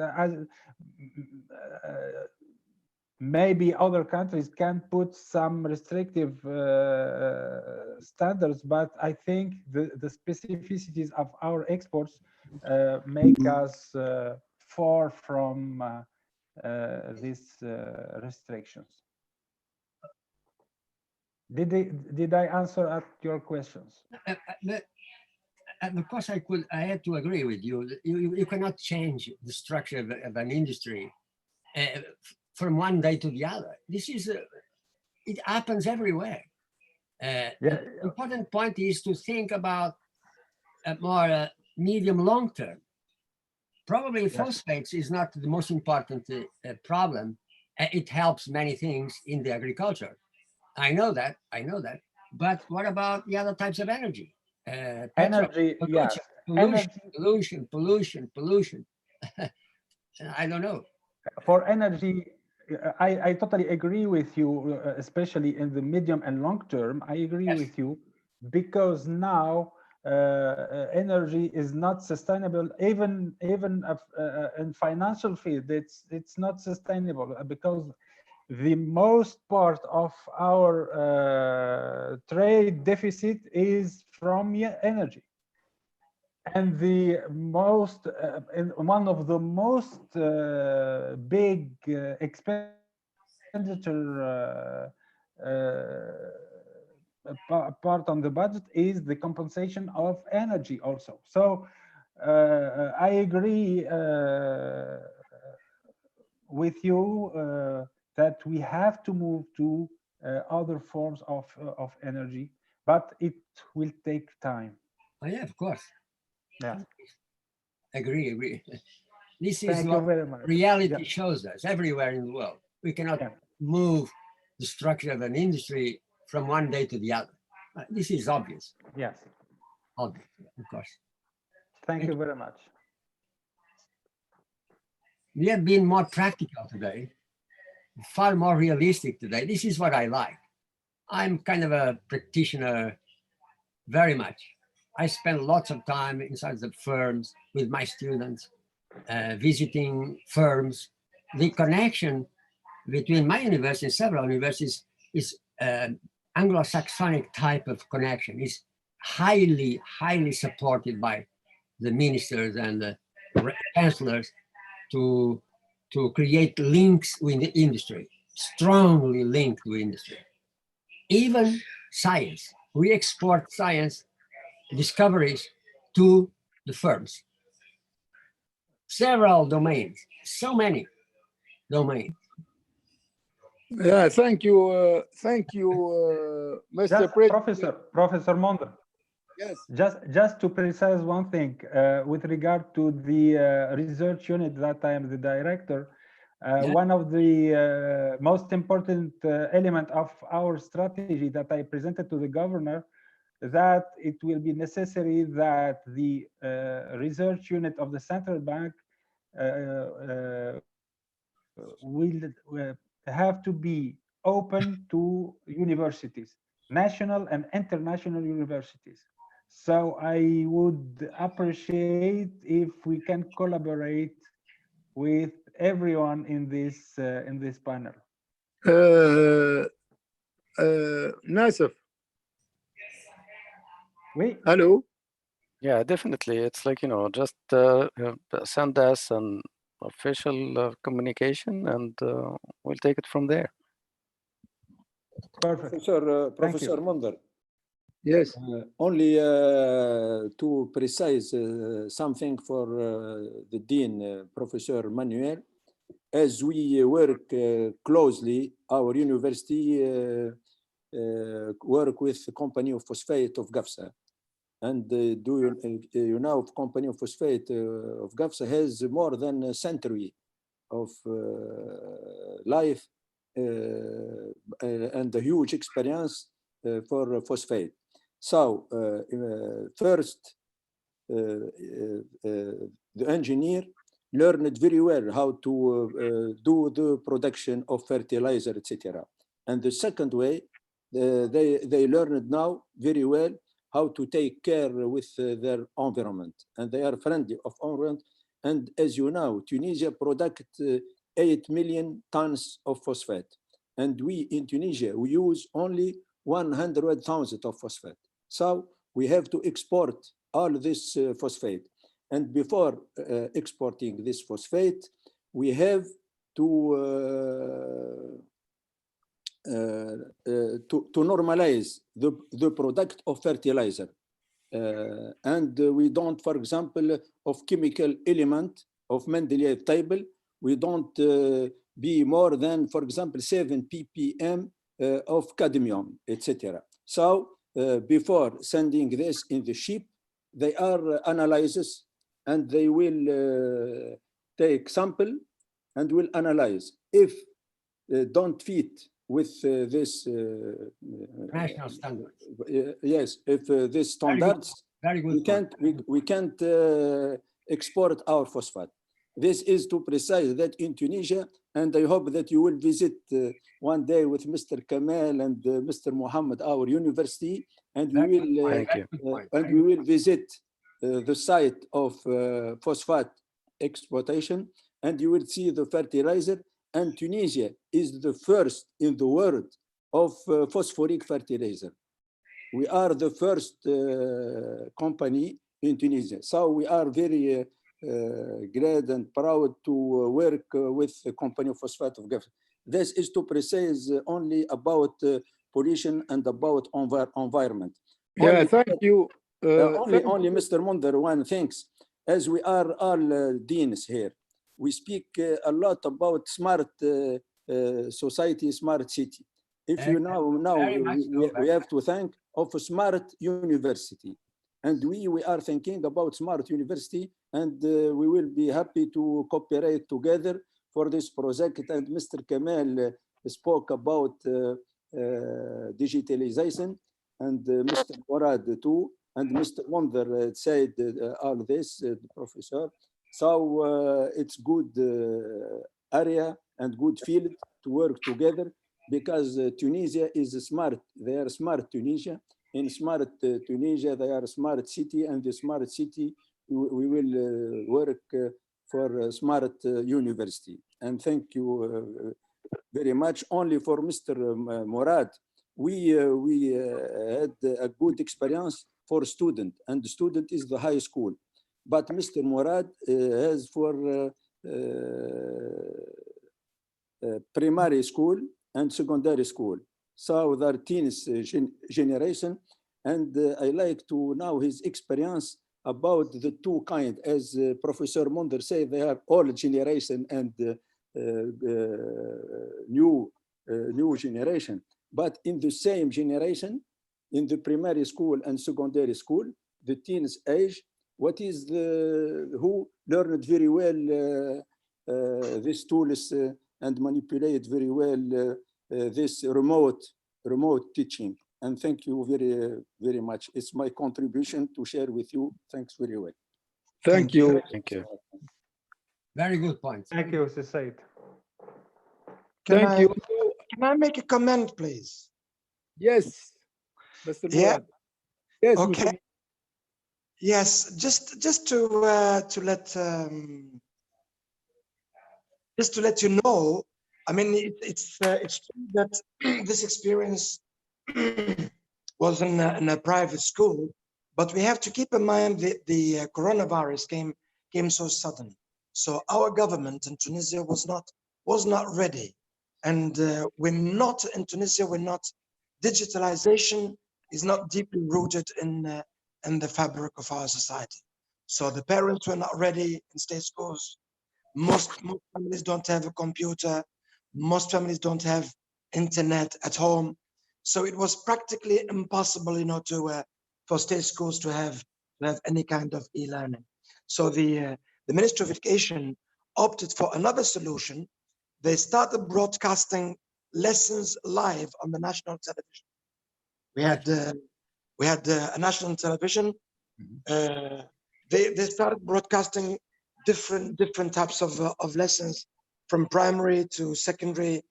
Speaker 2: maybe other countries can put some restrictive standards, but I think the specificities of our exports make us far from these restrictions. Did I answer at your questions?
Speaker 4: Of course, I had to agree with you. You cannot change the structure of an industry from one day to the other. This is it happens everywhere. The important point is to think about a more medium long term. Probably phosphates is not the most important problem. It helps many things in the agriculture. I know that. But what about the other types of energy?
Speaker 2: Energy,
Speaker 4: pollution. I don't know.
Speaker 2: For energy, I totally agree with you, especially in the medium and long term. I agree with you, because now energy is not sustainable, even in financial field. It's not sustainable because the most part of our trade deficit is from energy. And the most, one of the most big expenditure part on the budget is the compensation of energy also. So I agree with you that we have to move to other forms of energy, but it will take time.
Speaker 4: Oh, yeah, of course.
Speaker 2: Yeah.
Speaker 4: Agree. This is
Speaker 2: Thank you
Speaker 4: what
Speaker 2: very much.
Speaker 4: reality
Speaker 2: Yeah.
Speaker 4: shows us everywhere in the world. We cannot
Speaker 2: Yeah.
Speaker 4: move the structure of an industry from one day to the other. This is obvious.
Speaker 2: Yes.
Speaker 4: Obvious, of course.
Speaker 2: Thank you very much.
Speaker 4: We have been more practical today, far more realistic today. This is what I like. I'm kind of a practitioner very much. I spend lots of time inside the firms with my students, visiting firms. The connection between my university and several universities is Anglo-Saxonic type of connection. It's highly supported by the ministers and the chancellors to create links with the industry, strongly linked to industry. Even science, we export science discoveries to the firms. Several domains, so many domains.
Speaker 3: Yeah, thank you, Mr. President.
Speaker 2: Professor Monder.
Speaker 3: Yes.
Speaker 2: Just to precise one thing, with regard to the research unit that I am the director, one of the most important element of our strategy that I presented to the governor, that it will be necessary that the research unit of the central bank will have to be open to universities, national and international universities. So I would appreciate if we can collaborate with everyone in this panel.
Speaker 3: Nasif.
Speaker 2: Oui.
Speaker 3: Hello.
Speaker 5: Yeah, definitely. It's like, just send us an official communication and we'll take it from there.
Speaker 2: Perfect.
Speaker 7: Professor Monder.
Speaker 3: Yes.
Speaker 7: Only to precise something for the Dean, Professor Manuel, as we work closely, our university work with the company of phosphate of GAFSA. And do you know, company of phosphate of GAFSA has more than a century of life and a huge experience for phosphate. So first, the engineer learned very well how to do the production of fertilizer, etc. And the second way, they learned now very well how to take care with their environment, and they are friendly of environment. And as you know, Tunisia product 8 million tons of phosphate, and we in Tunisia we use only 100,000 of phosphate. So we have to export all this phosphate, and before exporting this phosphate, we have to normalize the product of fertilizer. And we don't, for example, of chemical element of Mendeleev table, we don't be more than, for example, 7 ppm of cadmium, etc. So before sending this in the ship, they are analyzes, and they will take sample and will analyze. If don't fit with this
Speaker 4: national standards.
Speaker 7: Yes, if this standards,
Speaker 4: very good.
Speaker 7: We can't export our phosphate. This is to precise that in Tunisia, and I hope that you will visit one day with Mr. Kamal and Mr. Mohammed, our university, and we will visit the site of phosphate exploitation, and you will see the fertilizer. And Tunisia is the first in the world of phosphoric fertilizer. We are the first company in Tunisia. So we are very glad and proud to work with the company of phosphate of GAFSA. This is to precise only about pollution and about environment.
Speaker 3: Yeah, thank you.
Speaker 7: Only Mr. Monder, one thanks. as we are all deans here, we speak a lot about smart society, smart city. If you now we have to think of a smart university, and we are thinking about smart university, and we will be happy to cooperate together for this project. And Mr. Kamal spoke about digitalization, and Mr. Murad too, and Mr. Wonder said all this, the professor. So it's good area and good field to work together, because Tunisia is smart. They are smart Tunisia. In smart Tunisia, they are smart city, and the smart city, we will work for a smart university. And thank you very much. Only for Mr. Murad, we had a good experience for student, and the student is the high school. But Mr. Murad has for primary school and secondary school. So their teens generation, and I like to know his experience about the two kind. As Professor Monder said, they are old generation and new generation. But in the same generation, in the primary school and secondary school, the teens age, what is who learned very well these tools and manipulate very well this remote teaching. And thank you very much. It's my contribution to share with you. Thanks very well.
Speaker 3: Thank you.
Speaker 5: Thank you.
Speaker 4: Very good point.
Speaker 2: Thank you, Said.
Speaker 3: Thank you.
Speaker 8: Can I make a comment, please?
Speaker 3: Yes, Mr.
Speaker 8: Yeah.
Speaker 3: Murad. Yes.
Speaker 8: Okay.
Speaker 3: Mr.
Speaker 8: Yes, just to let you know, I mean, it's true that this experience was in a private school, but we have to keep in mind that the coronavirus came so sudden. So our government in Tunisia was not ready, and we're not in Tunisia. We're not. Digitalization is not deeply rooted in the fabric of our society. So the parents were not ready in state schools. Most families don't have a computer. Most families don't have internet at home. So it was practically impossible, for state schools to have any kind of e-learning. So the Ministry of Education opted for another solution. They started broadcasting lessons live on the national television. We had a national television. They started broadcasting different types of lessons, from primary to secondary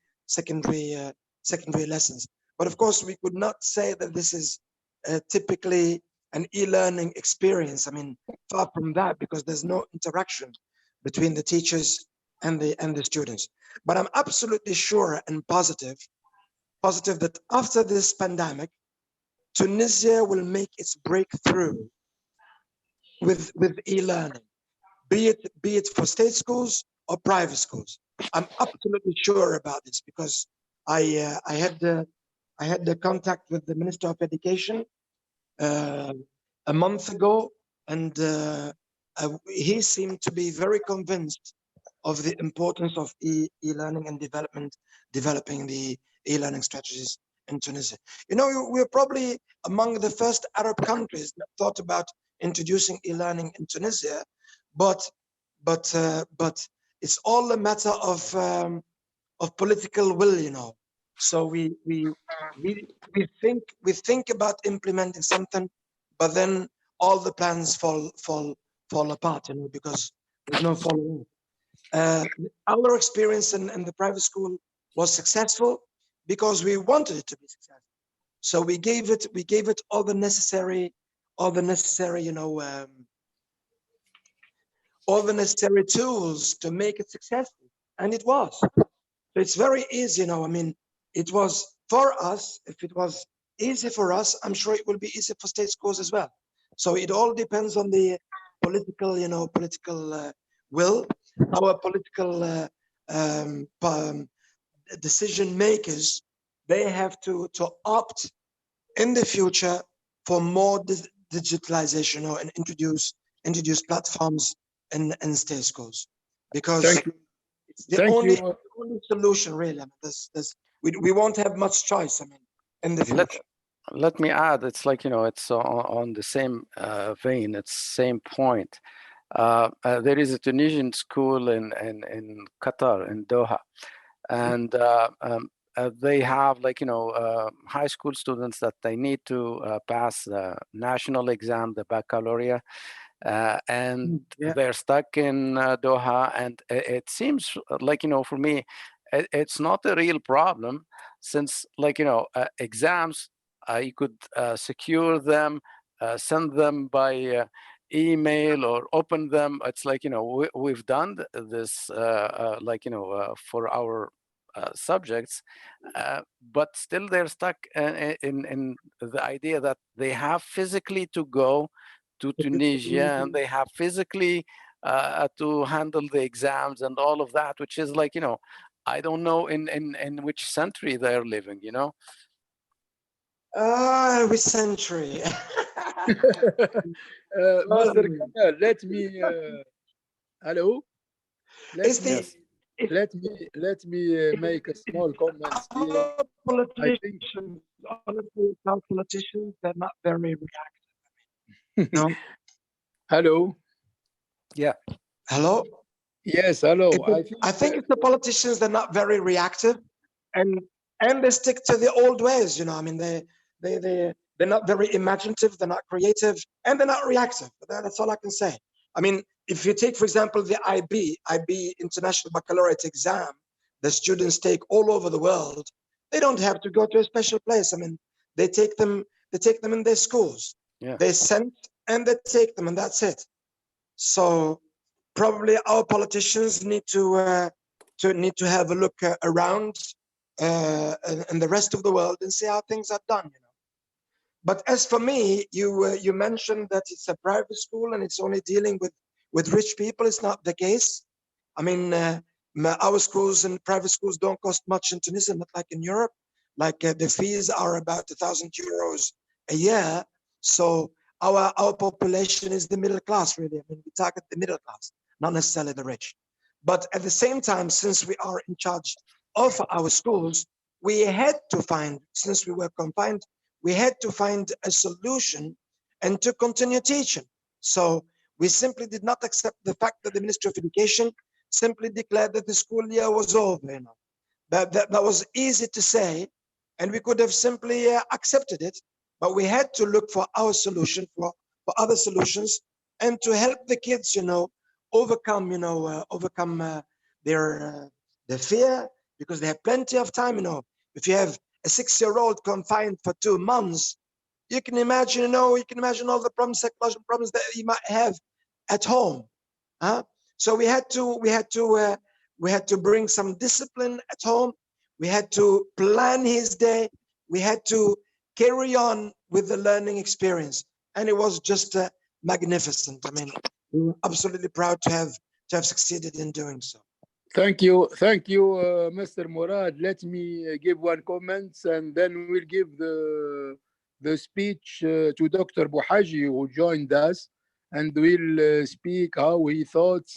Speaker 8: lessons. But of course, we could not say that this is typically an e-learning experience. I mean, far from that, because there's no interaction between the teachers and the students. But I'm absolutely sure and positive that after this pandemic, Tunisia will make its breakthrough with e-learning, be it for state schools or private schools. I'm absolutely sure about this, because I had the contact with the Minister of Education a month ago, and he seemed to be very convinced of the importance of e-learning and developing the e-learning strategies in Tunisia. We're probably among the first Arab countries that thought about introducing e-learning in Tunisia, but it's all a matter of political will, So we think about implementing something, but then all the plans fall apart, because there's no follow-up. Our experience in the private school was successful because we wanted it to be successful. So we gave it all the necessary, all the necessary tools to make it successful, and it was. So it's very easy, I mean, it was for us. If it was easy for us, I'm sure it will be easy for state schools as well. So it all depends on the political, will. Our political decision makers, they have to opt in the future for more digitalization, and introduce introduce platforms in state schools, because
Speaker 3: Thank you.
Speaker 8: it's the
Speaker 3: Thank
Speaker 8: only,
Speaker 3: you.
Speaker 8: only solution, really. I mean, we won't have much choice, I mean, in the future.
Speaker 5: Let me add, it's like, it's on the same vein, it's same point. There is a Tunisian school in Qatar, in Doha, and they have like, high school students that they need to pass the national exam, the baccalaureate, and they're stuck in Doha. And it seems like, for me, it's not a real problem, since like, exams, you could secure them, send them by email or open them. It's like, we've done this like, for our subjects, but still they're stuck in the idea that they have physically to go to Tunisia, and they have physically to handle the exams and all of that, which is like, I don't know in which century they're living,
Speaker 8: Which century?
Speaker 3: Mr. Kamal, let me hello. Let me make a small comment here.
Speaker 8: Politicians, honestly, some politicians, they're not very reactive. No.
Speaker 3: Hello.
Speaker 5: Yeah.
Speaker 8: Hello.
Speaker 3: Yes. Hello.
Speaker 8: I think it's the politicians. They're not very reactive, and they stick to the old ways. I mean, they're not very imaginative. They're not creative, and they're not reactive. That's all I can say. I mean, if you take, for example, the IB International Baccalaureate exam, the students take all over the world. They don't have to go to a special place. I mean, they take them in their schools.
Speaker 5: Yeah.
Speaker 8: They send and they take them, and that's it. So probably our politicians need to have a look around in the rest of the world and see how things are done. But as for me, you mentioned that it's a private school and it's only dealing with rich people. It's not the case. I mean, our schools and private schools don't cost much in Tunisia, not like in Europe. Like the fees are about 1,000 euros a year. So our population is the middle class, really. I mean, we target the middle class, not necessarily the rich. But at the same time, since we are in charge of our schools, we had to find, since we were confined, we had to find a solution and to continue teaching. So we simply did not accept the fact that the Ministry of Education simply declared that the school year was over. That was easy to say, and we could have simply accepted it, but we had to look for our solution, for other solutions, and to help the kids, overcome, their fear, because they have plenty of time. If you have a 6-year-old confined for 2 months, you can imagine, all the problems, psychological problems that you might have at home. So we had to bring some discipline at home. We had to plan his day. We had to carry on with the learning experience, and it was just magnificent. I mean, we were absolutely proud to have succeeded in doing so.
Speaker 3: Thank you, Mr. Murad. Let me give one comment, and then we'll give the speech to Dr. Bouhaji, who joined us, and we'll speak how he thought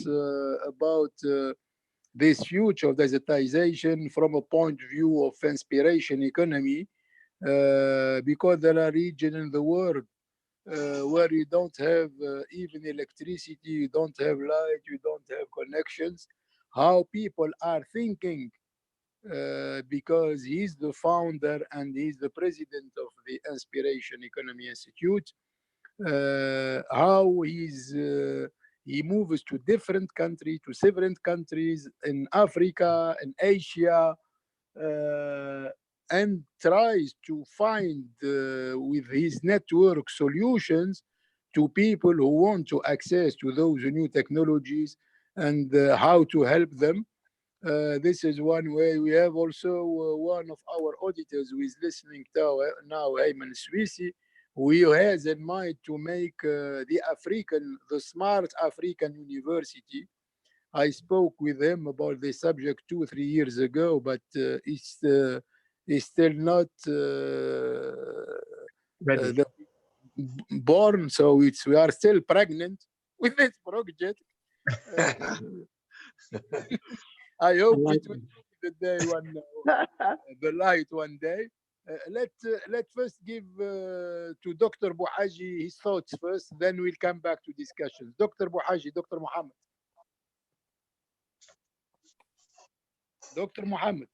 Speaker 3: about this future of digitization from a point of view of inspiration economy, because there are regions in the world where you don't have even electricity, you don't have light, you don't have connections. How people are thinking, because he's the founder and he's the president of the Inspiration Economy Institute, how he moves to different countries, to several countries in Africa and Asia, and tries to find with his network solutions to people who want to access to those new technologies, and how to help them. This is one way. We have also one of our auditors who is listening to now, Ayman Swisi, who has in mind to make the smart African university. I spoke with him about this subject 2-3 years ago, but it's still not born. So we are still pregnant. with this project. I hope it will be the day when the light one day. Let's first give to Dr. Bouhaji his thoughts first, then we'll come back to discussions. Dr. Bouhaji, Dr. Mohammed. Dr. Mohammed.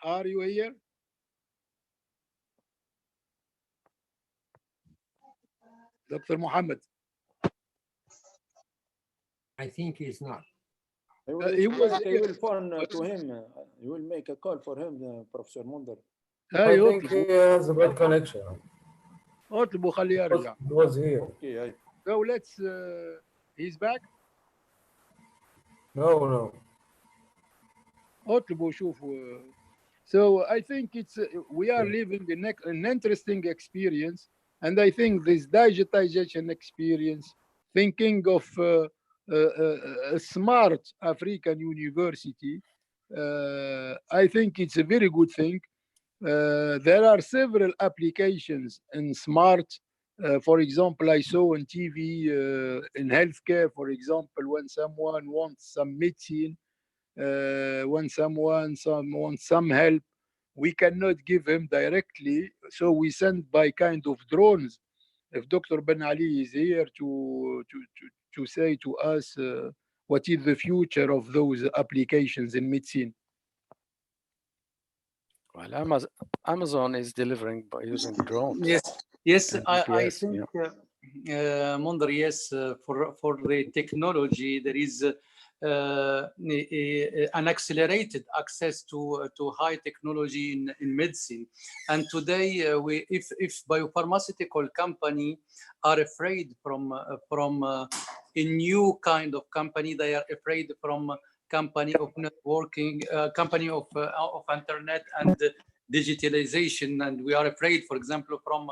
Speaker 3: Are you here? Dr. Mohammed.
Speaker 4: I think he's not.
Speaker 7: I will phone to him. You will make a call for him, Professor Munder.
Speaker 6: I think he has a bad connection.
Speaker 3: اطلبوا خليه يرجع.
Speaker 6: He was here.
Speaker 7: Okay,
Speaker 3: So let's he's back.
Speaker 6: No.
Speaker 3: اطلبوا شوفوا. So I think it's we are living an interesting experience, and I think this digitization experience, thinking of a smart African university, I think it's a very good thing. There are several applications in smart. For example, I saw on TV in healthcare, for example, when someone wants some medicine, when someone wants some help, we cannot give him directly, so we send by kind of drones. If Dr. Ben Ali is here to say to us what is the future of those applications in medicine.
Speaker 5: Well, Amazon is delivering by using drones.
Speaker 1: Yes, I
Speaker 5: GPS,
Speaker 1: think, Munder, yes, for the technology, there is an accelerated access to high technology in medicine. And today, if biopharmaceutical company are afraid from a new kind of company, they are afraid from company of networking, company of internet and digitalization, and we are afraid, for example, from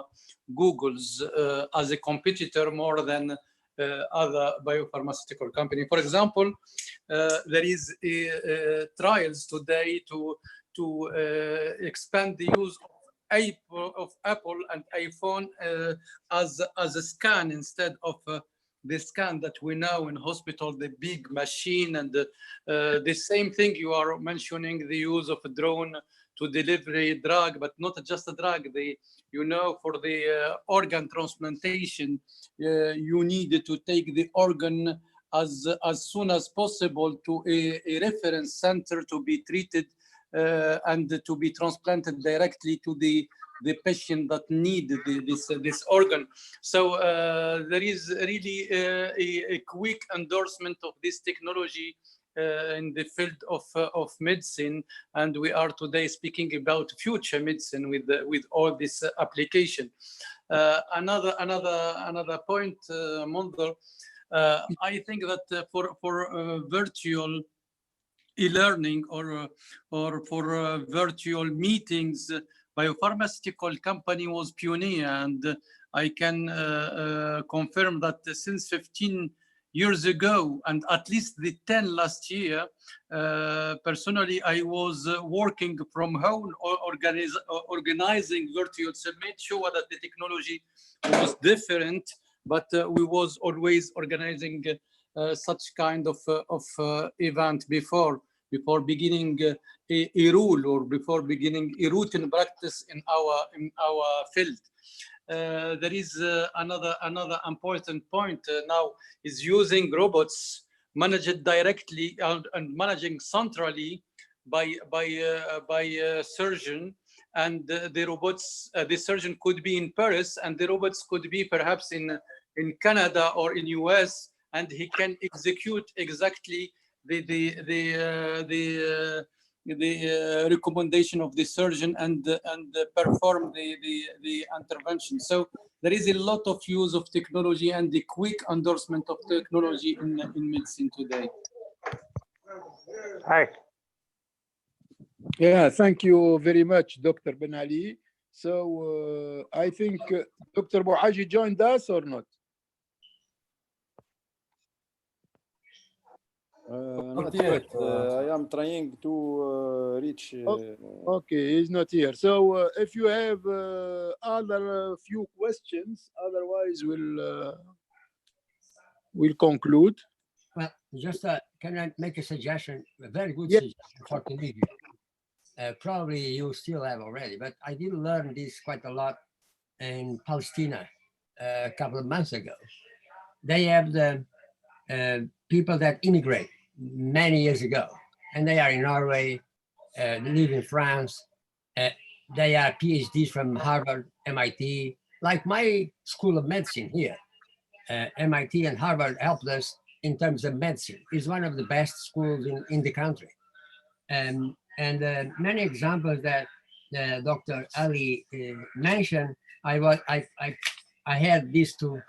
Speaker 1: Google's as a competitor more than other biopharmaceutical company. For example, there is trials today to expand the use of Apple and iPhone as a scan instead of the scan that we know in hospital, the big machine, and the same thing you are mentioning, the use of a drone to deliver a drug, but not just a drug. For the organ transplantation, you need to take the organ as soon as possible to a reference center to be treated and to be transplanted directly to the patient that need this organ. So there is really a quick endorsement of this technology in the field of medicine, and we are today speaking about future medicine with all this application. Another point, Munder, I think that for virtual e-learning or for virtual meetings, biopharmaceutical company was pioneer, and I can confirm that since 15 years ago, and at least the 10 last year, personally, I was working from home, organizing virtual summit, show that the technology was different, but we was always organizing such kind of event before beginning a rule or before beginning a routine practice in our field. There is another important point now is using robots managed directly and managing centrally by surgeon, and the robots, the surgeon could be in Paris and the robots could be perhaps in Canada or in US, and he can execute exactly the recommendation of the surgeon and perform the intervention. So there is a lot of use of technology and the quick endorsement of technology in medicine today.
Speaker 2: Hi.
Speaker 3: Yeah, thank you very much, Dr. Ben Ali. So I think Dr. Bouhaji joined us or not?
Speaker 7: Not yet. I am trying to reach.
Speaker 3: Okay, he's not here. So if you have other few questions, otherwise we'll conclude.
Speaker 4: Well, just can I make a suggestion? A very good
Speaker 3: Yes.
Speaker 4: suggestion for Tunisia. Probably you still have already, but I did learn this quite a lot in Palestine a couple of months ago. They have the people that immigrate many years ago, and they are in Norway, they live in France. They are PhDs from Harvard, MIT, like my School of Medicine here. MIT and Harvard helped us in terms of medicine. It's one of the best schools in the country. And many examples that Dr. Ali mentioned, I had this to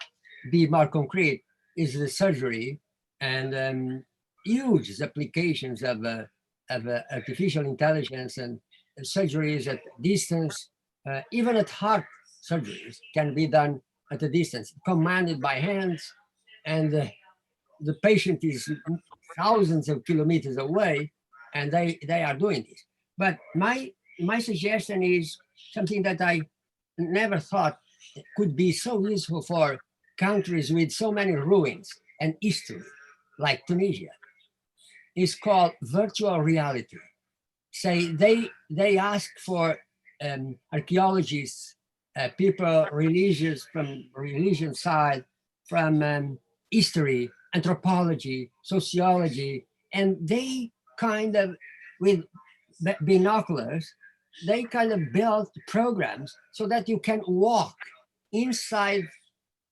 Speaker 4: be more concrete, is the surgery and huge applications of artificial intelligence and surgeries at distance, even at heart surgeries can be done at a distance, commanded by hands, and the patient is thousands of kilometers away, and they are doing this. But my suggestion is something that I never thought could be so useful for countries with so many ruins and history, like Tunisia. It's called virtual reality. Say they ask for archaeologists, people religious from religion side, from history, anthropology, sociology, and they kind of, with binoculars, they kind of build programs so that you can walk inside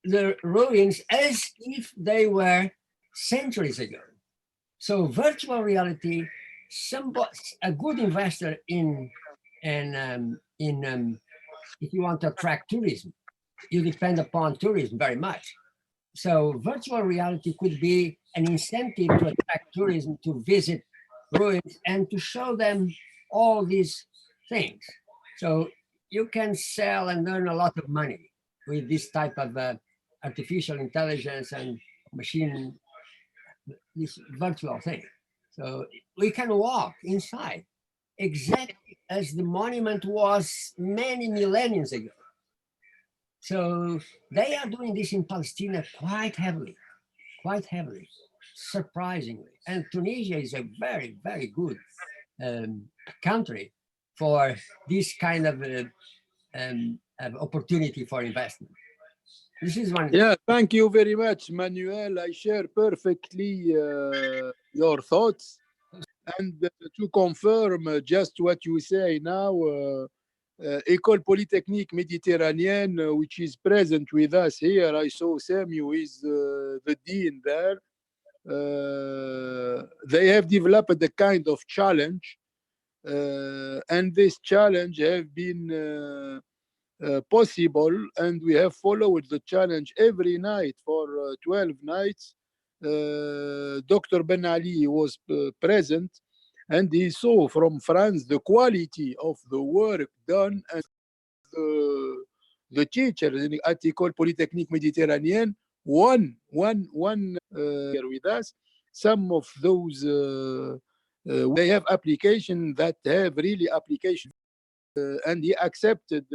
Speaker 4: the ruins as if they were centuries ago. So virtual reality, a good investor in if you want to attract tourism, you depend upon tourism very much. So virtual reality could be an incentive to attract tourism to visit ruins and to show them all these things. So you can sell and earn a lot of money with this type of artificial intelligence and machine, this virtual thing. So we can walk inside exactly as the monument was many millenniums ago. So they are doing this in Palestine quite heavily, surprisingly. And Tunisia is a very, very good country for this kind of opportunity for investment. This is one.
Speaker 3: Yeah, thank you very much, Manuel. I share perfectly your thoughts. And to confirm just what you say now, École Polytechnique Méditerranéenne, which is present with us here. I saw Samuel is the dean there. They have developed a kind of challenge, and this challenge have been possible, and we have followed the challenge every night for 12 nights. Dr. Ben Ali was present, and he saw from France the quality of the work done, and the teachers at École Polytechnique Méditerranéenne, one here with us. Some of those they have application that have really application, and he accepted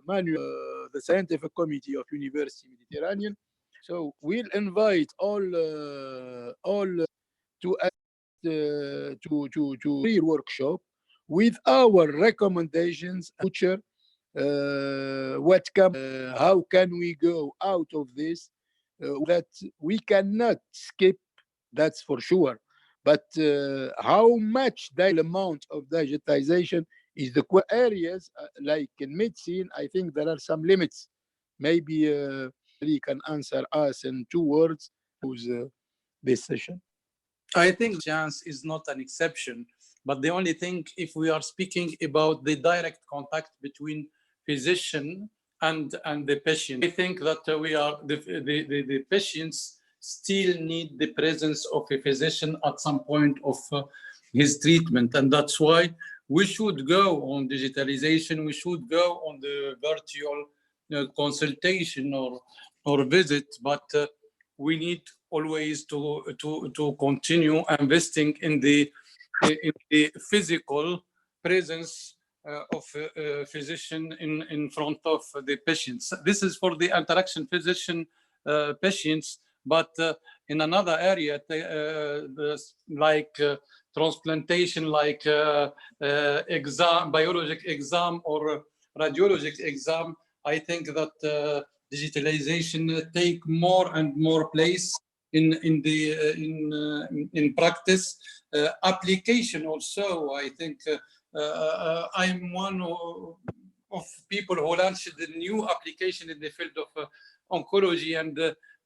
Speaker 3: Manuel, the scientific committee of University Mediterranean. So we'll invite all to real workshop with our recommendations, future, how can we go out of this, that we cannot skip, that's for sure. But how much the amount of digitization is the areas, like in medicine, I think there are some limits. Maybe he can answer us in 2 words this session.
Speaker 1: I think chance is not an exception, but the only thing, if we are speaking about the direct contact between physician and the patient, I think that the patients still need the presence of a physician at some point of his treatment, and that's why we should go on digitalization. We should go on the virtual consultation or visit, but we need always to continue investing in the physical presence of a physician in front of the patients. This is for the interaction physician patients, but in another area, like transplantation, like exam, biologic exam or radiologic exam, I think that digitalization take more and more place in practice. Application also, I think I'm one of people who launched the new application in the field of oncology, and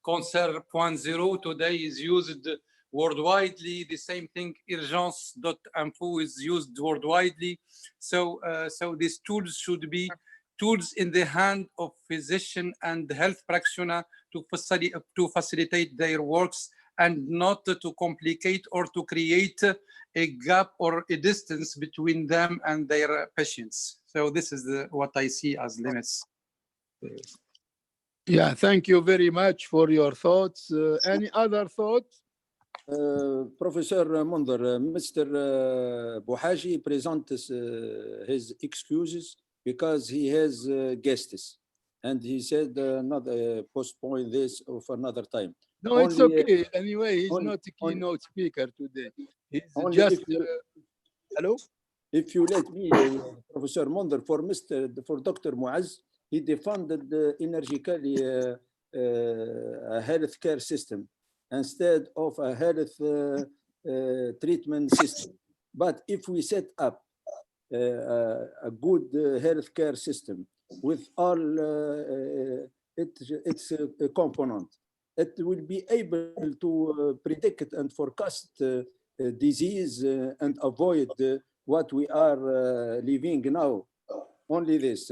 Speaker 1: Cancer 0.0 today is used worldwide. The same thing, urgence.info is used worldwide. So these tools should be tools in the hand of physician and health practitioner to facilitate their works, and not to complicate or to create a gap or a distance between them and their patients. So this is what I see as limits.
Speaker 3: Yeah, thank you very much for your thoughts. Any other thoughts?
Speaker 7: Professor Munder, Mr. Bouhaji presents his excuses because he has guests, and he said not postpone this for another time.
Speaker 3: No, it's okay. Anyway, he's not a keynote speaker today. He's just hello.
Speaker 7: If you let me, Professor Munder, for Dr. Muaz, he defended energically a healthcare system instead of a health treatment system. But if we set up a good healthcare system with all its components, it will be able to predict and forecast disease and avoid what we are living now. Only this.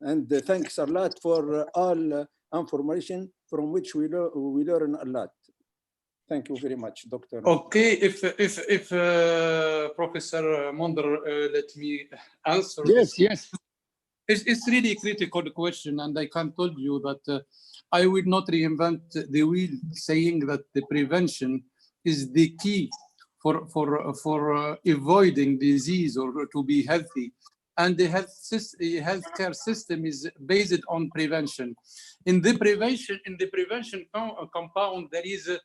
Speaker 7: And thanks a lot for all information from which we learn a lot. Thank you very much, Doctor.
Speaker 1: Okay, if Professor Munder let me answer.
Speaker 3: Yes, yes.
Speaker 1: It's really a critical question, and I can tell you that I will not reinvent the wheel, saying that the prevention is the key for avoiding disease or to be healthy. And the healthcare system is based on prevention. In the prevention compound, there is a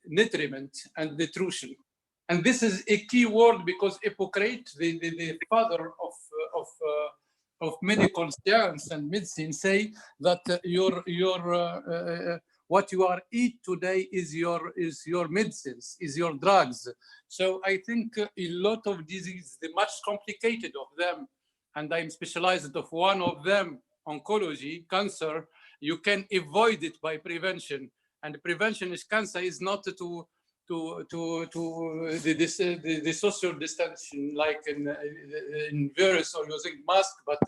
Speaker 1: nutriment and nutrition. And this is a key word because Hippocrates, the father of medical science and medicine, say that what you are eat today is your medicines, is your drugs. So I think a lot of diseases, the much complicated of them, and I'm specialized of one of them, oncology, cancer, you can avoid it by prevention. And prevention is cancer is not the social distancing like in virus or using mask, but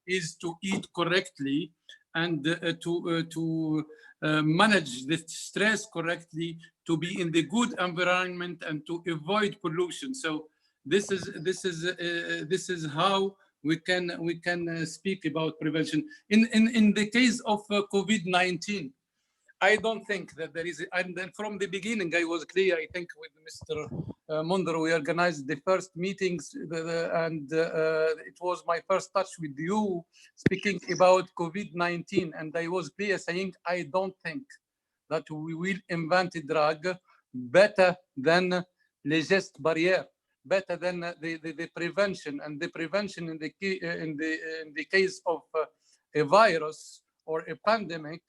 Speaker 1: is to eat correctly and to manage the stress correctly, to be in the good environment and to avoid pollution. So this is how we can speak about prevention. In the case of COVID-19, I don't think that there is, and then from the beginning, I was clear, I think with Mr. Munder, we organized the first meetings and it was my first touch with you speaking about COVID-19. And I was clear saying, I don't think that we will invent a drug better than les gestes barrières, better than the prevention. And the prevention in the case of a virus or a pandemic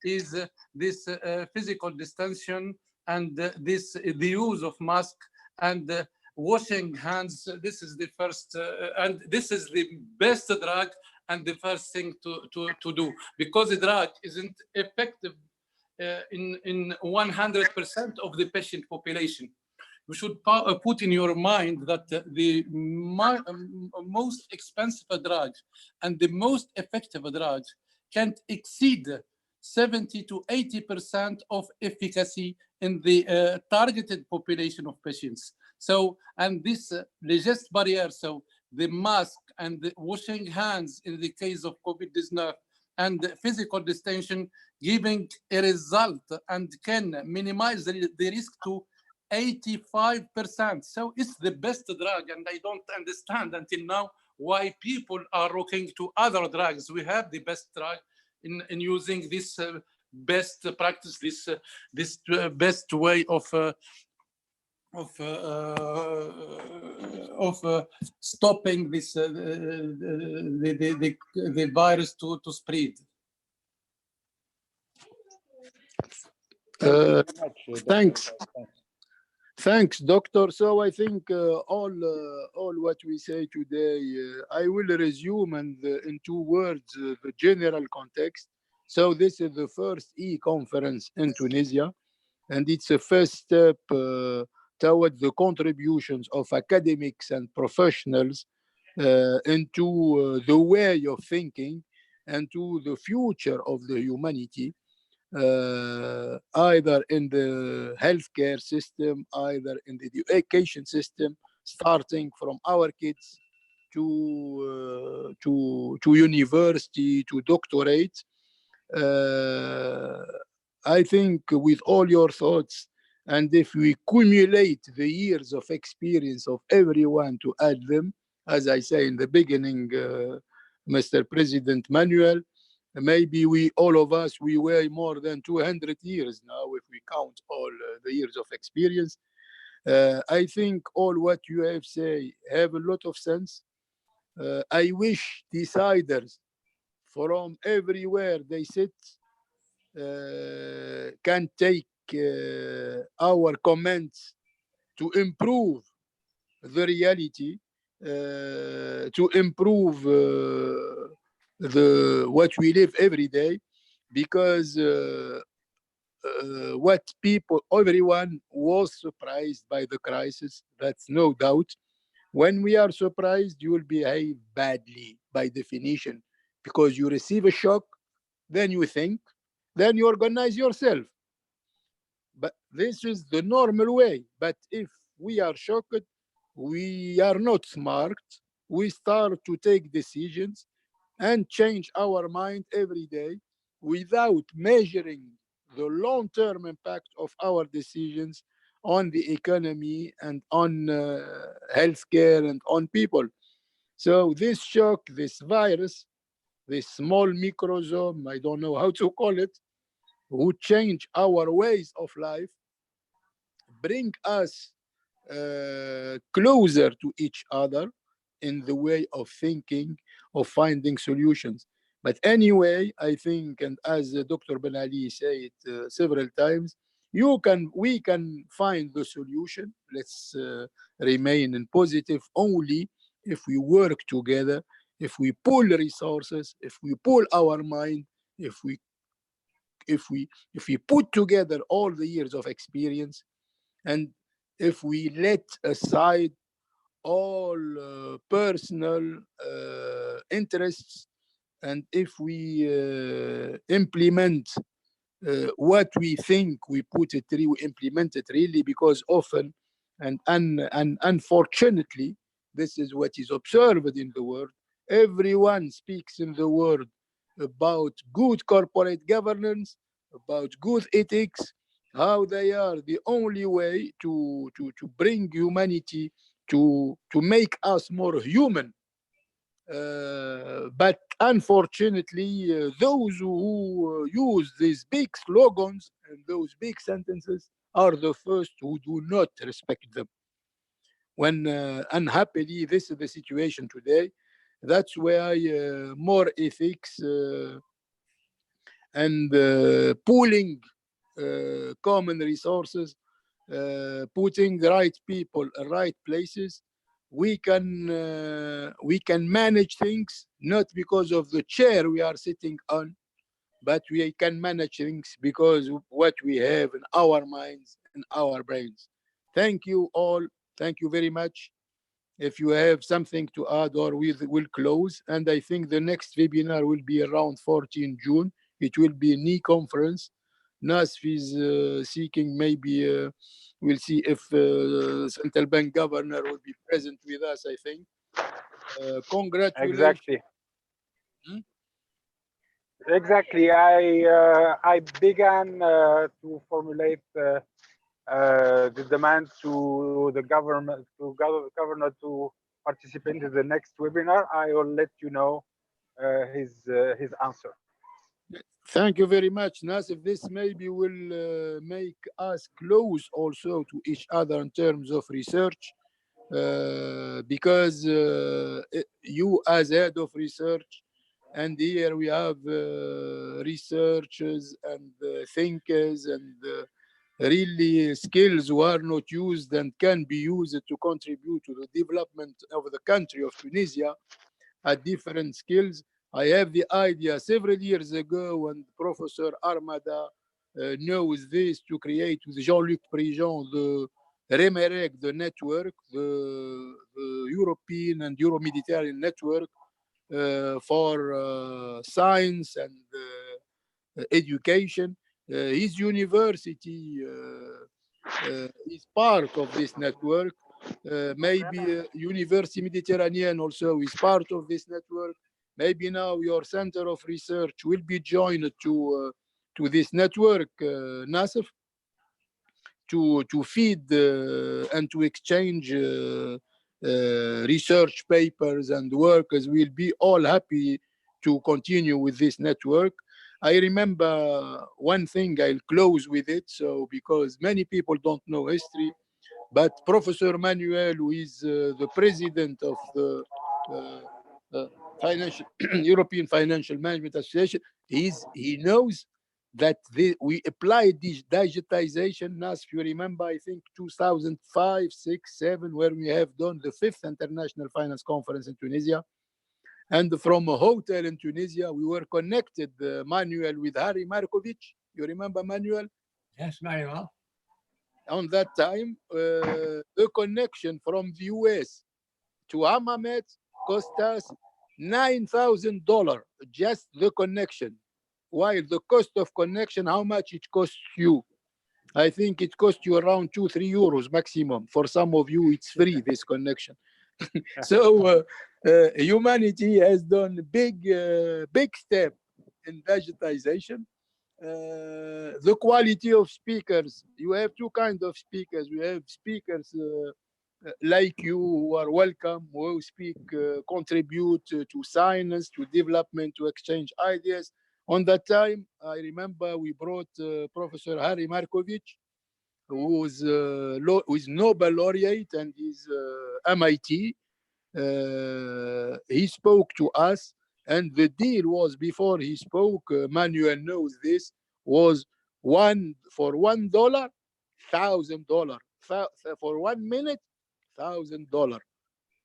Speaker 1: is this physical distancing and the use of mask and washing hands. This is the first and this is the best drug and the first thing to do, because the drug isn't effective in 100% of the patient population. You should put in your mind that the most expensive drug and the most effective drug can't exceed 70 to 80% of efficacy in the targeted population of patients. So, and this les gestes barrières, so the mask and the washing hands in the case of COVID-19 and the physical distancing giving a result and can minimize the risk to 85%. So it's the best drug, and I don't understand until now why people are looking to other drugs. We have the best drug in using this best practice, this best way of stopping this the virus to spread.
Speaker 3: Thanks, doctor. So I think all what we say today, I will resume and in 2 words the general context. So this is the first E-conference in Tunisia, and it's a first step towards the contributions of academics and professionals into the way of thinking and to the future of the humanity. Either in the healthcare system, either in the education system, starting from our kids to university, to doctorate. I think with all your thoughts, and if we cumulate the years of experience of everyone to add them, as I say in the beginning, Mr. President Manuel, maybe all of us, we weigh more than 200 years now if we count all the years of experience. I think all what you have said have a lot of sense. I wish deciders from everywhere they sit can take our comments to improve the reality, to improve what we live every day, because what everyone was surprised by the crisis, that's no doubt. When we are surprised, you will behave badly by definition, because you receive a shock, then you think, then you organize yourself. But this is the normal way. But if we are shocked, we are not smart, we start to take decisions and change our mind every day without measuring the long-term impact of our decisions on the economy and on healthcare and on people. So this shock, this virus, this small microsome, I don't know how to call it, who change our ways of life, bring us closer to each other in the way of thinking, of finding solutions. But anyway, I think, and as Dr. Ben Ali said several times, we can find the solution. Let's remain in positive only if we work together, if we pool resources, if we pool our mind, if we put together all the years of experience, and if we let aside all personal interests, and if we implement what we think, we implement it really, because often and unfortunately, this is what is observed in the world. Everyone speaks in the world about good corporate governance, about good ethics, how they are the only way to bring humanity, to make us more human. But unfortunately, those who use these big slogans and those big sentences are the first who do not respect them. When unhappily, this is the situation today. That's why more ethics and pooling common resources, putting the right people in right places, we can manage things, not because of the chair we are sitting on, but we can manage things because of what we have in our minds and our brains. Thank you all. Thank you very much. If you have something to add, or we will close. And I think the next webinar will be around 14 June. It will be an e-conference. NASF is seeking, maybe we'll see if Central Bank Governor will be present with us, I think. Congratulations.
Speaker 2: Exactly. Exactly. I began to formulate the demand to the government, to governor to participate in the next webinar. I will let you know his answer.
Speaker 3: Thank you very much, Nasif. This maybe will make us close also to each other in terms of research, because you as head of research, and here we have researchers and thinkers and really skills who are not used and can be used to contribute to the development of the country of Tunisia at different skills. I have the idea several years ago when Professor Armada knows this, to create with Jean-Luc Prigent the REMEREC, the network, the European and Euro-Mediterranean network for science and education. His university is part of this network. Maybe University Mediterranean also is part of this network. Maybe now your center of research will be joined to this network, Nasif, to feed and to exchange research papers and workers. Will be all happy to continue with this network. I remember one thing, I'll close with it, so because many people don't know history, but Professor Manuel, who is the president of the financial European Financial Management Association, he knows that we applied this digitization, as you remember, I think 2005, 6, 7, where we have done the 5th International Finance Conference in Tunisia. And from a hotel in Tunisia, we were connected, Manuel, with Harry Markovic. You remember Manuel?
Speaker 4: Yes, very well.
Speaker 3: On that time, the connection from the US to Hammamet cost us $9,000, just the connection. While the cost of connection, how much it costs you? I think it costs you around 2-3 euros maximum. For some of you, it's free, this connection. So humanity has done big step in digitization. The quality of speakers, you have two kinds of speakers. We have speakers like you, who are welcome, who speak, contribute to science, to development, to exchange ideas. On that time, I remember we brought Professor Harry Markovic, who is Nobel laureate and is MIT. He spoke to us, and the deal was, before he spoke, Manuel knows this, was for $1, $1,000. For 1 minute, $1,000.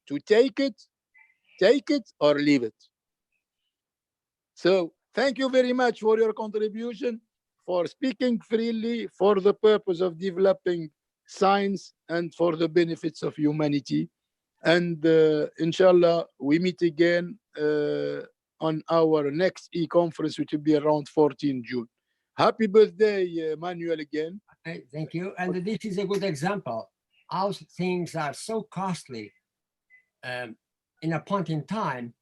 Speaker 3: To take it or leave it. So thank you very much for your contribution, for speaking freely for the purpose of developing science and for the benefits of humanity. And inshallah, we meet again on our next e-conference, which will be around 14 June. Happy birthday, Manuel, again.
Speaker 4: Okay, thank you. And this is a good example how things are so costly in a point in time,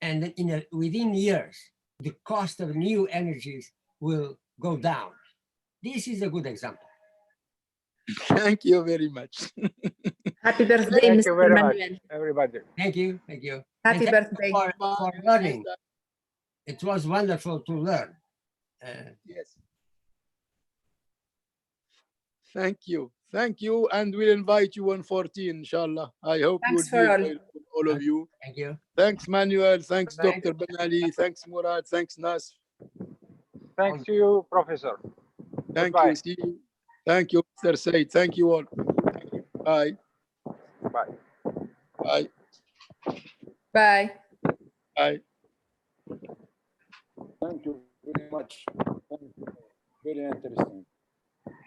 Speaker 4: and within years, the cost of new energies will go down. This is a good example.
Speaker 3: Thank you very much.
Speaker 9: Happy birthday,
Speaker 2: Thank you
Speaker 9: Mr.
Speaker 2: very
Speaker 9: Manuel.
Speaker 2: much, everybody.
Speaker 4: Thank you, thank you.
Speaker 9: Happy
Speaker 4: And thank
Speaker 9: birthday.
Speaker 4: you for learning. It was wonderful to learn.
Speaker 3: Yes. Thank you. Thank you. And we'll invite you on 14, inshallah. I hope
Speaker 9: Thanks
Speaker 3: you will
Speaker 9: for
Speaker 3: be
Speaker 9: all.
Speaker 3: available, all of you.
Speaker 4: Thank you.
Speaker 3: Thanks, Manuel. Thanks,
Speaker 4: Bye.
Speaker 3: Dr. Ben Ali. Thanks, Murad. Thanks, Nas.
Speaker 2: Thanks to you, Professor.
Speaker 3: Thank
Speaker 2: Goodbye.
Speaker 3: you. See you. Thank you, Mr. Said. Thank you all. Bye.
Speaker 2: Bye.
Speaker 3: Bye.
Speaker 9: Bye.
Speaker 3: Bye.
Speaker 7: Thank you very much. Very interesting.